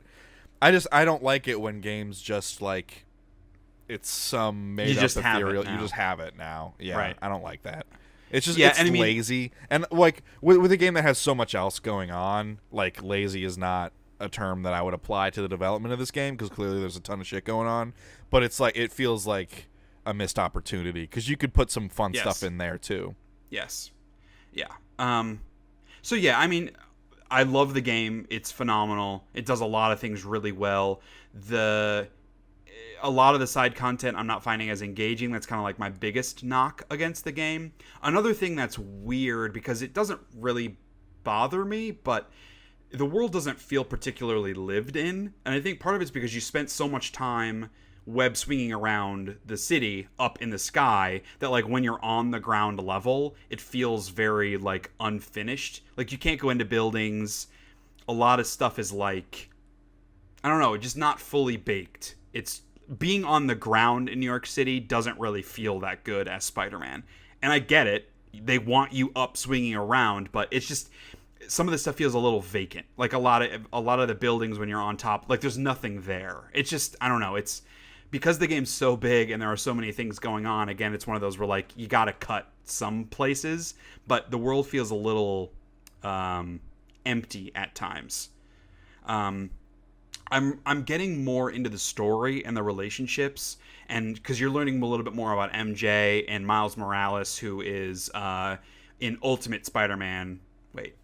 I don't like it when games just like it's some made up ethereal. You just have it now. Yeah, right. I don't like that. It's just it's lazy, and like with a game that has so much else going on, like lazy is not a term that I would apply to the development of this game because clearly there's a ton of shit going on. But it's like it feels like a missed opportunity because you could put some fun stuff in there too. Yes, yeah. So yeah, I mean, I love the game. It's phenomenal. It does a lot of things really well. A lot of the side content I'm not finding as engaging. That's kind of like my biggest knock against the game. Another thing that's weird, because it doesn't really bother me, but the world doesn't feel particularly lived in. And I think part of it's because you spent so much time web swinging around the city up in the sky that like when you're on the ground level, it feels very like unfinished. Like you can't go into buildings. a lot of stuff is like, I don't know, just not fully baked. It's being on the ground in New York City doesn't really feel that good as Spider-Man. And I get it. They want you up swinging around, but it's just some of the stuff feels a little vacant. Like a lot of the buildings when you're on top, like there's nothing there. It's just, I don't know, it's because the game's so big and there are so many things going on. Again, it's one of those where like you got to cut some places, but the world feels a little empty at times. I'm getting more into the story and the relationships, and because you're learning a little bit more about MJ and Miles Morales, who is in Ultimate Spider-Man. Wait,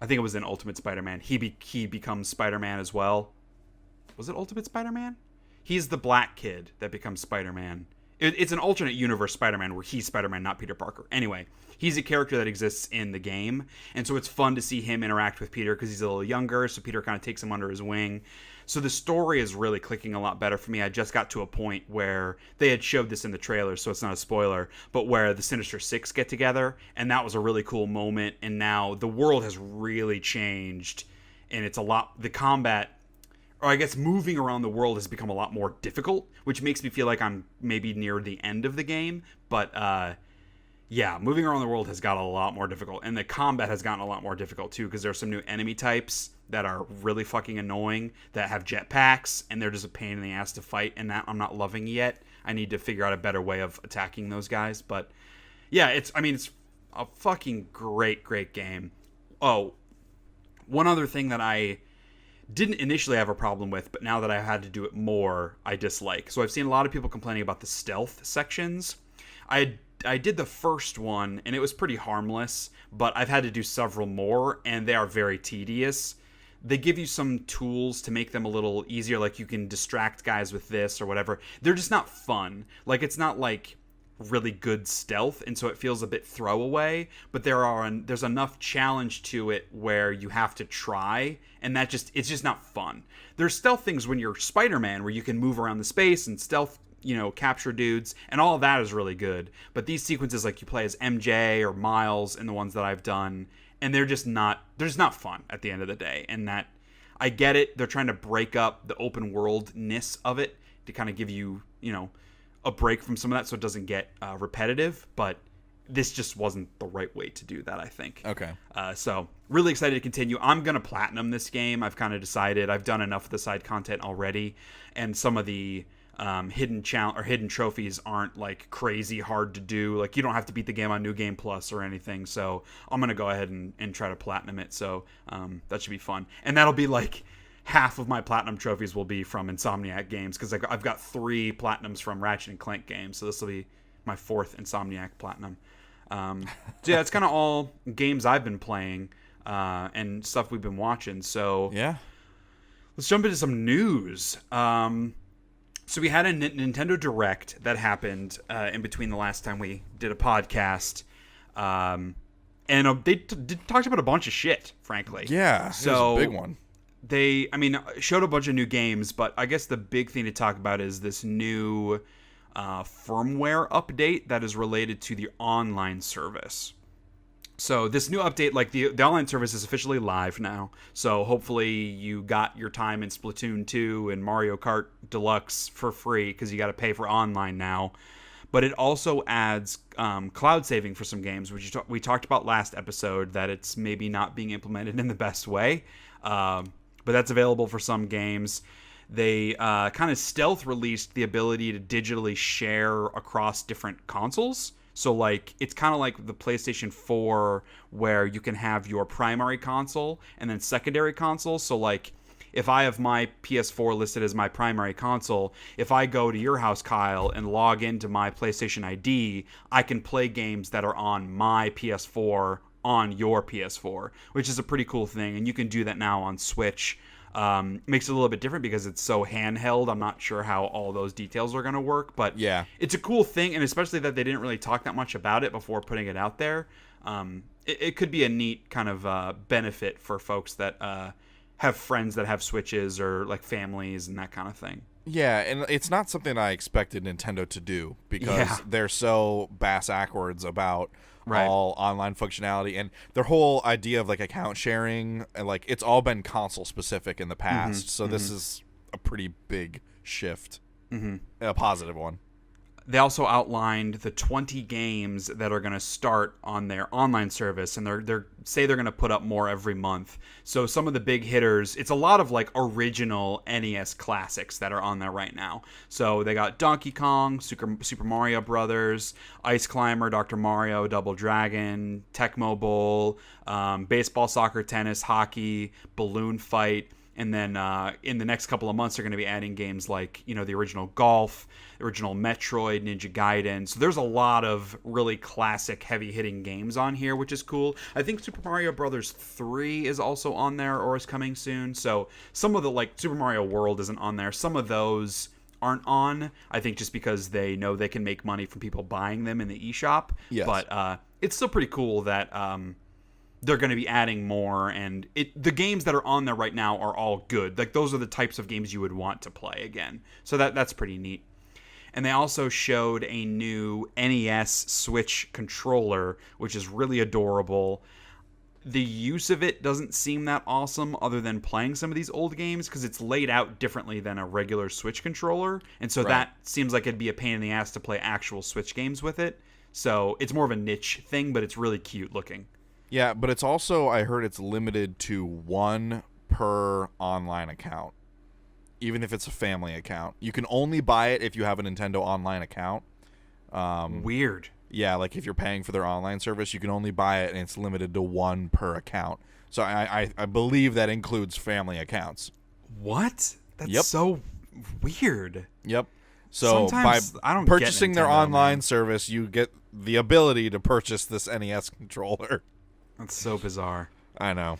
I think it was in Ultimate Spider-Man. He becomes Spider-Man as well. Was it Ultimate Spider-Man? He's the black kid that becomes Spider-Man. It's an alternate universe Spider-Man where he's Spider-Man, not Peter Parker. Anyway, he's a character that exists in the game, and so it's fun to see him interact with Peter because he's a little younger, so Peter kind of takes him under his wing. So the story is really clicking a lot better for me. I just got to a point where they had showed this in the trailer, so it's not a spoiler, but where the Sinister Six get together, and that was a really cool moment, and now the world has really changed, and it's a lot, the combat, or I guess moving around the world has become a lot more difficult, which makes me feel like I'm maybe near the end of the game, but yeah, moving around the world has got a lot more difficult, and the combat has gotten a lot more difficult too, because there are some new enemy types that are really fucking annoying that have jetpacks, and they're just a pain in the ass to fight, and that I'm not loving yet. I need to figure out a better way of attacking those guys, but yeah, it's a fucking great game. Oh, one other thing that I didn't initially have a problem with, but now that I had to do it more, I dislike. So I've seen a lot of people complaining about the stealth sections. I did the first one, and it was pretty harmless, but I've had to do several more, and they are very tedious. They give you some tools to make them a little easier, like you can distract guys with this or whatever. They're just not fun. Like, it's not like really good stealth, and so it feels a bit throwaway, but there's enough challenge to it where you have to try, and it's just not fun. There's stealth things when you're Spider-Man where you can move around the space and stealth, capture dudes, and all of that is really good. But these sequences, like you play as MJ or Miles in the ones that I've done, and they're just not fun at the end of the day. And that, I get it, they're trying to break up the open worldness of it to kind of give you, a break from some of that so it doesn't get repetitive, but this just wasn't the right way to do that, I think. Okay. So really excited to continue. I'm going to platinum this game. I've kind of decided. I've done enough of the side content already, and some of the hidden trophies aren't like crazy hard to do. Like, you don't have to beat the game on New Game Plus or anything. So I'm going to go ahead and try to platinum it. So that should be fun. And that'll be like half of my platinum trophies will be from Insomniac games, because I've got 3 platinums from Ratchet and Clank games. So this will be my 4th Insomniac platinum. So yeah, it's kind of all games I've been playing and stuff we've been watching. So yeah, let's jump into some news. So we had a Nintendo Direct that happened in between the last time we did a podcast. And they talked about a bunch of shit, frankly. Yeah, so, it was a big one. They showed a bunch of new games, but I guess the big thing to talk about is this new firmware update that is related to the online service. So this new update, like the online service is officially live now. So hopefully you got your time in Splatoon 2 and Mario Kart Deluxe for free, because you got to pay for online now. But it also adds cloud saving for some games, which we talked about last episode, that it's maybe not being implemented in the best way. But that's available for some games. They kind of stealth released the ability to digitally share across different consoles. So, like, it's kind of like the PlayStation 4, where you can have your primary console and then secondary console. So, like, if I have my PS4 listed as my primary console, if I go to your house, Kyle, and log into my PlayStation ID, I can play games that are on my PS4 on your PS4, which is a pretty cool thing. And you can do that now on Switch. Makes it a little bit different because it's so handheld. I'm not sure how all those details are going to work, but yeah, it's a cool thing, and especially that they didn't really talk that much about it before putting it out there. It could be a neat kind of benefit for folks that have friends that have Switches, or like families and that kind of thing. Yeah, and it's not something I expected Nintendo to do because they're so backwards about all online functionality, and their whole idea of like account sharing, and like it's all been console specific in the past. So this is a pretty big shift, a positive one. They also outlined the 20 games that are going to start on their online service, and they're going to put up more every month. So some of the big hitters, it's a lot of like original NES classics that are on there right now. So they got Donkey Kong, Super Mario Brothers, Ice Climber, Dr. Mario, Double Dragon, Tecmo Bowl, baseball, soccer, tennis, hockey, balloon fight. And then in the next couple of months, they're going to be adding games like, the original Golf, the original Metroid, Ninja Gaiden. So there's a lot of really classic, heavy-hitting games on here, which is cool. I think Super Mario Brothers 3 is also on there or is coming soon. So some of the, like, Super Mario World isn't on there. Some of those aren't on, I think just because they know they can make money from people buying them in the eShop. Yes. But it's still pretty cool that... they're going to be adding more, and the games that are on there right now are all good. Like, those are the types of games you would want to play again. So that's pretty neat. And they also showed a new NES Switch controller, which is really adorable. The use of it doesn't seem that awesome other than playing some of these old games, because it's laid out differently than a regular Switch controller. And so that seems like it'd be a pain in the ass to play actual Switch games with it. So it's more of a niche thing, but it's really cute looking. Yeah, but it's also, I heard it's limited to one per online account, even if it's a family account. You can only buy it if you have a Nintendo Online account. Weird. Yeah, like if you're paying for their online service, you can only buy it, and it's limited to one per account. So I believe that includes family accounts. What? That's so weird. Yep. So sometimes by I don't purchasing get their Nintendo, online man. service, you get the ability to purchase this NES controller. That's so bizarre. I know.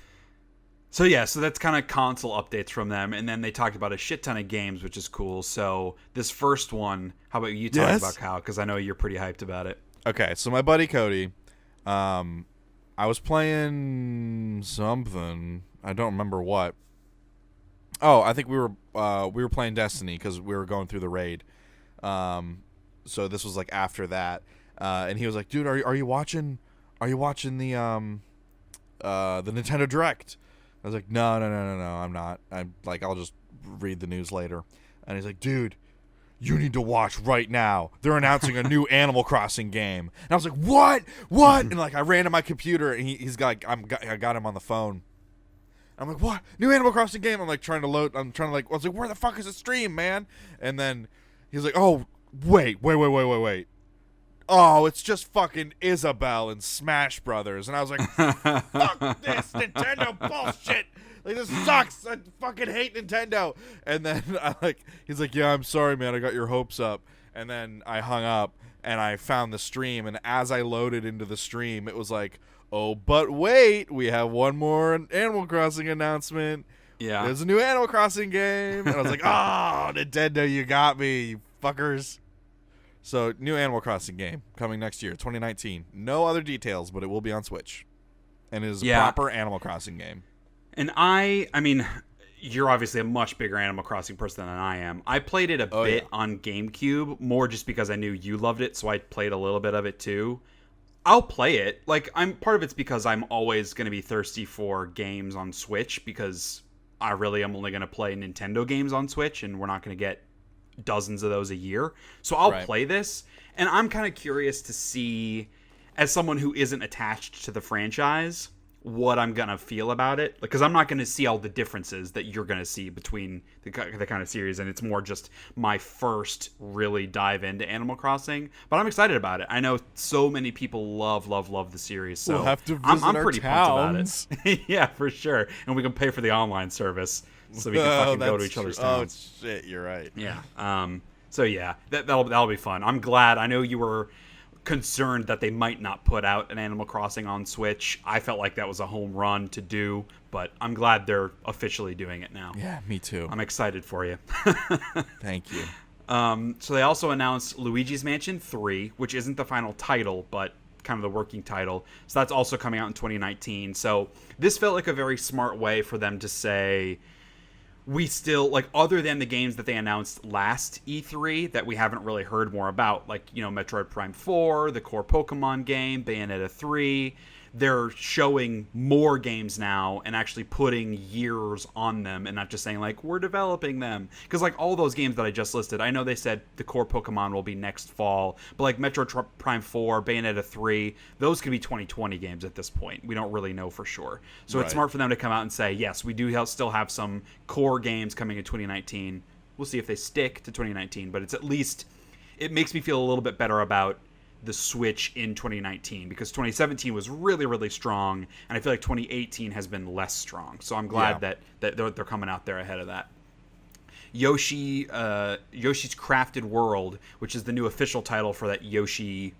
So that's kind of console updates from them, and then they talked about a shit ton of games, which is cool. So this first one, how about you talk about, Kyle? Because I know you're pretty hyped about it. Okay, so my buddy Cody, I was playing something. I don't remember what. Oh, I think we were playing Destiny because we were going through the raid. So this was like after that, and he was like, "Dude, are you watching? Are you watching the Nintendo Direct?" I was like, no, I'm not. I'll just read the news later. And he's like, "Dude, you need to watch right now. They're announcing a new Animal Crossing game." And I was like, "What? And like I ran to my computer, and he's got I got him on the phone. I'm like, "What? New Animal Crossing game?" I'm like trying to load. I was like, "Where the fuck is the stream, man?" And then he's like, "Oh, wait. Oh, it's just fucking Isabelle and Smash Brothers." And I was like, "Fuck this Nintendo bullshit. Like, this sucks. I fucking hate Nintendo." And then he's like, "Yeah, I'm sorry, man. I got your hopes up." And then I hung up and I found the stream. And as I loaded into the stream, it was like, "Oh, but wait, we have one more Animal Crossing announcement. Yeah. There's a new Animal Crossing game." And I was like, "Oh, Nintendo, you got me, you fuckers." So, new Animal Crossing game coming next year, 2019. No other details, but it will be on Switch. And it is a proper Animal Crossing game. And I mean, you're obviously a much bigger Animal Crossing person than I am. I played it a bit on GameCube, more just because I knew you loved it, so I played a little bit of it too. I'll play it. Like, part of it's because I'm always going to be thirsty for games on Switch, because I really am only going to play Nintendo games on Switch, and we're not going to get dozens of those a year. So I'll play this, and I'm kind of curious to see, as someone who isn't attached to the franchise, what I'm gonna feel about it, because I'm not gonna see all the differences that you're gonna see between the kind of series, and it's more just my first really dive into Animal Crossing. But I'm excited about it. I know so many people love the series, so we'll have to visit I'm our pretty towns. pumped about it. Yeah, for sure. And we can pay for the online service so we can fucking go to each other's towns. Oh shit, you're right. Yeah. So yeah, that'll be fun. I'm glad. I know you were concerned that they might not put out an Animal Crossing on Switch. I felt like that was a home run to do, but I'm glad they're officially doing it now. Yeah, me too. I'm excited for you. Thank you. So they also announced Luigi's Mansion 3, which isn't the final title, but kind of the working title. So that's also coming out in 2019. So this felt like a very smart way for them to say, we still, like, other than the games that they announced last E3 that we haven't really heard more about, like, you know, Metroid Prime 4, the core Pokemon game, Bayonetta 3, they're showing more games now and actually putting years on them and not just saying, like, we're developing them. Because, like, all those games that I just listed, I know they said the core Pokemon will be next fall, but, like, Metroid Prime 4, Bayonetta 3, those could be 2020 games at this point. We don't really know for sure. So it's smart for them to come out and say, yes, we do still have some core games coming in 2019. We'll see if they stick to 2019, but it's at least, it makes me feel a little bit better about the Switch in 2019, because 2017 was really, really strong, and I feel like 2018 has been less strong. So I'm glad that they're coming out there ahead of that. Yoshi's Crafted World, which is the new official title for that Yoshi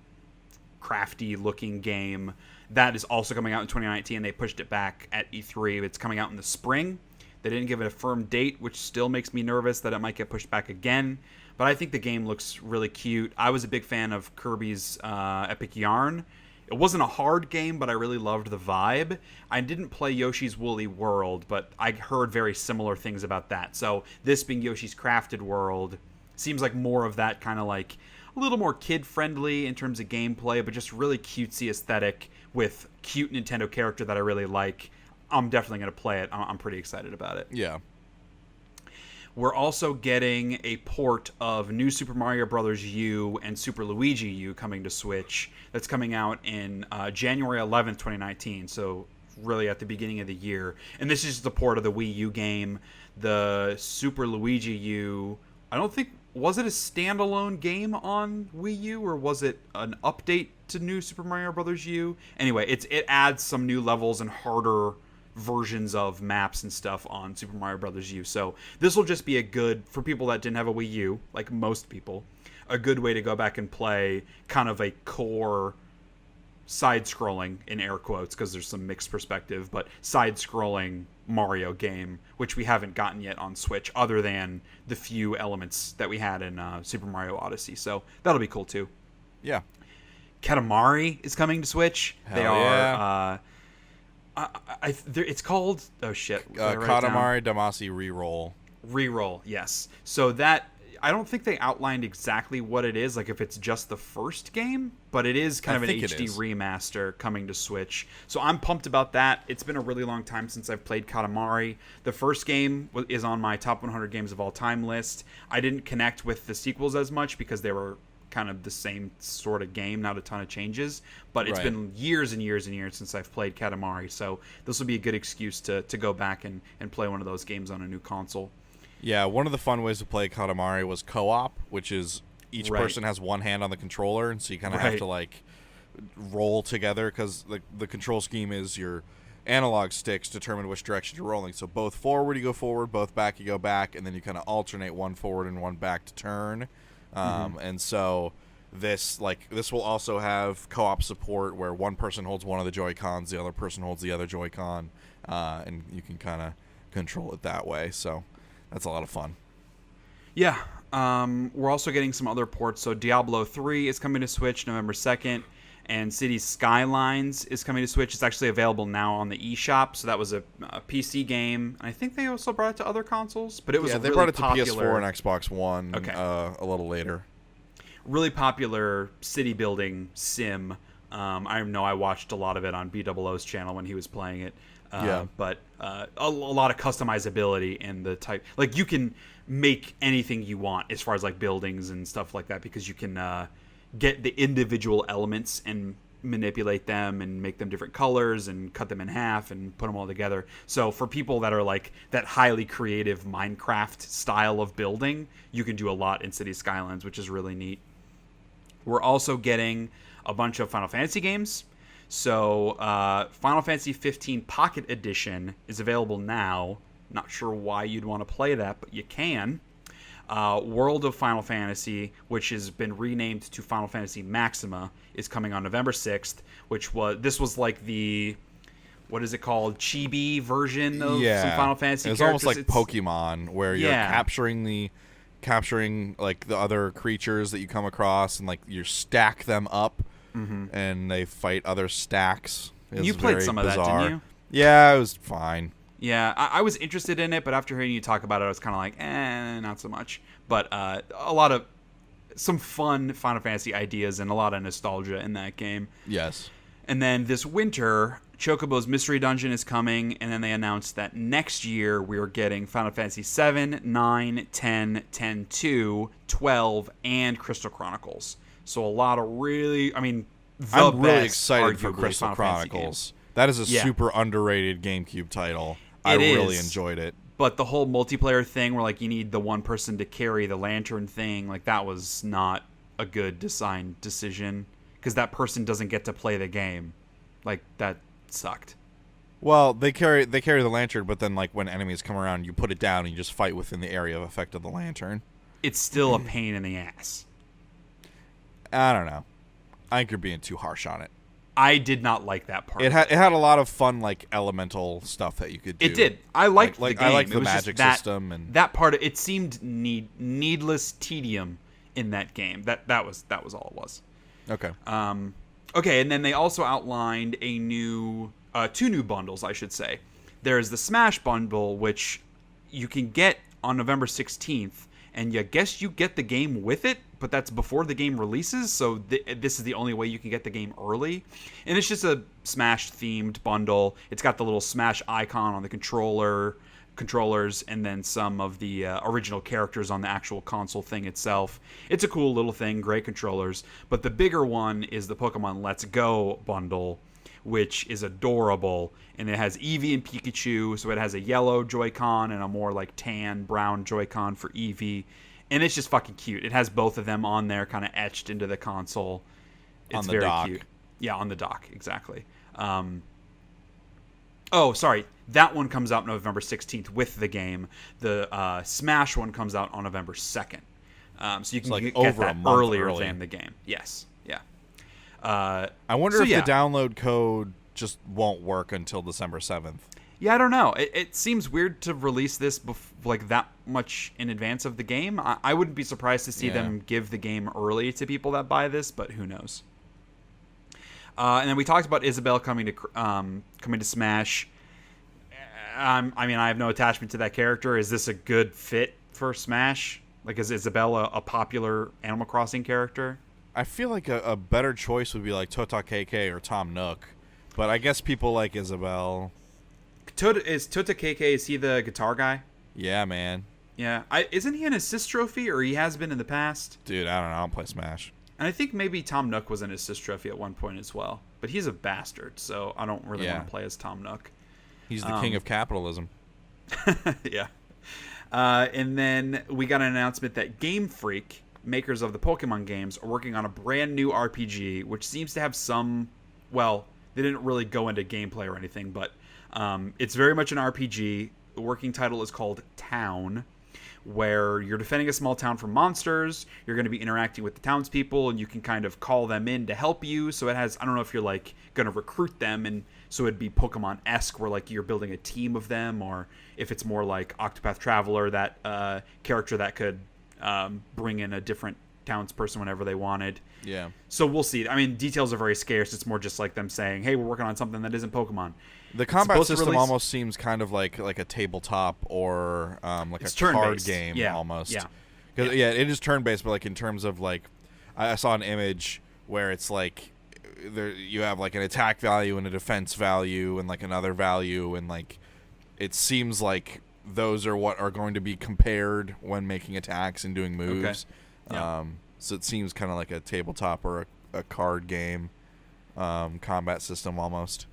crafty looking game, that is also coming out in 2019. They pushed it back at E3. It's coming out in the spring. They didn't give it a firm date, which still makes me nervous that it might get pushed back again. But I think the game looks really cute. I was a big fan of Kirby's Epic Yarn. It wasn't a hard game, but I really loved the vibe. I didn't play Yoshi's Woolly World, but I heard very similar things about that. So this being Yoshi's Crafted World seems like more of that kind of like a little more kid-friendly in terms of gameplay, but just really cutesy aesthetic with cute Nintendo character that I really like. I'm definitely going to play it. I'm pretty excited about it. Yeah. We're also getting a port of New Super Mario Bros. U and Super Luigi U coming to Switch. That's coming out in January 11th, 2019. So really at the beginning of the year. And this is the port of the Wii U game. The Super Luigi U, I don't think, was it a standalone game on Wii U, or was it an update to New Super Mario Bros. U? Anyway, it adds some new levels and harder versions of maps and stuff on Super Mario Bros. U. So this will just be a good, for people that didn't have a Wii U, like most people, a good way to go back and play kind of a core side-scrolling, in air quotes, because there's some mixed perspective, but side-scrolling Mario game, which we haven't gotten yet on Switch, other than the few elements that we had in Super Mario Odyssey. So that'll be cool too. Yeah. Katamari is coming to Switch. Hell they are... it's called... Oh, shit. Katamari Damacy Reroll. Reroll, yes. So that... I don't think they outlined exactly what it is, like if it's just the first game, but it is kind of an HD remaster coming to Switch. So I'm pumped about that. It's been a really long time since I've played Katamari. The first game is on my top 100 games of all time list. I didn't connect with the sequels as much because they were kind of the same sort of game, not a ton of changes. But it's been years and years and years since I've played Katamari, so this will be a good excuse to go back and play one of those games on a new console. Yeah, one of the fun ways to play Katamari was co-op, which is each person has one hand on the controller, and so you kind of have to like roll together, because the control scheme is your analog sticks determine which direction you're rolling. So both forward you go forward, both back you go back, and then you kind of alternate one forward and one back to turn. And so this will also have co-op support where one person holds one of the Joy-Cons, the other person holds the other Joy-Con, and you can kind of control it that way. So that's a lot of fun. Yeah. We're also getting some other ports. So Diablo 3 is coming to Switch November 2nd, and Cities Skylines is coming to Switch. It's actually available now on the eShop. So that was a PC game. I think they also brought it to other consoles, but it was they really brought it to popular. PS4 and Xbox One a little later. Really popular city building sim. I know I watched a lot of it on BOO's channel when he was playing it. But a lot of customizability in the type. Like, you can make anything you want as far as like buildings and stuff like that, because you can get the individual elements and manipulate them and make them different colors and cut them in half and put them all together. So for people that are like that highly creative Minecraft style of building, you can do a lot in Cities Skylines, which is really neat. We're also getting a bunch of Final Fantasy games. So Final Fantasy 15 Pocket Edition is available now. Not sure why you'd want to play that, but you can. World of Final Fantasy, which has been renamed to Final Fantasy Maxima, is coming on November 6th, this was like the, what is it called, chibi version of some Final Fantasy it's characters. Almost like Pokemon, where you're capturing like the other creatures that you come across, and like you stack them up, and they fight other stacks. You played some of that, didn't you? Yeah, it was fine. Yeah, I was interested in it, but after hearing you talk about it, I was kind of like, not so much. But some fun Final Fantasy ideas and a lot of nostalgia in that game. Yes. And then this winter, Chocobo's Mystery Dungeon is coming, and then they announced that next year we are getting Final Fantasy 7, 9, 10, 10-2, 12, and Crystal Chronicles. So a lot of really, I'm really excited for Crystal Chronicles. That is a super underrated GameCube title. I really enjoyed it. But the whole multiplayer thing where, like, you need the one person to carry the lantern thing, like, that was not a good design decision. Because that person doesn't get to play the game. Like, that sucked. Well, they carry the lantern, but then, like, when enemies come around, you put it down and you just fight within the area of effect of the lantern. It's still a pain in the ass. I don't know. I think you're being too harsh on it. I did not like that part. It had a lot of fun, like, elemental stuff that you could do. It did. I liked the game. I liked the magic system, and that part. It seemed needless tedium in that game. That was all it was. Okay. Okay, and then they also outlined two new bundles, I should say. There's the Smash bundle, which you can get on November 16th, and I guess you get the game with it, but that's before the game releases, so this is the only way you can get the game early. And it's just a Smash-themed bundle. It's got the little Smash icon on the controllers, and then some of the original characters on the actual console thing itself. It's a cool little thing, great controllers. But the bigger one is the Pokemon Let's Go bundle, which is adorable, and it has Eevee and Pikachu, so it has a yellow Joy-Con and a more like tan brown Joy-Con for Eevee, and it's just fucking cute. It has both of them on there, kind of etched into the console. It's very cute. Yeah, on the dock, exactly. Oh, sorry. That one comes out November 16th with the game. The Smash one comes out on November 2nd. So you can get that earlier than the game. Yes. Yeah. I wonder if the download code just won't work until December 7th. Yeah, I don't know. It seems weird to release this like that much in advance of the game. I wouldn't be surprised to see them give the game early to people that buy this, but who knows? And then we talked about Isabelle coming to Smash. I have no attachment to that character. Is this a good fit for Smash? Like, is Isabelle a popular Animal Crossing character? I feel like a better choice would be like Tota KK or Tom Nook, but I guess people like Isabelle. Is Tota KK, is he the guitar guy? Yeah, man. Yeah. Isn't he an assist trophy, or he has been in the past? Dude, I don't know. I don't play Smash. And I think maybe Tom Nook was an assist trophy at one point as well. But he's a bastard, so I don't really want to play as Tom Nook. He's the king of capitalism. Yeah. And then we got an announcement that Game Freak, makers of the Pokemon games, are working on a brand new RPG, which seems to have some... Well, they didn't really go into gameplay or anything, but it's very much an RPG. The working title is called Town, where you're defending a small town from monsters. You're going to be interacting with the townspeople, and you can kind of call them in to help you. So it has, I don't know if you're like going to recruit them, and so it'd be Pokemon-esque, where like you're building a team of them, or if it's more like Octopath Traveler, that character that could bring in a different townsperson whenever they wanted. Yeah. So we'll see. I mean, details are very scarce. It's more just like them saying, "Hey, we're working on something that isn't Pokemon." The combat system almost seems kind of like a tabletop or like a card game almost. Yeah. Because it is turn-based, but like in terms of like, I saw an image where it's like you have like an attack value and a defense value and like another value, and like it seems like those are what are going to be compared when making attacks and doing moves. Okay. Yeah. So it seems kind of like a tabletop or a card game combat system almost.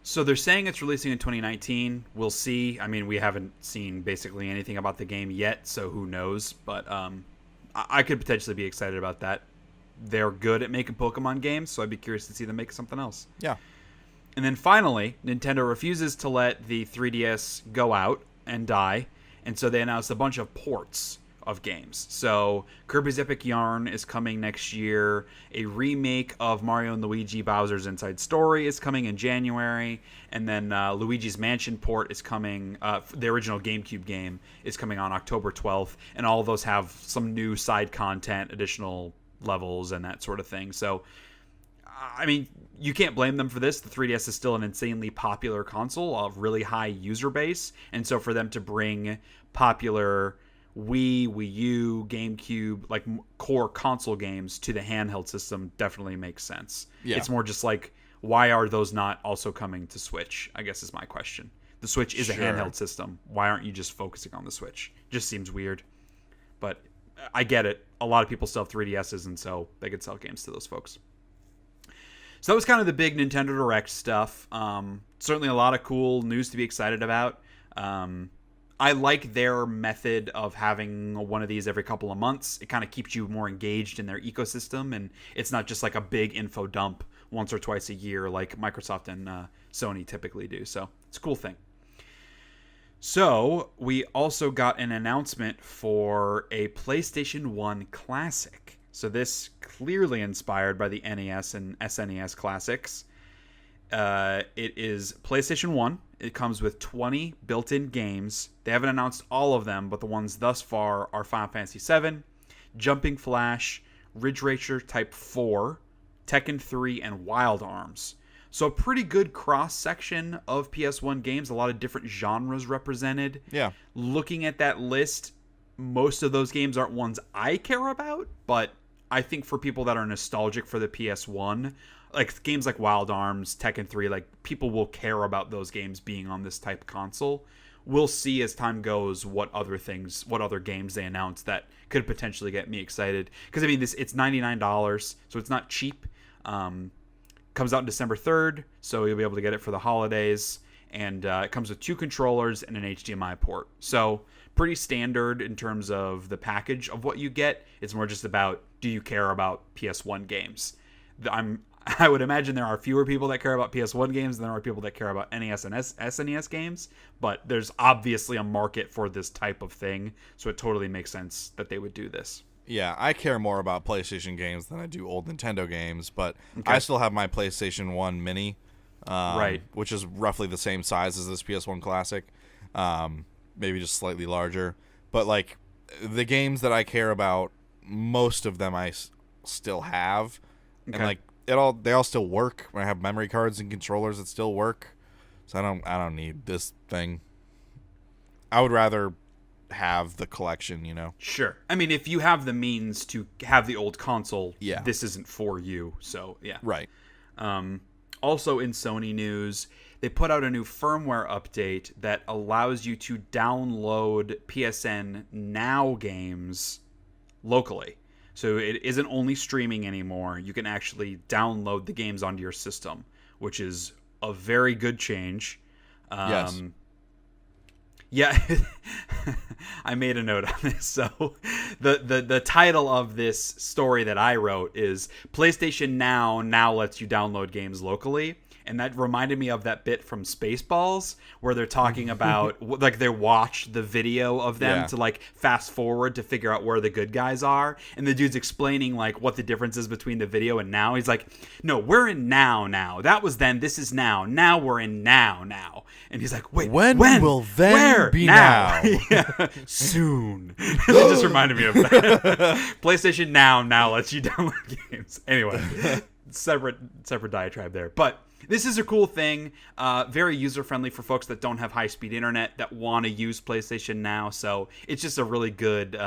So they're saying it's releasing in 2019. We'll see. I mean, we haven't seen basically anything about the game yet, so who knows? But I could potentially be excited about that. They're good at making Pokemon games, so I'd be curious to see them make something else. Yeah. And then finally, Nintendo refuses to let the 3DS go out and die, and so they announced a bunch of ports of games. So Kirby's Epic Yarn is coming next year. A remake of Mario and Luigi Bowser's Inside Story is coming in January. And then Luigi's Mansion port is coming. The original GameCube game is coming on October 12th. And all of those have some new side content, additional levels, and that sort of thing. So I mean, you can't blame them for this. The 3DS is still an insanely popular console, a really high user base. And so for them to bring popular Wii, Wii U, GameCube, like core console games to the handheld system definitely makes sense. Yeah. It's more just like, why are those not also coming to Switch, I guess is my question. The Switch is a handheld system. Why aren't you just focusing on the Switch? Just seems weird. But I get it. A lot of people still have 3DSs, and so they could sell games to those folks. So that was kind of the big Nintendo Direct stuff. Certainly a lot of cool news to be excited about. I like their method of having one of these every couple of months. It kind of keeps you more engaged in their ecosystem, and it's not just like a big info dump once or twice a year like Microsoft and Sony typically do. So it's a cool thing. So we also got an announcement for a PlayStation 1 Classic. So this clearly inspired by the NES and SNES classics. It is PlayStation 1. It comes with 20 built-in games. They haven't announced all of them, but the ones thus far are Final Fantasy VII, Jumping Flash, Ridge Racer Type 4, Tekken 3, and Wild Arms. So a pretty good cross-section of PS1 games, a lot of different genres represented. Yeah. Looking at that list, most of those games aren't ones I care about, but I think for people that are nostalgic for the PS1, like games like Wild Arms, Tekken 3, like people will care about those games being on this type of console. We'll see as time goes what other games they announce that could potentially get me excited. Because I mean, it's $99, so it's not cheap. Comes out December 3rd, so you'll be able to get it for the holidays. And it comes with 2 controllers and an HDMI port. So pretty standard in terms of the package of what you get. It's more just about, do you care about PS1 games? I would imagine there are fewer people that care about PS1 games than there are people that care about NES and SNES games. But there's obviously a market for this type of thing. So it totally makes sense that they would do this. Yeah, I care more about PlayStation games than I do old Nintendo games, but okay. I still have my PlayStation 1 Mini, right, which is roughly the same size as this PS1 Classic, maybe just slightly larger. But like the games that I care about, most of them I still have, okay. And like they all still work. When I have memory cards and controllers that still work, so I don't need this thing. I would rather have the collection, you know. Sure. I mean, if you have the means to have the old console, yeah, this isn't for you. So yeah. Right. Also in Sony news, they put out a new firmware update that allows you to download PSN Now games locally. So it isn't only streaming anymore. You can actually download the games onto your system, which is a very good change. Yes. Yeah, I made a note on this. So the title of this story that I wrote is PlayStation Now lets you download games locally. And that reminded me of that bit from Spaceballs where they're talking about, like, they watch the video of them to, like, fast forward to figure out where the good guys are. And the dude's explaining, like, what the difference is between the video and now. He's like, no, we're in now. That was then. This is now. Now we're in now. And he's like, wait, when will then where? Be now? Yeah. Soon. It just reminded me of that. PlayStation Now lets you download games. Anyway, separate diatribe there. But this is a cool thing, very user-friendly for folks that don't have high-speed internet that want to use PlayStation Now. So it's just a really good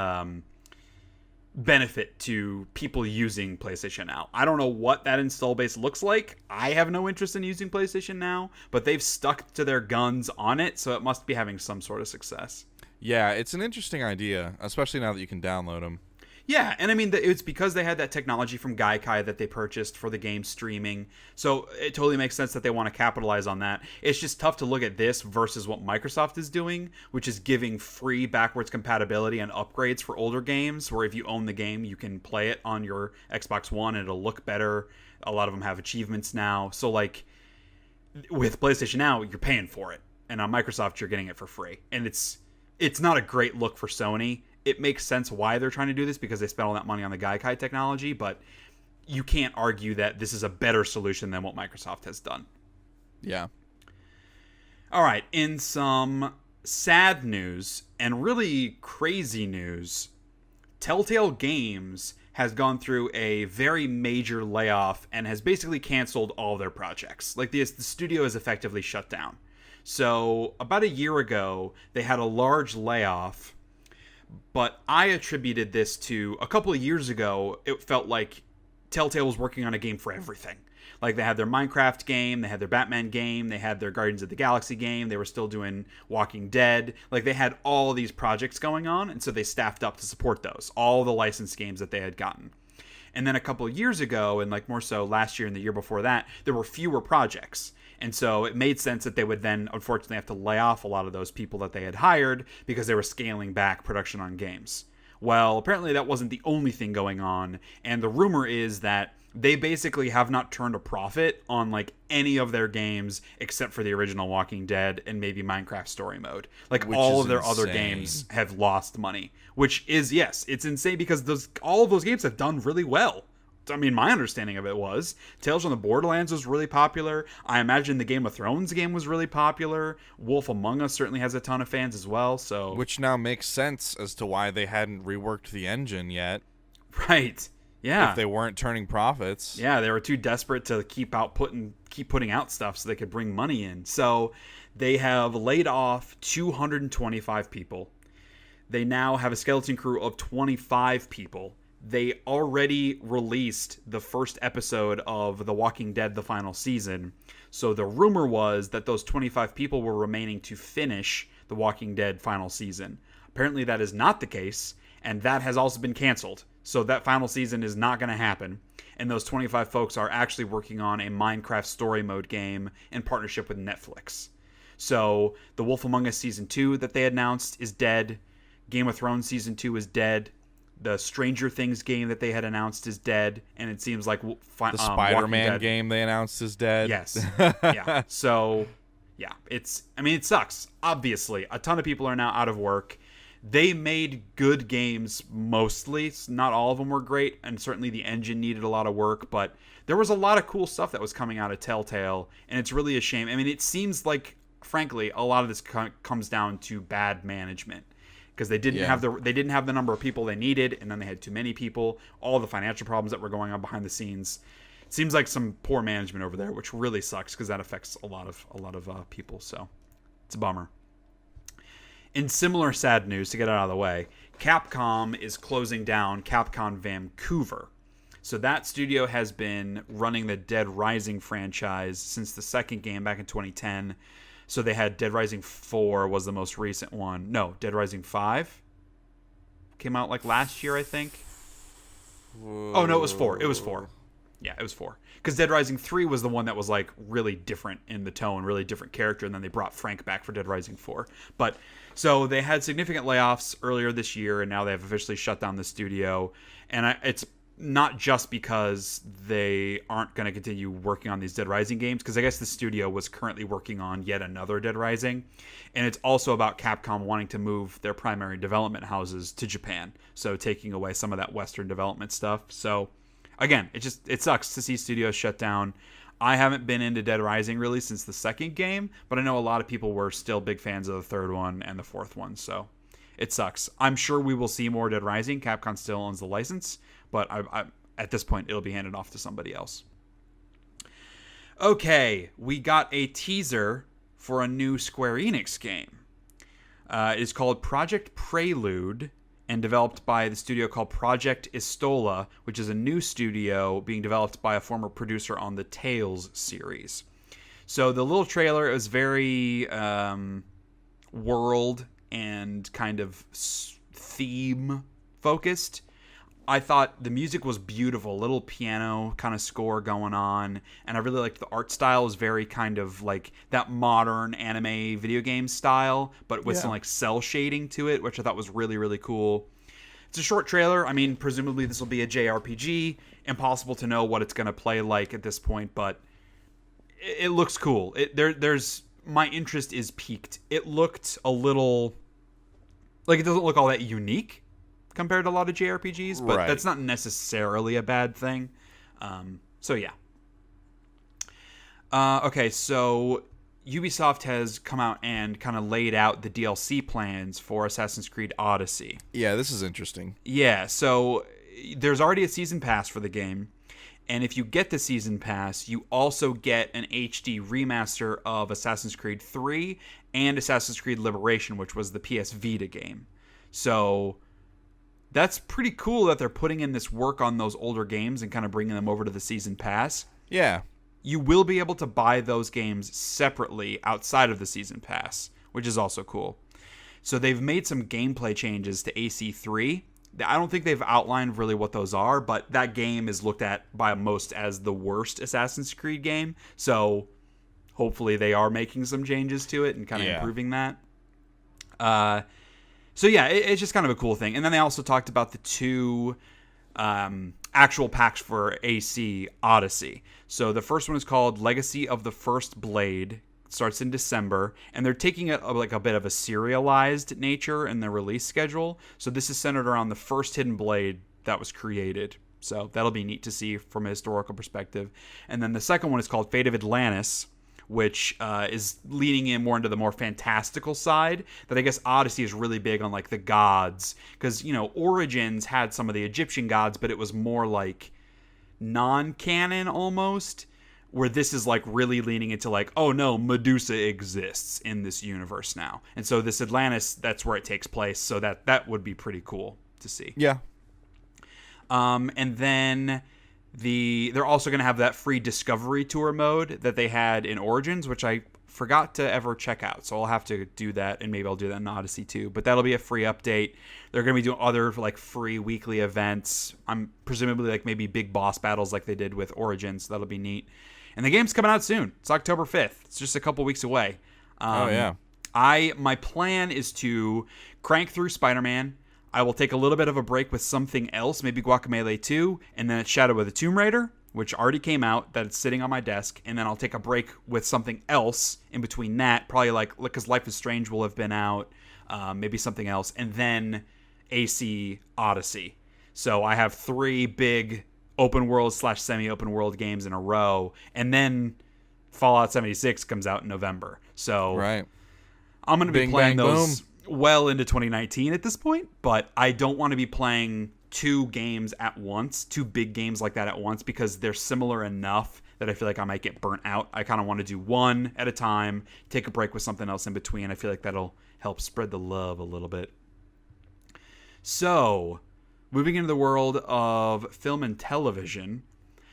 benefit to people using PlayStation Now. I don't know what that install base looks like. I have no interest in using PlayStation Now, but they've stuck to their guns on it, so it must be having some sort of success. Yeah, it's an interesting idea, especially now that you can download them. Yeah, and I mean, it's because they had that technology from Gaikai that they purchased for the game streaming. So it totally makes sense that they want to capitalize on that. It's just tough to look at this versus what Microsoft is doing, which is giving free backwards compatibility and upgrades for older games, where if you own the game, you can play it on your Xbox One and it'll look better. A lot of them have achievements now. So, like, with PlayStation Now, you're paying for it. And on Microsoft, you're getting it for free. And it's not a great look for Sony. It makes sense why they're trying to do this because they spent all that money on the Gaikai technology, but you can't argue that this is a better solution than what Microsoft has done. Yeah. All right, in some sad news and really crazy news, Telltale Games has gone through a very major layoff and has basically canceled all their projects. Like the studio is effectively shut down. So about a year ago, they had a large layoff, but I attributed this to a couple of years ago. It felt like Telltale was working on a game for everything. Like they had their Minecraft game, they had their Batman game, they had their Guardians of the Galaxy game, they were still doing Walking Dead. Like they had all these projects going on, and so they staffed up to support those, all the licensed games that they had gotten. And then a couple of years ago, and like more so last year and the year before that, there were fewer projects. And so it made sense that they would then, unfortunately, have to lay off a lot of those people that they had hired because they were scaling back production on games. Well, apparently that wasn't the only thing going on. And the rumor is that they basically have not turned a profit on like any of their games except for the original Walking Dead and maybe Minecraft Story Mode. Like all of their other games have lost money, which is, yes, it's insane because all of those games have done really well. I mean, my understanding of it was Tales from the Borderlands was really popular. I imagine the Game of Thrones game was really popular. Wolf Among Us certainly has a ton of fans as well. So, which now makes sense as to why they hadn't reworked the engine yet. Right. Yeah. If they weren't turning profits. Yeah, they were too desperate to keep putting out stuff so they could bring money in. So they have laid off 225 people. They now have a skeleton crew of 25 people. They already released the first episode of The Walking Dead, the final season. So the rumor was that those 25 people were remaining to finish The Walking Dead final season. Apparently that is not the case, and that has also been canceled. So that final season is not going to happen. And those 25 folks are actually working on a Minecraft Story Mode game in partnership with Netflix. So The Wolf Among Us Season 2 that they announced is dead. Game of Thrones Season 2 is dead. The Stranger Things game that they had announced is dead, and it seems like the Spider-Man game they announced is dead. Yes. Yeah. So, yeah, it sucks. Obviously, a ton of people are now out of work. They made good games mostly. Not all of them were great, and certainly the engine needed a lot of work, but there was a lot of cool stuff that was coming out of Telltale, and it's really a shame. I mean, it seems like, frankly, a lot of this comes down to bad management. Because they didn't have the number of people they needed, and then they had too many people. All the financial problems that were going on behind the scenes. It seems like some poor management over there, which really sucks because that affects a lot of people. So it's a bummer. In similar sad news, to get it out of the way, Capcom is closing down Capcom Vancouver. So that studio has been running the Dead Rising franchise since the second game back in 2010. So they had Dead Rising 4 was the most recent one. No, Dead Rising 5 came out like last year, I think. Whoa. Oh, no, it was 4. It was 4. Yeah, it was 4. Because Dead Rising 3 was the one that was like really different in the tone, really different character, and then they brought Frank back for Dead Rising 4. But so they had significant layoffs earlier this year, and now they have officially shut down the studio. And it's not just because they aren't going to continue working on these Dead Rising games, because I guess the studio was currently working on yet another Dead Rising, and it's also about Capcom wanting to move their primary development houses to Japan, so taking away some of that Western development stuff. So again, it sucks to see studios shut down. I haven't been into Dead Rising really since the second game, but I know a lot of people were still big fans of the third one and the fourth one, so it sucks. I'm sure we will see more Dead Rising. Capcom still owns the license, but I at this point, it'll be handed off to somebody else. Okay, we got a teaser for a new Square Enix game. It is called Project Prelude and developed by the studio called Project Istola, which is a new studio being developed by a former producer on the Tales series. So the little trailer is very world and kind of theme focused. I thought the music was beautiful, little piano kind of score going on, and I really liked the art style. Is very kind of like that modern anime video game style, but with some like cell shading to it, which I thought was really, really cool. It's a short trailer. I mean, presumably this will be a JRPG. Impossible to know what it's going to play like at this point, but it looks cool. There's my interest is piqued. It looked a little like it doesn't look all that unique compared to a lot of JRPGs, but that's not necessarily a bad thing. So yeah. Okay, so Ubisoft has come out and kind of laid out the DLC plans for Assassin's Creed Odyssey. Yeah, this is interesting. Yeah, so there's already a season pass for the game. And if you get the season pass, you also get an HD remaster of Assassin's Creed 3 and Assassin's Creed Liberation, which was the PS Vita game. So that's pretty cool that they're putting in this work on those older games and kind of bringing them over to the season pass. Yeah. You will be able to buy those games separately outside of the season pass, which is also cool. So they've made some gameplay changes to AC3. I don't think they've outlined really what those are, but that game is looked at by most as the worst Assassin's Creed game. So hopefully they are making some changes to it and kind of improving that. So yeah, it's just kind of a cool thing. And then they also talked about the 2 actual packs for AC Odyssey. So the first one is called Legacy of the First Blade. It starts in December, and they're taking it like a bit of a serialized nature in their release schedule. So this is centered around the first hidden blade that was created. So that'll be neat to see from a historical perspective. And then the second one is called Fate of Atlantis, which is leaning in more into the more fantastical side. That I guess Odyssey is really big on like the gods, because Origins had some of the Egyptian gods, but it was more like non-canon almost. Where this is like really leaning into like, oh no, Medusa exists in this universe now, and so this Atlantis, that's where it takes place. So that would be pretty cool to see. Yeah. And then they're also going to have that free Discovery Tour mode that they had in Origins, which I forgot to ever check out. So I'll have to do that, and maybe I'll do that in Odyssey too. But that'll be a free update. They're going to be doing other like free weekly events. I'm presumably like maybe big boss battles like they did with Origins. So that'll be neat. And the game's coming out soon. It's October 5th. It's just a couple weeks away. My plan is to crank through Spider-Man. I will take a little bit of a break with something else, maybe Guacamelee 2, and then it's Shadow of the Tomb Raider, which already came out, that it's sitting on my desk, and then I'll take a break with something else in between that, probably like, because Life is Strange will have been out, maybe something else, and then AC Odyssey. So I have 3 big open world / semi-open world games in a row, and then Fallout 76 comes out in November. So right. I'm going to be playing those well into 2019 at this point, but I don't want to be playing 2 games at once, 2 big games like that at once, because they're similar enough that I feel like I might get burnt out. I kind of want to do one at a time, take a break with something else in between. I feel like that'll help spread the love a little bit. So moving into the world of film and television.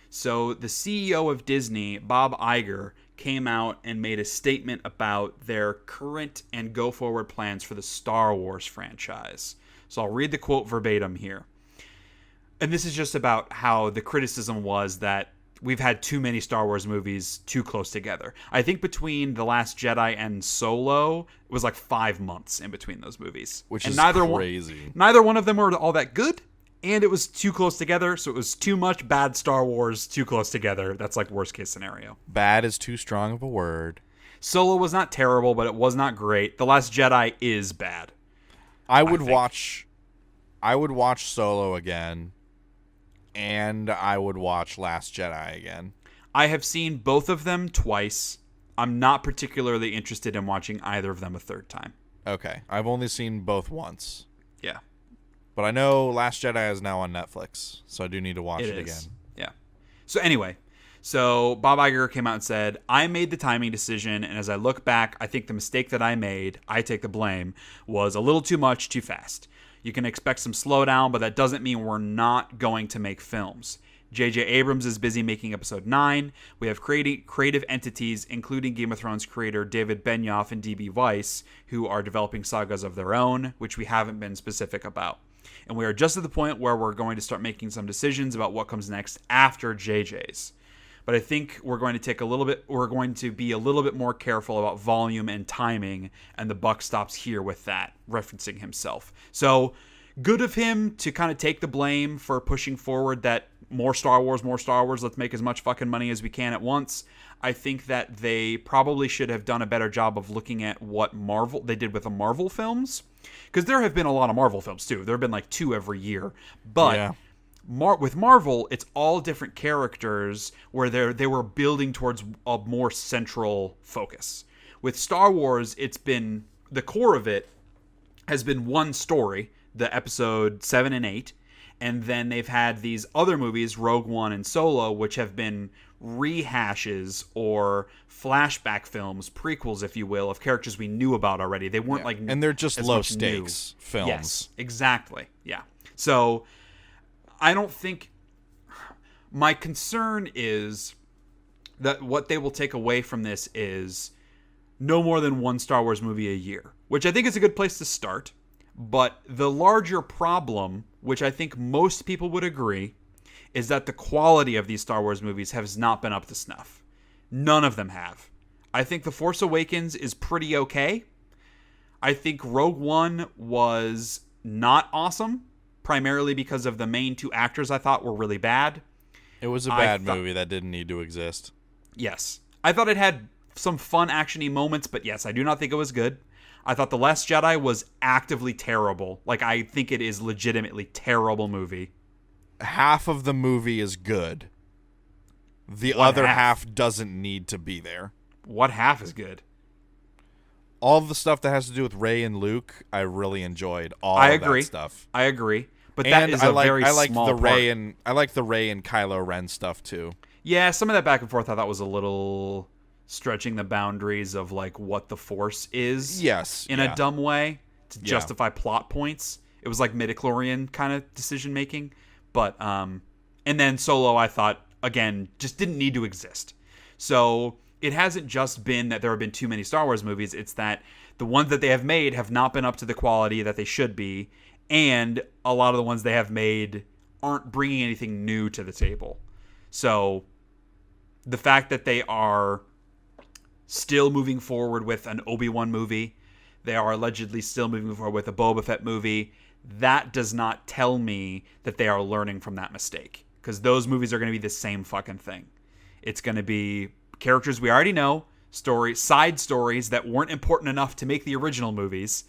So the CEO of Disney, Bob Iger, came out and made a statement about their current and go-forward plans for the Star Wars franchise. So I'll read the quote verbatim here. And this is just about how the criticism was that we've had too many Star Wars movies too close together. I think between The Last Jedi and Solo, it was like 5 months in between those movies. Which is crazy. Neither one of them were all that good, and it was too close together, so it was too much bad Star Wars too close together. That's like worst case scenario. Bad is too strong of a word. Solo was not terrible, but it was not great. The Last Jedi is bad. I would watch Solo again, and I would watch Last Jedi again. I have seen both of them twice. I'm not particularly interested in watching either of them a third time. Okay. I've only seen both once. Yeah. But I know Last Jedi is now on Netflix, so I do need to watch it again. Yeah. So anyway, Bob Iger came out and said, I made the timing decision, and as I look back, I think the mistake that I made, I take the blame, was a little too much, too fast. You can expect some slowdown, but that doesn't mean we're not going to make films. J.J. Abrams is busy making Episode 9. We have creative entities, including Game of Thrones creator David Benioff and D.B. Weiss, who are developing sagas of their own, which we haven't been specific about. And we are just at the point where we're going to start making some decisions about what comes next after JJ's. But I think we're going to be a little bit more careful about volume and timing, and the buck stops here with that, referencing himself. So good of him to kind of take the blame for pushing forward that more Star Wars, let's make as much fucking money as we can at once. I think that they probably should have done a better job of looking at what Marvel they did with the Marvel films, because there have been a lot of Marvel films too. There have been like 2 every year, but yeah. With Marvel, it's all different characters where they were building towards a more central focus. With Star Wars, it's been the core of it has been one story, the episode 7 and 8, And then they've had these other movies, Rogue One and Solo, which have been rehashes or flashback films, prequels, if you will, of characters we knew about already. They weren't like, and they're just low stakes films. Yes, exactly. Yeah. So I don't think, my concern is that what they will take away from this is no more than one Star Wars movie a year, which I think is a good place to start. But the larger problem, which I think most people would agree, is that the quality of these Star Wars movies has not been up to snuff. None of them have. I think The Force Awakens is pretty okay. I think Rogue One was not awesome, primarily because of the main two actors I thought were really bad. It was a bad movie that didn't need to exist. Yes. I thought it had some fun action-y moments, but yes, I do not think it was good. I thought The Last Jedi was actively terrible. Like, I think it is legitimately terrible movie. Half of the movie is good. The other half doesn't need to be there. What half is good? All of the stuff that has to do with Rey and Luke, I really enjoyed. That stuff. I agree. But that is very small part. I like the Rey and Kylo Ren stuff too. Yeah, some of that back and forth I thought was a little stretching the boundaries of like what the Force is. Yes. In a dumb way to justify plot points. It was like midichlorian kind of decision making. But and then Solo, I thought, again, just didn't need to exist. So it hasn't just been that there have been too many Star Wars movies. It's that the ones that they have made have not been up to the quality that they should be. And a lot of the ones they have made aren't bringing anything new to the table. So the fact that they are still moving forward with an Obi-Wan movie, they are allegedly still moving forward with a Boba Fett movie, that does not tell me that they are learning from that mistake. Because those movies are going to be the same fucking thing. It's going to be characters we already know, side stories that weren't important enough to make the original movies.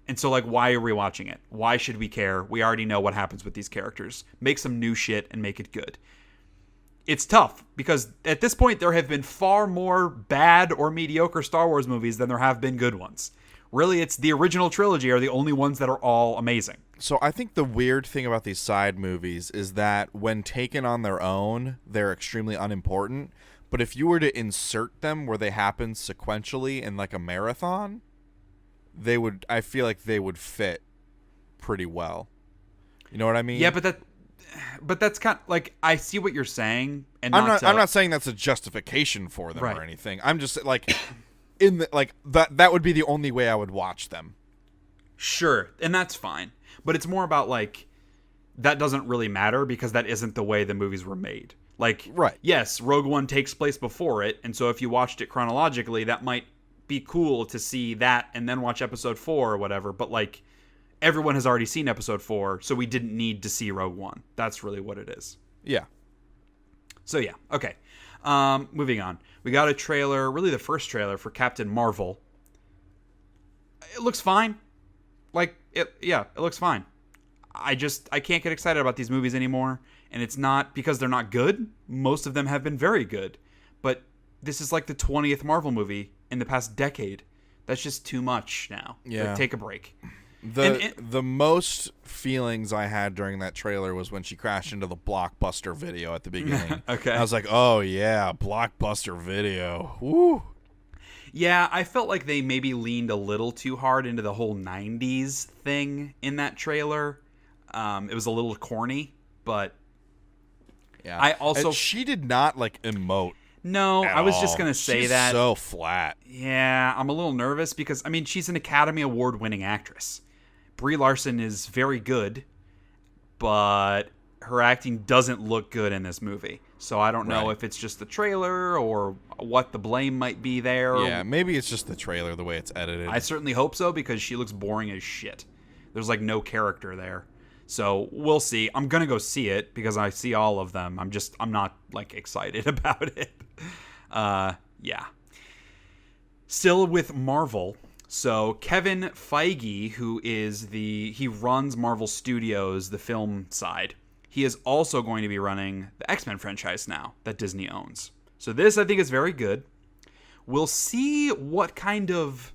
And so, like, why are we watching it? Why should we care? We already know what happens with these characters. Make some new shit and make it good. It's tough, because at this point, there have been far more bad or mediocre Star Wars movies than there have been good ones. Really, it's the original trilogy are the only ones that are all amazing. So I think the weird thing about these side movies is that when taken on their own, they're extremely unimportant. But if you were to insert them where they happen sequentially in like a marathon, I feel like they would fit pretty well. You know what I mean? Yeah, but that's kind of like, I see what you're saying, and I'm not saying that's a justification for them or anything. I'm just like that would be the only way I would watch them. Sure, and that's fine. But it's more about like that doesn't really matter because that isn't the way the movies were made. Like, yes, Rogue One takes place before it, and so if you watched it chronologically, that might be cool to see that and then watch episode 4 or whatever, but like everyone has already seen episode 4, so we didn't need to see Rogue One. That's really what it is. Yeah. So yeah, okay. Moving on. We got a trailer, really the first trailer for Captain Marvel. It looks fine. It looks fine. I can't get excited about these movies anymore, and it's not because they're not good. Most of them have been very good, but this is like the 20th Marvel movie in the past decade. That's just too much now. Yeah. Like, take a break. The most feelings I had during that trailer was when she crashed into the Blockbuster Video at the beginning. Okay. I was like, oh yeah, Blockbuster Video. Woo. Yeah, I felt like they maybe leaned a little too hard into the whole 90s thing in that trailer. It was a little corny, but yeah. I also... she did not like emote. No, I was just going to say She's that. so flat. Yeah, I'm a little nervous because, I mean, she's an Academy Award-winning actress. Brie Larson is very good, but her acting doesn't look good in this movie. So I don't know if it's just the trailer or what the blame might be there. Yeah, maybe it's just the trailer, the way it's edited. I certainly hope so because she looks boring as shit. There's like no character there. So we'll see. I'm going to go see it because I see all of them. I'm not like excited about it. Yeah. Still with Marvel. So Kevin Feige, who is he runs Marvel Studios, the film side. He is also going to be running the X-Men franchise now that Disney owns. So this, I think, is very good. We'll see what kind of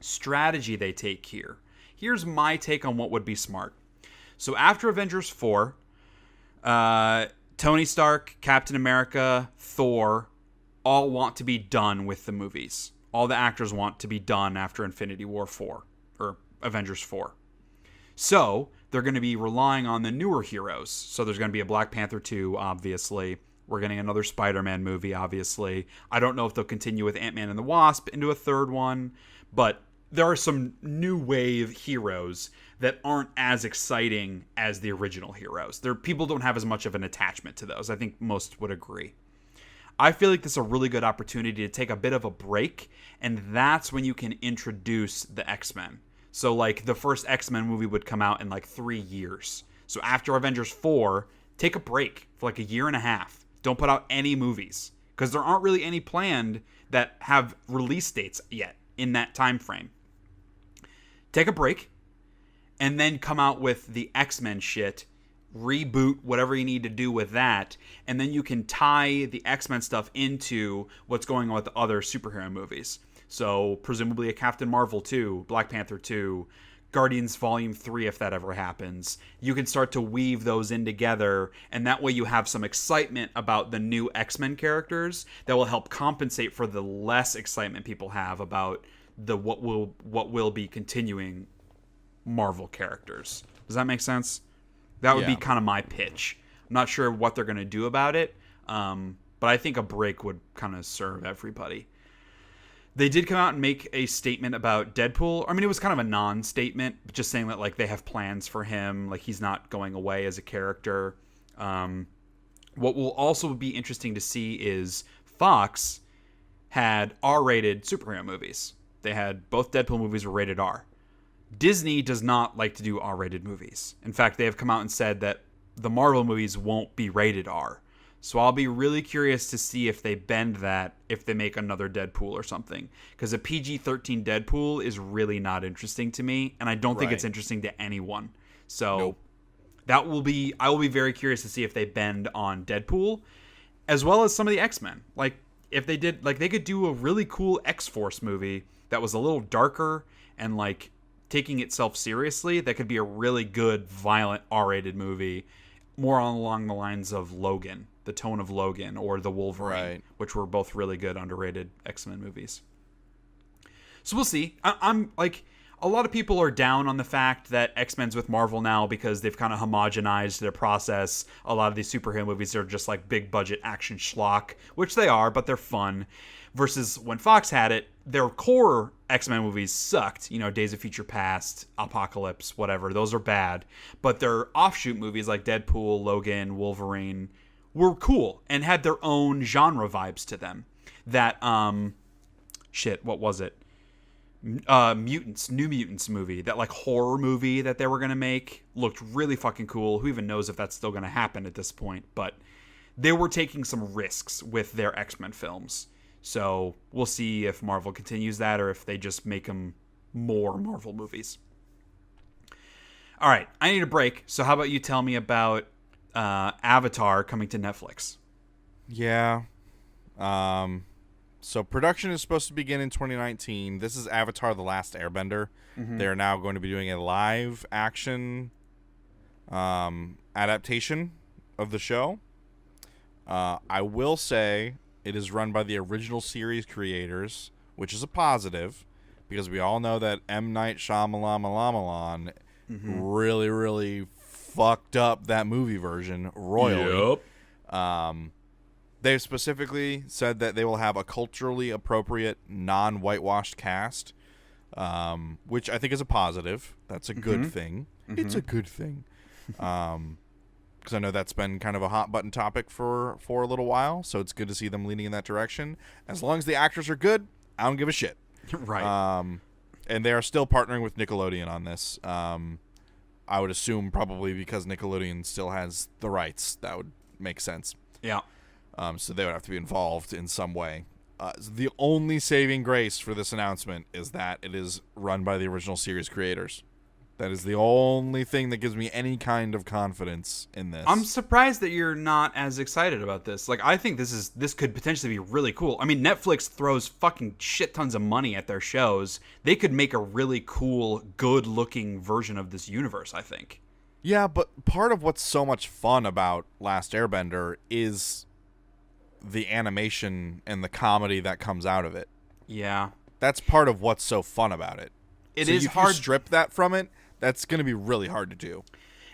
strategy they take here. Here's my take on what would be smart. So after Avengers 4, Tony Stark, Captain America, Thor all want to be done with the movies. All the actors want to be done after Infinity War 4, or Avengers 4. So they're going to be relying on the newer heroes. So there's going to be a Black Panther 2, obviously. We're getting another Spider-Man movie, obviously. I don't know if they'll continue with Ant-Man and the Wasp into a third one, but there are some new wave heroes that aren't as exciting as the original heroes. People don't have as much of an attachment to those. I think most would agree. I feel like this is a really good opportunity to take a bit of a break, and that's when you can introduce the X-Men. So, like, the first X-Men movie would come out in, like, 3 years. So after Avengers 4, take a break for, like, a year and a half. Don't put out any movies, because there aren't really any planned that have release dates yet in that time frame. Take a break, and then come out with the X-Men shit, reboot whatever you need to do with that, and then you can tie the X-Men stuff into what's going on with the other superhero movies. So presumably a Captain Marvel 2, Black Panther 2, Guardians Volume 3 if that ever happens. You can start to weave those in together, and that way you have some excitement about the new X-Men characters that will help compensate for the less excitement people have about the what will be continuing Marvel characters. Does that make sense? That would be kind of my pitch. I'm not sure what they're going to do about it, but I think a break would kind of serve everybody. They did come out and make a statement about Deadpool. I mean, it was kind of a non-statement, just saying that, like, they have plans for him, like, he's not going away as a character. What will also be interesting to see is Fox had R-rated superhero movies. They had both Deadpool movies were rated R. Disney does not like to do R-rated movies. In fact, they have come out and said that the Marvel movies won't be rated R. So I'll be really curious to see if they bend that, if they make another Deadpool or something. Because a PG-13 Deadpool is really not interesting to me, and I don't think it's interesting to anyone. So I will be very curious to see if they bend on Deadpool, as well as some of the X-Men. Like, if they did, like, they could do a really cool X-Force movie that was a little darker and, like, taking itself seriously. That could be a really good, violent, R-rated movie, more along the lines of Logan, the tone of Logan, or the Wolverine, which were both really good, underrated X-Men movies. So we'll see. I'm like, a lot of people are down on the fact that X-Men's with Marvel now because they've kind of homogenized their process. A lot of these superhero movies are just like big budget action schlock, which they are, but they're fun. Versus when Fox had it, their core X-Men movies sucked. You know, Days of Future Past, Apocalypse, whatever. Those are bad. But their offshoot movies like Deadpool, Logan, Wolverine were cool and had their own genre vibes to them. That, what was it? New Mutants movie, that like horror movie that they were going to make, looked really fucking cool. Who even knows if that's still going to happen at this point, but they were taking some risks with their X-Men films. So we'll see if Marvel continues that or if they just make them more Marvel movies. All right, I need a break. So how about you tell me about Avatar coming to Netflix? Yeah. So production is supposed to begin in 2019. This is Avatar: The Last Airbender. Mm-hmm. They're now going to be doing a live action adaptation of the show. I will say it is run by the original series creators, which is a positive, because we all know that M. Night Shyamalan really, really fucked up that movie version royally. Yep. They've specifically said that they will have a culturally appropriate, non-whitewashed cast, which I think is a positive. That's a good thing. Mm-hmm. It's a good thing. Because I know that's been kind of a hot-button topic for a little while, so it's good to see them leaning in that direction. As long as the actors are good, I don't give a shit. Right. And they are still partnering with Nickelodeon on this. I would assume probably because Nickelodeon still has the rights. That would make sense. Yeah. So they would have to be involved in some way. The only saving grace for this announcement is that it is run by the original series creators. That is the only thing that gives me any kind of confidence in this. I'm surprised that you're not as excited about this. Like, I think this could potentially be really cool. I mean, Netflix throws fucking shit tons of money at their shows. They could make a really cool, good-looking version of this universe, I think. Yeah, but part of what's so much fun about Last Airbender is the animation and the comedy that comes out of it. Yeah. That's part of what's so fun about it. It is hard. If you strip that from it, that's going to be really hard to do.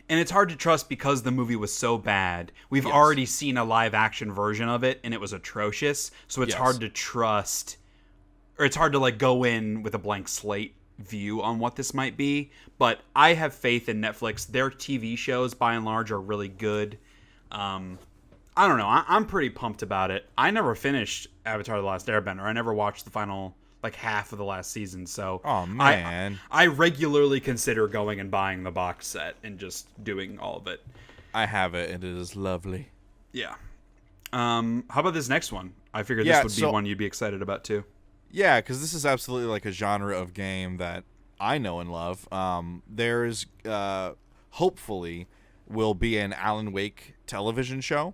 And it's hard to trust because the movie was so bad. We've already seen a live action version of it, and it was atrocious. So it's hard to trust, or it's hard to like go in with a blank slate view on what this might be. But I have faith in Netflix. Their TV shows, by and large, are really good. I don't know. I'm pretty pumped about it. I never finished Avatar: The Last Airbender. I never watched the final like half of the last season. So oh man, I regularly consider going and buying the box set and just doing all of it. I have it, and it is lovely. Yeah. How about this next one? I figured this would be one you'd be excited about too. Yeah, because this is absolutely like a genre of game that I know and love. There's hopefully will be an Alan Wake television show.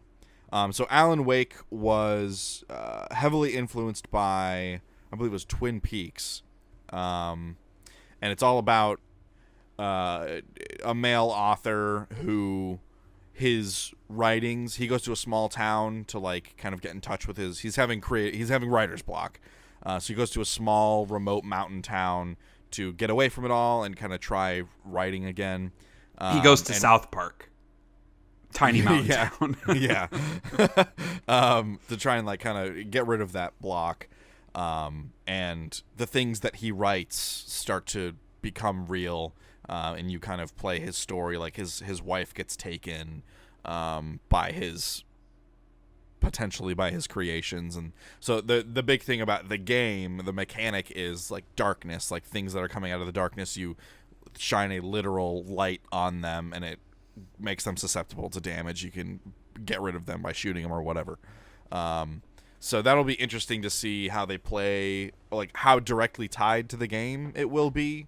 So Alan Wake was heavily influenced by, I believe it was Twin Peaks. And it's all about a male author who his writings, he goes to a small town to like kind of get in touch with he's having writer's block. So he goes to a small remote mountain town to get away from it all and kind of try writing again. He goes to South Park. Tiny mountain town. Yeah. To try and like kind of get rid of that block. And the things that he writes start to become real. And you kind of play his story, like his wife gets taken potentially by his creations. And so the big thing about the game, the mechanic is like darkness, like things that are coming out of the darkness, you shine a literal light on them and it makes them susceptible to damage. You can get rid of them by shooting them or whatever. So that'll be interesting to see how they play, like how directly tied to the game it will be,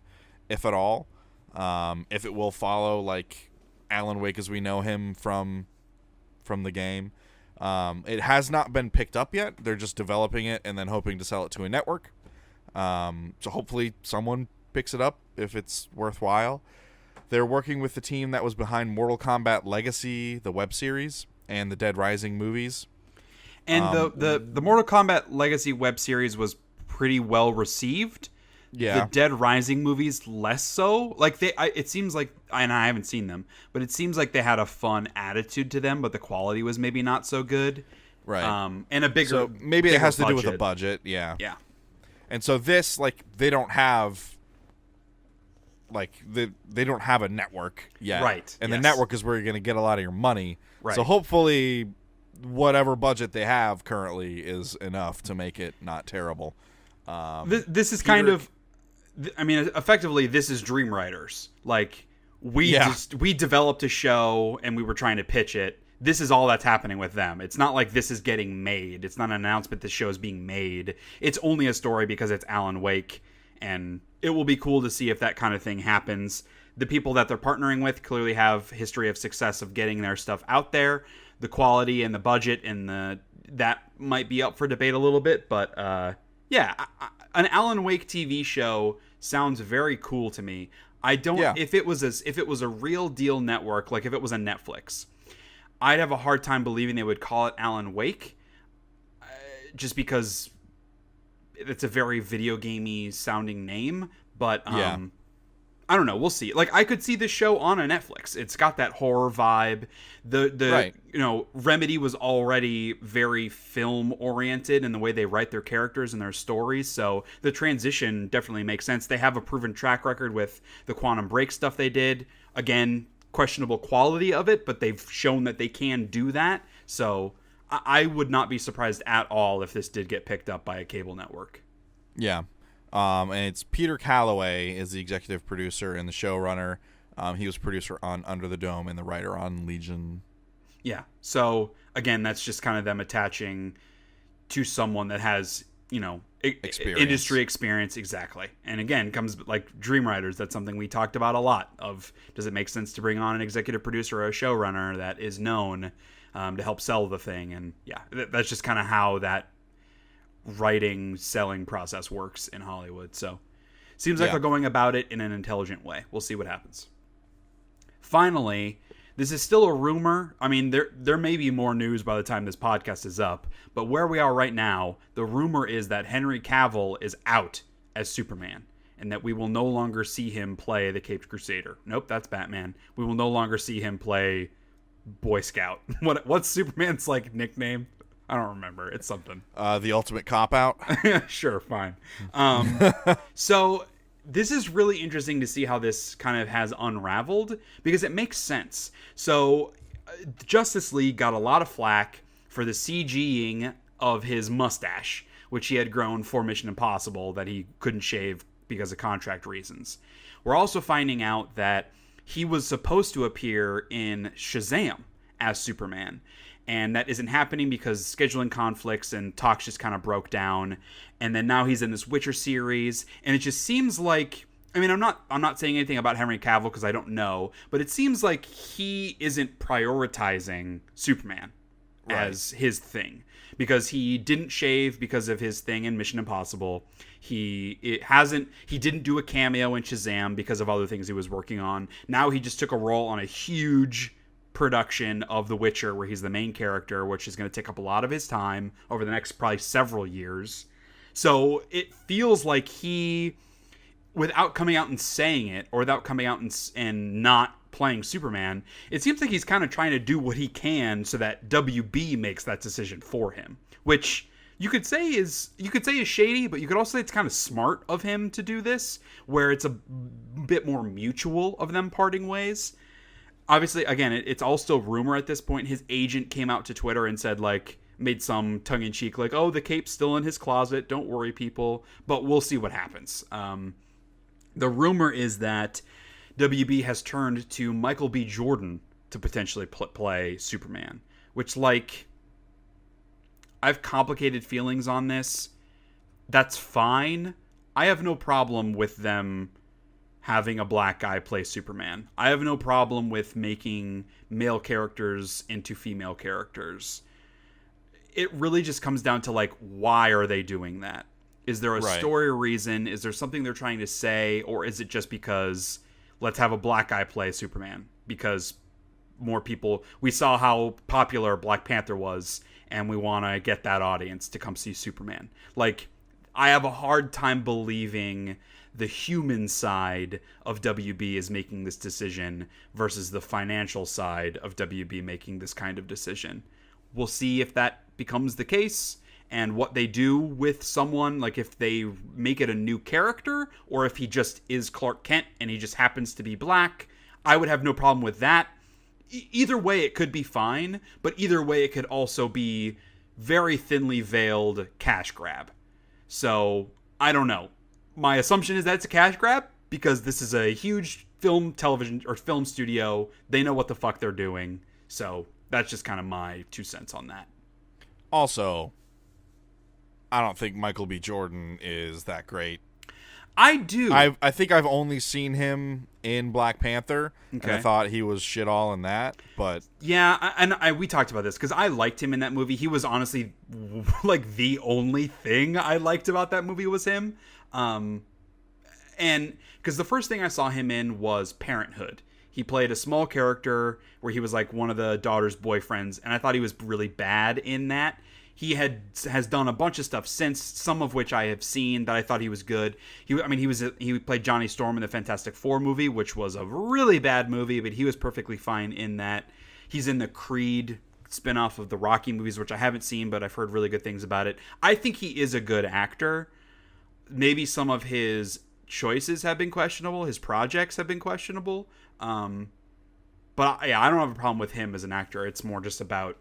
if at all. If it will follow like Alan Wake as we know him from the game. It has not been picked up yet. They're just developing it and then hoping to sell it to a network. So hopefully someone picks it up if it's worthwhile. They're working with the team that was behind Mortal Kombat Legacy, the web series, and the Dead Rising movies. And the Mortal Kombat Legacy web series was pretty well received. Yeah. The Dead Rising movies less so. Like it seems like, and I haven't seen them, but it seems like they had a fun attitude to them, but the quality was maybe not so good. Right. And a bigger, so maybe it has to do with budget. the budget. Yeah. Yeah. And so this, like, they don't have, like, they don't have a network yet. Right. And the network is where you're going to get a lot of your money. Right. So hopefully whatever budget they have currently is enough to make it not terrible. This is kind of, I mean, effectively, this is Dream Writers. Like, we developed a show and we were trying to pitch it. This is all that's happening with them. It's not like this is getting made. It's not an announcement this show is being made. It's only a story because it's Alan Wake, and it will be cool to see if that kind of thing happens. The people that they're partnering with clearly have history of success of getting their stuff out there. The quality and the budget and that might be up for debate a little bit, but an Alan Wake TV show sounds very cool to me. I don't. Yeah. If it was a real deal network, like if it was a Netflix, I'd have a hard time believing they would call it Alan Wake, just because it's a very video gamey sounding name. But I don't know. We'll see. Like, I could see this show on a Netflix. It's got that horror vibe. The Remedy was already very film oriented in the way they write their characters and their stories. So the transition definitely makes sense. They have a proven track record with the Quantum Break stuff they did. Again, questionable quality of it, but they've shown that they can do that. So I would not be surprised at all if this did get picked up by a cable network. Yeah. And it's Peter Calloway is the executive producer and the showrunner. He was producer on Under the Dome and the writer on Legion. Yeah. So again, that's just kind of them attaching to someone that has, industry experience. Exactly. And again, comes like Dream Writers. That's something we talked about a lot of. Does it make sense to bring on an executive producer or a showrunner that is known to help sell the thing? And yeah, that's just kind of how that writing selling process works in Hollywood. So seems like they're going about it in an intelligent way. We'll see what happens. finally, this is still a rumor. I mean, there may be more news by the time this podcast is up, but where we are right now, the rumor is that Henry Cavill is out as Superman, and that we will no longer see him play the Caped Crusader. Nope, that's Batman. We will no longer see him play Boy Scout. What's Superman's like nickname? I don't remember. It's something. The Ultimate Cop-Out. Sure, fine. So this is really interesting to see how this kind of has unraveled, because it makes sense. So Justice League got a lot of flack for the CGing of his mustache, which he had grown for Mission Impossible, that he couldn't shave because of contract reasons. We're also finding out that he was supposed to appear in Shazam as Superman, and that isn't happening because scheduling conflicts and talks just kind of broke down. And then now he's in this Witcher series, and it just seems like, I mean, I'm not saying anything about Henry Cavill because I don't know, but it seems like he isn't prioritizing Superman as his thing, because he didn't shave because of his thing in Mission Impossible. He didn't do a cameo in Shazam because of other things he was working on. Now he just took a role on a huge production of The Witcher where he's the main character, which is going to take up a lot of his time over the next probably several years. So it feels like he, without coming out and saying it, or without coming out and not playing Superman, it seems like he's kind of trying to do what he can so that WB makes that decision for him, which you could say is shady, but you could also say it's kind of smart of him to do this, where it's a bit more mutual of them parting ways. Obviously, again, it's all still rumor at this point. His agent came out to Twitter and said, like, made some tongue-in-cheek, like, oh, the cape's still in his closet, don't worry, people, but we'll see what happens. The rumor is that WB has turned to Michael B. Jordan to potentially play Superman, which, like, I have complicated feelings on this. That's fine. I have no problem with them having a black guy play Superman. I have no problem with making male characters into female characters. It really just comes down to, like, why are they doing that? Is there a story reason? Is there something they're trying to say? Or is it just because let's have a black guy play Superman? Because more people... We saw how popular Black Panther was, and we want to get that audience to come see Superman. Like, I have a hard time believing the human side of WB is making this decision versus the financial side of WB making this kind of decision. We'll see if that becomes the case and what they do with someone, like if they make it a new character or if he just is Clark Kent and he just happens to be black. I would have no problem with that. Either way, it could be fine, but either way, it could also be very thinly veiled cash grab. So, I don't know. My assumption is that it's a cash grab because this is a huge television studio. They know what the fuck they're doing. So that's just kind of my 2 cents on that. Also, I don't think Michael B. Jordan is that great. I do. I think I've only seen him in Black Panther, and I thought he was shit all in that. But yeah, and we talked about this because I liked him in that movie. He was honestly like the only thing I liked about that movie was him. And because the first thing I saw him in was Parenthood. He played a small character where he was like one of the daughter's boyfriends, and I thought he was really bad in that. He has done a bunch of stuff since, some of which I have seen that I thought he was good. He played Johnny Storm in the Fantastic Four movie, which was a really bad movie, but he was perfectly fine in that. He's in the Creed spinoff of the Rocky movies, which I haven't seen, but I've heard really good things about it. I think he is a good actor. Maybe some of his choices have been questionable. His projects have been questionable. But yeah, I don't have a problem with him as an actor. It's more just about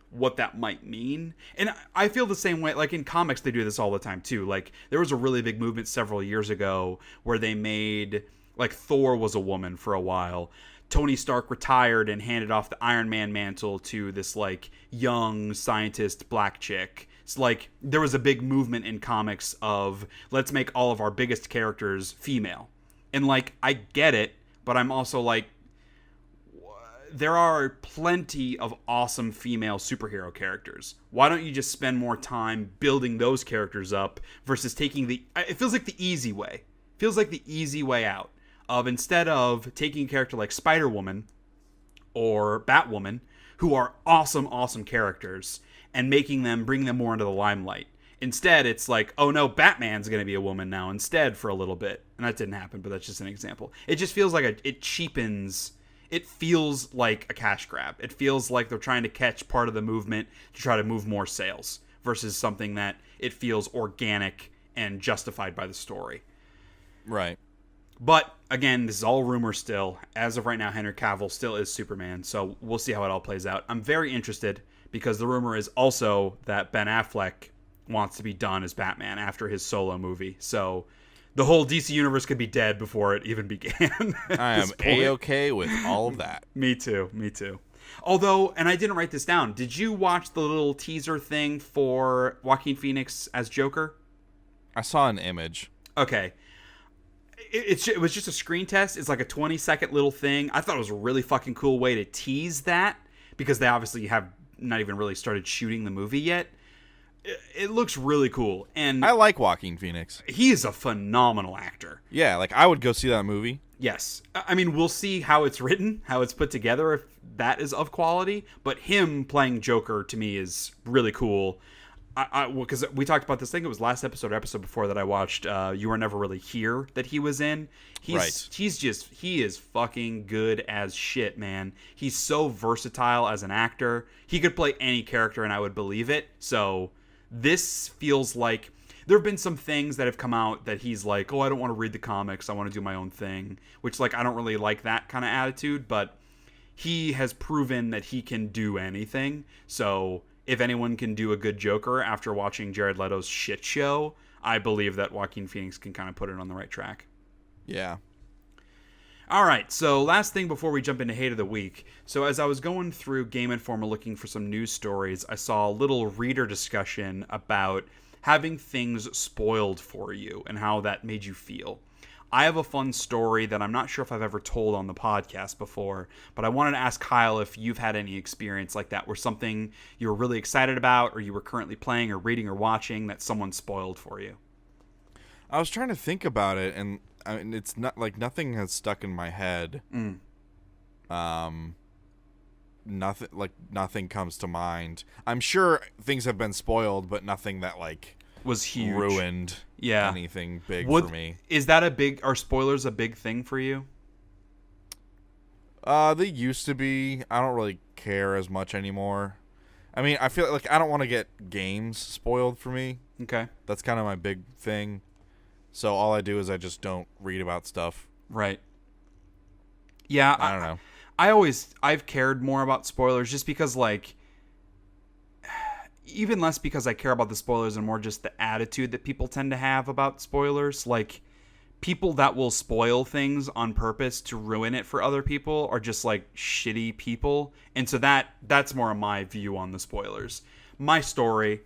what that might mean. And I feel the same way. Like in comics, they do this all the time too. Like there was a really big movement several years ago where they made, like, Thor was a woman for a while. Tony Stark retired and handed off the Iron Man mantle to this, like, young scientist black chick. It's like there was a big movement in comics of let's make all of our biggest characters female. And, like, I get it, but I'm also like, there are plenty of awesome female superhero characters. Why don't you just spend more time building those characters up versus taking it feels like the easy way. Feels like the easy way out of instead of taking a character like Spider-Woman or Batwoman, who are awesome, awesome characters, and bring them more into the limelight. Instead, it's like, oh no, Batman's going to be a woman now instead for a little bit. And that didn't happen, but that's just an example. It just feels like it cheapens. It feels like a cash grab. It feels like they're trying to catch part of the movement to try to move more sales versus something that it feels organic and justified by the story. Right. But, again, this is all rumor still. As of right now, Henry Cavill still is Superman, so we'll see how it all plays out. I'm very interested because the rumor is also that Ben Affleck wants to be done as Batman after his solo movie. So the whole DC universe could be dead before it even began. I am A-okay with all of that. Me too. Although, and I didn't write this down, did you watch the little teaser thing for Joaquin Phoenix as Joker? I saw an image. Okay. It was just a screen test. It's like a 20-second little thing. I thought it was a really fucking cool way to tease that because they obviously have not even really started shooting the movie yet. It looks really cool. And I like Joaquin Phoenix. He is a phenomenal actor. Yeah, like I would go see that movie. Yes. I mean, we'll see how it's written, how it's put together, if that is of quality. But him playing Joker, to me, is really cool. Because we talked about this thing. It was last episode or episode before that I watched You Were Never Really Here that he was in. He is fucking good as shit, man. He's so versatile as an actor. He could play any character and I would believe it. So this feels like there have been some things that have come out that he's like, oh, I don't want to read the comics. I want to do my own thing, which like I don't really like that kind of attitude, but he has proven that he can do anything. So if anyone can do a good Joker after watching Jared Leto's shit show, I believe that Joaquin Phoenix can kind of put it on the right track. Yeah. All right, so last thing before we jump into Hate of the Week. So as I was going through Game Informer looking for some news stories, I saw a little reader discussion about having things spoiled for you and how that made you feel. I have a fun story that I'm not sure if I've ever told on the podcast before, but I wanted to ask Kyle if you've had any experience like that where something you were really excited about or you were currently playing or reading or watching that someone spoiled for you. I was trying to think about it, and I mean, it's not like nothing has stuck in my head. Nothing comes to mind. I'm sure things have been spoiled, but nothing that like was huge, ruined anything big for me. Is that are spoilers a big thing for you? They used to be. I don't really care as much anymore. I mean, I feel like I don't want to get games spoiled for me. Okay. That's kind of my big thing. So all I do is I just don't read about stuff. Right. Yeah. I don't know. I've cared more about spoilers just because like, even less because I care about the spoilers and more just the attitude that people tend to have about spoilers. Like, people that will spoil things on purpose to ruin it for other people are just like shitty people. And so that's more of my view on the spoilers. My story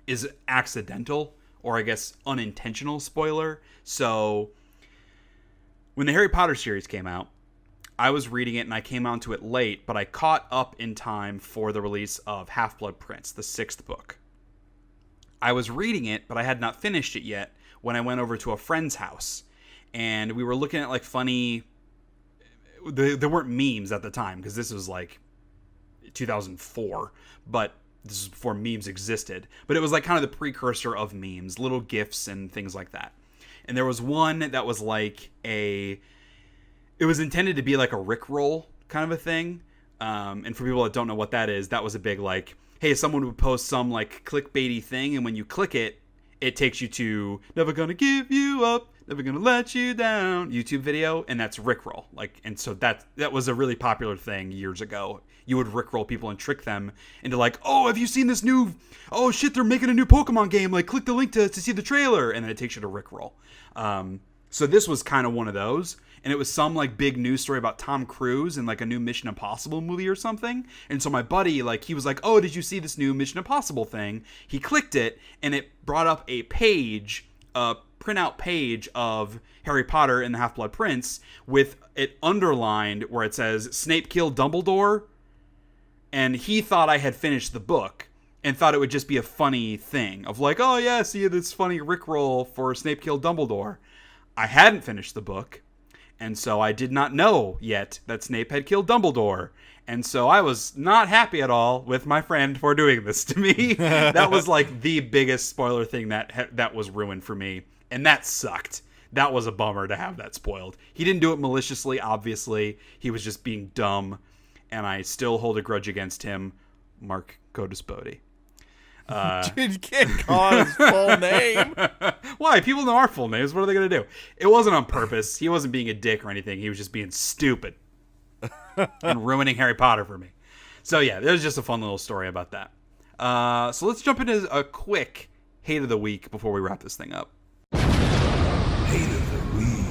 is accidental, or I guess unintentional spoiler. So when the Harry Potter series came out, I was reading it and I came onto it late, but I caught up in time for the release of Half-Blood Prince, the 6th book. I was reading it, but I had not finished it yet when I went over to a friend's house. And we were looking at like funny... There weren't memes at the time, because this was like 2004, but this is before memes existed. But it was like kind of the precursor of memes, little GIFs and things like that. And there was one that was like it was intended to be like a Rickroll kind of a thing. And for people that don't know what that is, that was a big like, hey, someone would post some like clickbaity thing, and when you click it, it takes you to Never Gonna Give You Up, Never Gonna Let You Down YouTube video, and that's Rickroll. Like, and so that was a really popular thing years ago. You would Rickroll people and trick them into like, oh, have you seen this new, oh shit, they're making a new Pokemon game, like click the link to see the trailer, and then it takes you to Rickroll. So this was kind of one of those. And it was some like big news story about Tom Cruise and like a new Mission Impossible movie or something. And so my buddy, like, he was like, oh, did you see this new Mission Impossible thing? He clicked it and it brought up a page, a printout page of Harry Potter and the Half-Blood Prince with it underlined where it says Snape killed Dumbledore. And he thought I had finished the book and thought it would just be a funny thing of like, oh yeah, see this funny Rickroll for Snape killed Dumbledore. I hadn't finished the book. And so I did not know yet that Snape had killed Dumbledore. And so I was not happy at all with my friend for doing this to me. That was like the biggest spoiler thing that was ruined for me. And that sucked. That was a bummer to have that spoiled. He didn't do it maliciously, obviously. He was just being dumb. And I still hold a grudge against him. Mark Codispoti. Dude, you can't call his full name. Why? People know our full names. What are they going to do? It wasn't on purpose. He wasn't being a dick or anything. He was just being stupid and ruining Harry Potter for me. So yeah, there's just a fun little story about that. So let's jump into a quick hate of the week before we wrap this thing up. Hate of the week.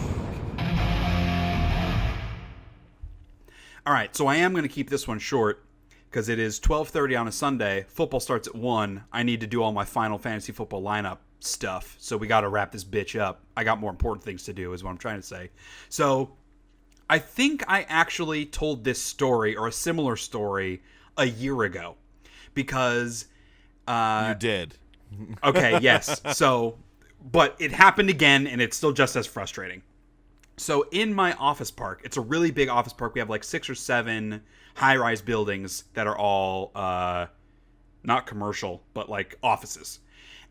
All right, so I am going to keep this one short because it is 12:30 on a Sunday. Football starts at 1. I need to do all my Final Fantasy football lineup stuff, so we got to wrap this bitch up. I got more important things to do is what I'm trying to say. So I think I actually told this story or a similar story a year ago because... you did. Okay, yes. So, but it happened again, and it's still just as frustrating. So in my office park, it's a really big office park. We have like 6 or 7 high-rise buildings that are all not commercial, but like offices.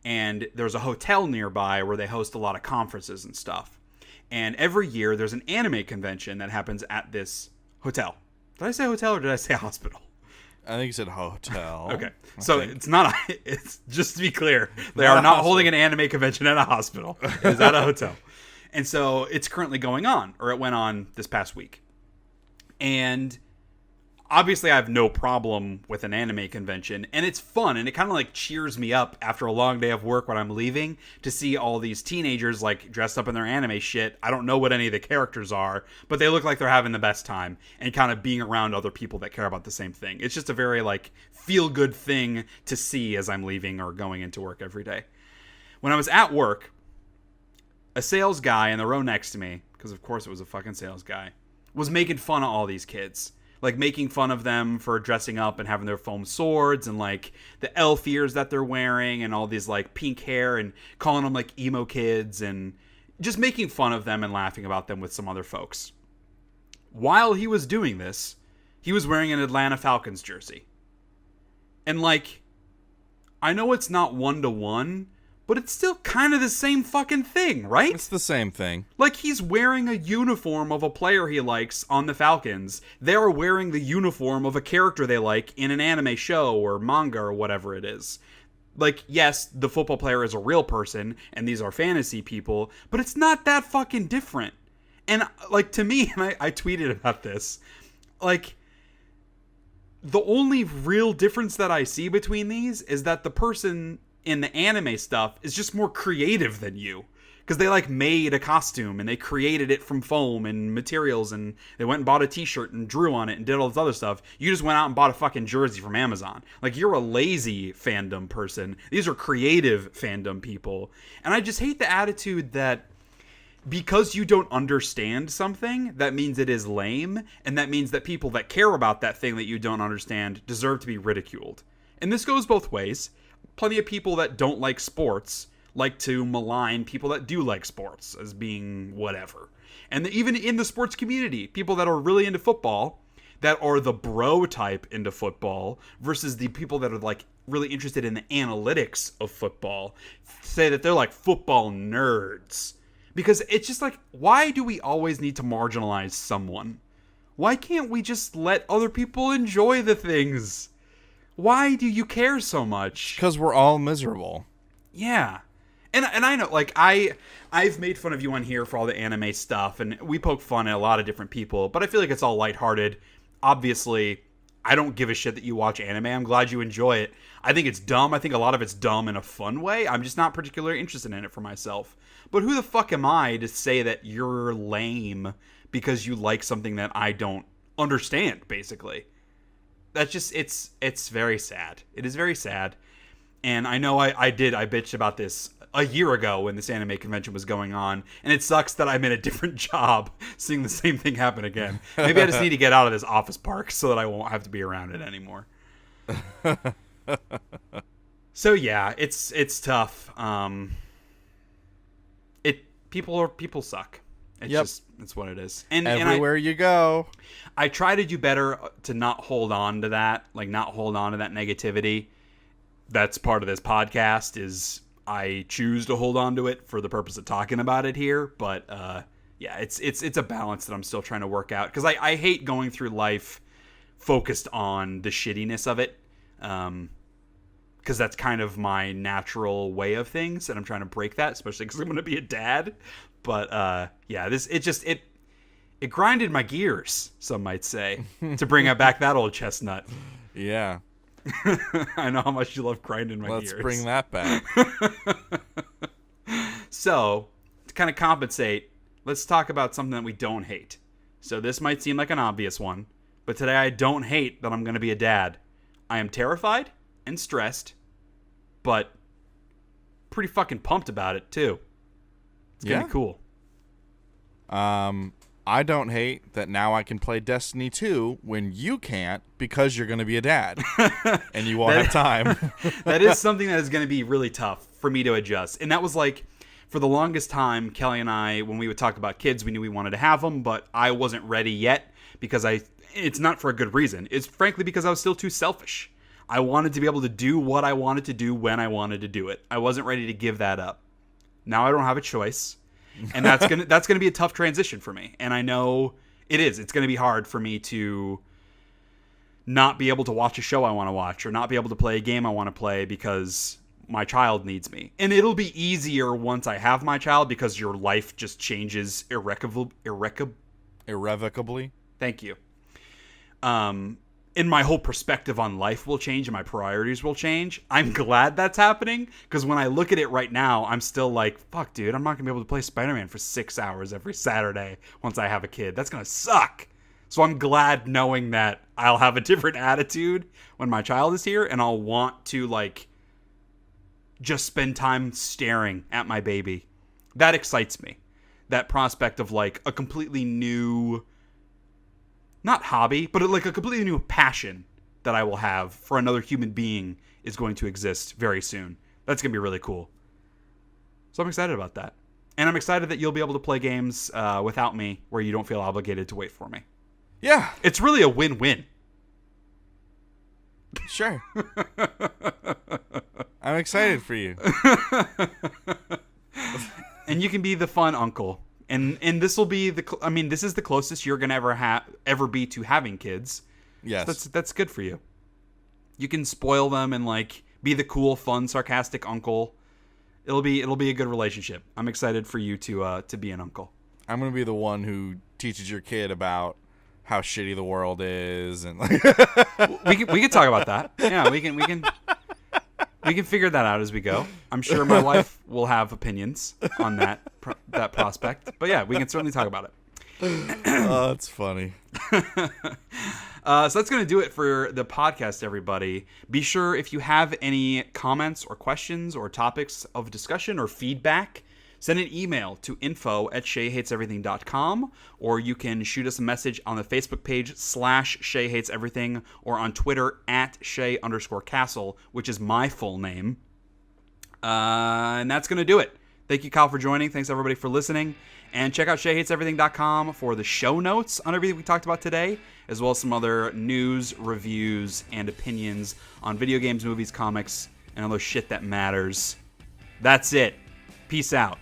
And there's a hotel nearby where they host a lot of conferences and stuff. And every year there's an anime convention that happens at this hotel. Did I say hotel or did I say hospital? I think you said hotel. Okay. So it's not, it's just to be clear, they are not holding an anime convention at a hospital. It is at a hotel. And so it's currently going on, or it went on this past week. And obviously I have no problem with an anime convention, and it's fun, and it kind of like cheers me up after a long day of work when I'm leaving to see all these teenagers like dressed up in their anime shit. I don't know what any of the characters are, but they look like they're having the best time and kind of being around other people that care about the same thing. It's just a very like feel-good thing to see as I'm leaving or going into work every day. When I was at work, a sales guy in the row next to me, because of course it was a fucking sales guy, was making fun of all these kids. Like making fun of them for dressing up and having their foam swords and like the elf ears that they're wearing and all these like pink hair and calling them like emo kids and just making fun of them and laughing about them with some other folks. While he was doing this, he was wearing an Atlanta Falcons jersey. And like, I know it's not 1-to-1, but it's still kind of the same fucking thing, right? It's the same thing. Like, he's wearing a uniform of a player he likes on the Falcons. They're wearing the uniform of a character they like in an anime show or manga or whatever it is. Like, yes, the football player is a real person, and these are fantasy people, but it's not that fucking different. And, like, to me, and I tweeted about this, like, the only real difference that I see between these is that the person in the anime stuff is just more creative than you, because they like made a costume and they created it from foam and materials and they went and bought a t-shirt and drew on it and did all this other stuff. You just went out and bought a fucking jersey from Amazon. Like, you're a lazy fandom person. These are creative fandom people. And I just hate the attitude that because you don't understand something, that means it is lame, and that means that people that care about that thing that you don't understand deserve to be ridiculed. And this goes both ways. Plenty of people that don't like sports like to malign people that do like sports as being whatever. And even in the sports community, people that are really into football, that are the bro type into football, versus the people that are like really interested in the analytics of football, say that they're like football nerds. Because it's just like, why do we always need to marginalize someone? Why can't we just let other people enjoy the things? Why do you care so much? Because we're all miserable. Yeah. And I know, like, I've made fun of you on here for all the anime stuff, and we poke fun at a lot of different people, but I feel like it's all lighthearted. Obviously, I don't give a shit that you watch anime. I'm glad you enjoy it. I think it's dumb. I think a lot of it's dumb in a fun way. I'm just not particularly interested in it for myself. But who the fuck am I to say that you're lame because you like something that I don't understand, basically? That's just, it's very sad. It is very sad. And I know I bitched about this a year ago when this anime convention was going on. And it sucks that I'm in a different job seeing the same thing happen again. Maybe I just need to get out of this office park so that I won't have to be around it anymore. So yeah, it's tough. People suck. It's what it is. And everywhere you go. I try to do better to not hold on to that, not hold on to that negativity. That's part of this podcast is I choose to hold on to it for the purpose of talking about it here. But it's a balance that I'm still trying to work out because I hate going through life focused on the shittiness of it. Because that's kind of my natural way of things, and I'm trying to break that, especially because I'm going to be a dad. But it grinded my gears, some might say, to bring back that old chestnut. Yeah. I know how much you love grinding my gears. Let's bring that back. So, to kind of compensate, let's talk about something that we don't hate. So this might seem like an obvious one, but today I don't hate that I'm going to be a dad. I am terrified and stressed, but pretty fucking pumped about it too. It's gonna be cool. I don't hate that now I can play Destiny 2 when you can't because you're going to be a dad and you won't have time. That is something that is going to be really tough for me to adjust. And that was for the longest time, Kelly and I, when we would talk about kids, we knew we wanted to have them, but I wasn't ready yet because it's not for a good reason. It's frankly because I was still too selfish. I wanted to be able to do what I wanted to do when I wanted to do it. I wasn't ready to give that up. Now I don't have a choice. And that's gonna be a tough transition for me. And I know it is. It's gonna be hard for me to not be able to watch a show I want to watch or not be able to play a game I want to play because my child needs me. And it'll be easier once I have my child because your life just changes irrevocably. Thank you. And my whole perspective on life will change and my priorities will change. I'm glad that's happening because when I look at it right now, I'm still like, fuck, dude, I'm not going to be able to play Spider-Man for 6 hours every Saturday once I have a kid. That's going to suck. So I'm glad knowing that I'll have a different attitude when my child is here and I'll want to just spend time staring at my baby. That excites me. That prospect of a completely new... not hobby, but a completely new passion that I will have for another human being is going to exist very soon. That's going to be really cool. So I'm excited about that. And I'm excited that you'll be able to play games without me where you don't feel obligated to wait for me. Yeah. It's really a win-win. Sure. I'm excited for you. And you can be the fun uncle. And this will be this is the closest you're gonna ever be to having kids. Yes, so that's good for you. You can spoil them and be the cool, fun, sarcastic uncle. It'll be a good relationship. I'm excited for you to be an uncle. I'm gonna be the one who teaches your kid about how shitty the world is, and we can talk about that. Yeah, we can figure that out as we go. I'm sure my wife will have opinions on that prospect. But yeah, we can certainly talk about it. Oh, that's funny. So that's going to do it for the podcast, everybody. Be sure if you have any comments or questions or topics of discussion or feedback, send an email to info@SheaHatesEverything.com, or you can shoot us a message on the Facebook page /Shea Hates Everything, or on Twitter @Shea_Castle, which is my full name. And that's going to do it. Thank you, Kyle, for joining. Thanks, everybody, for listening. And check out SheaHatesEverything.com for the show notes on everything we talked about today, as well as some other news, reviews, and opinions on video games, movies, comics, and other shit that matters. That's it. Peace out.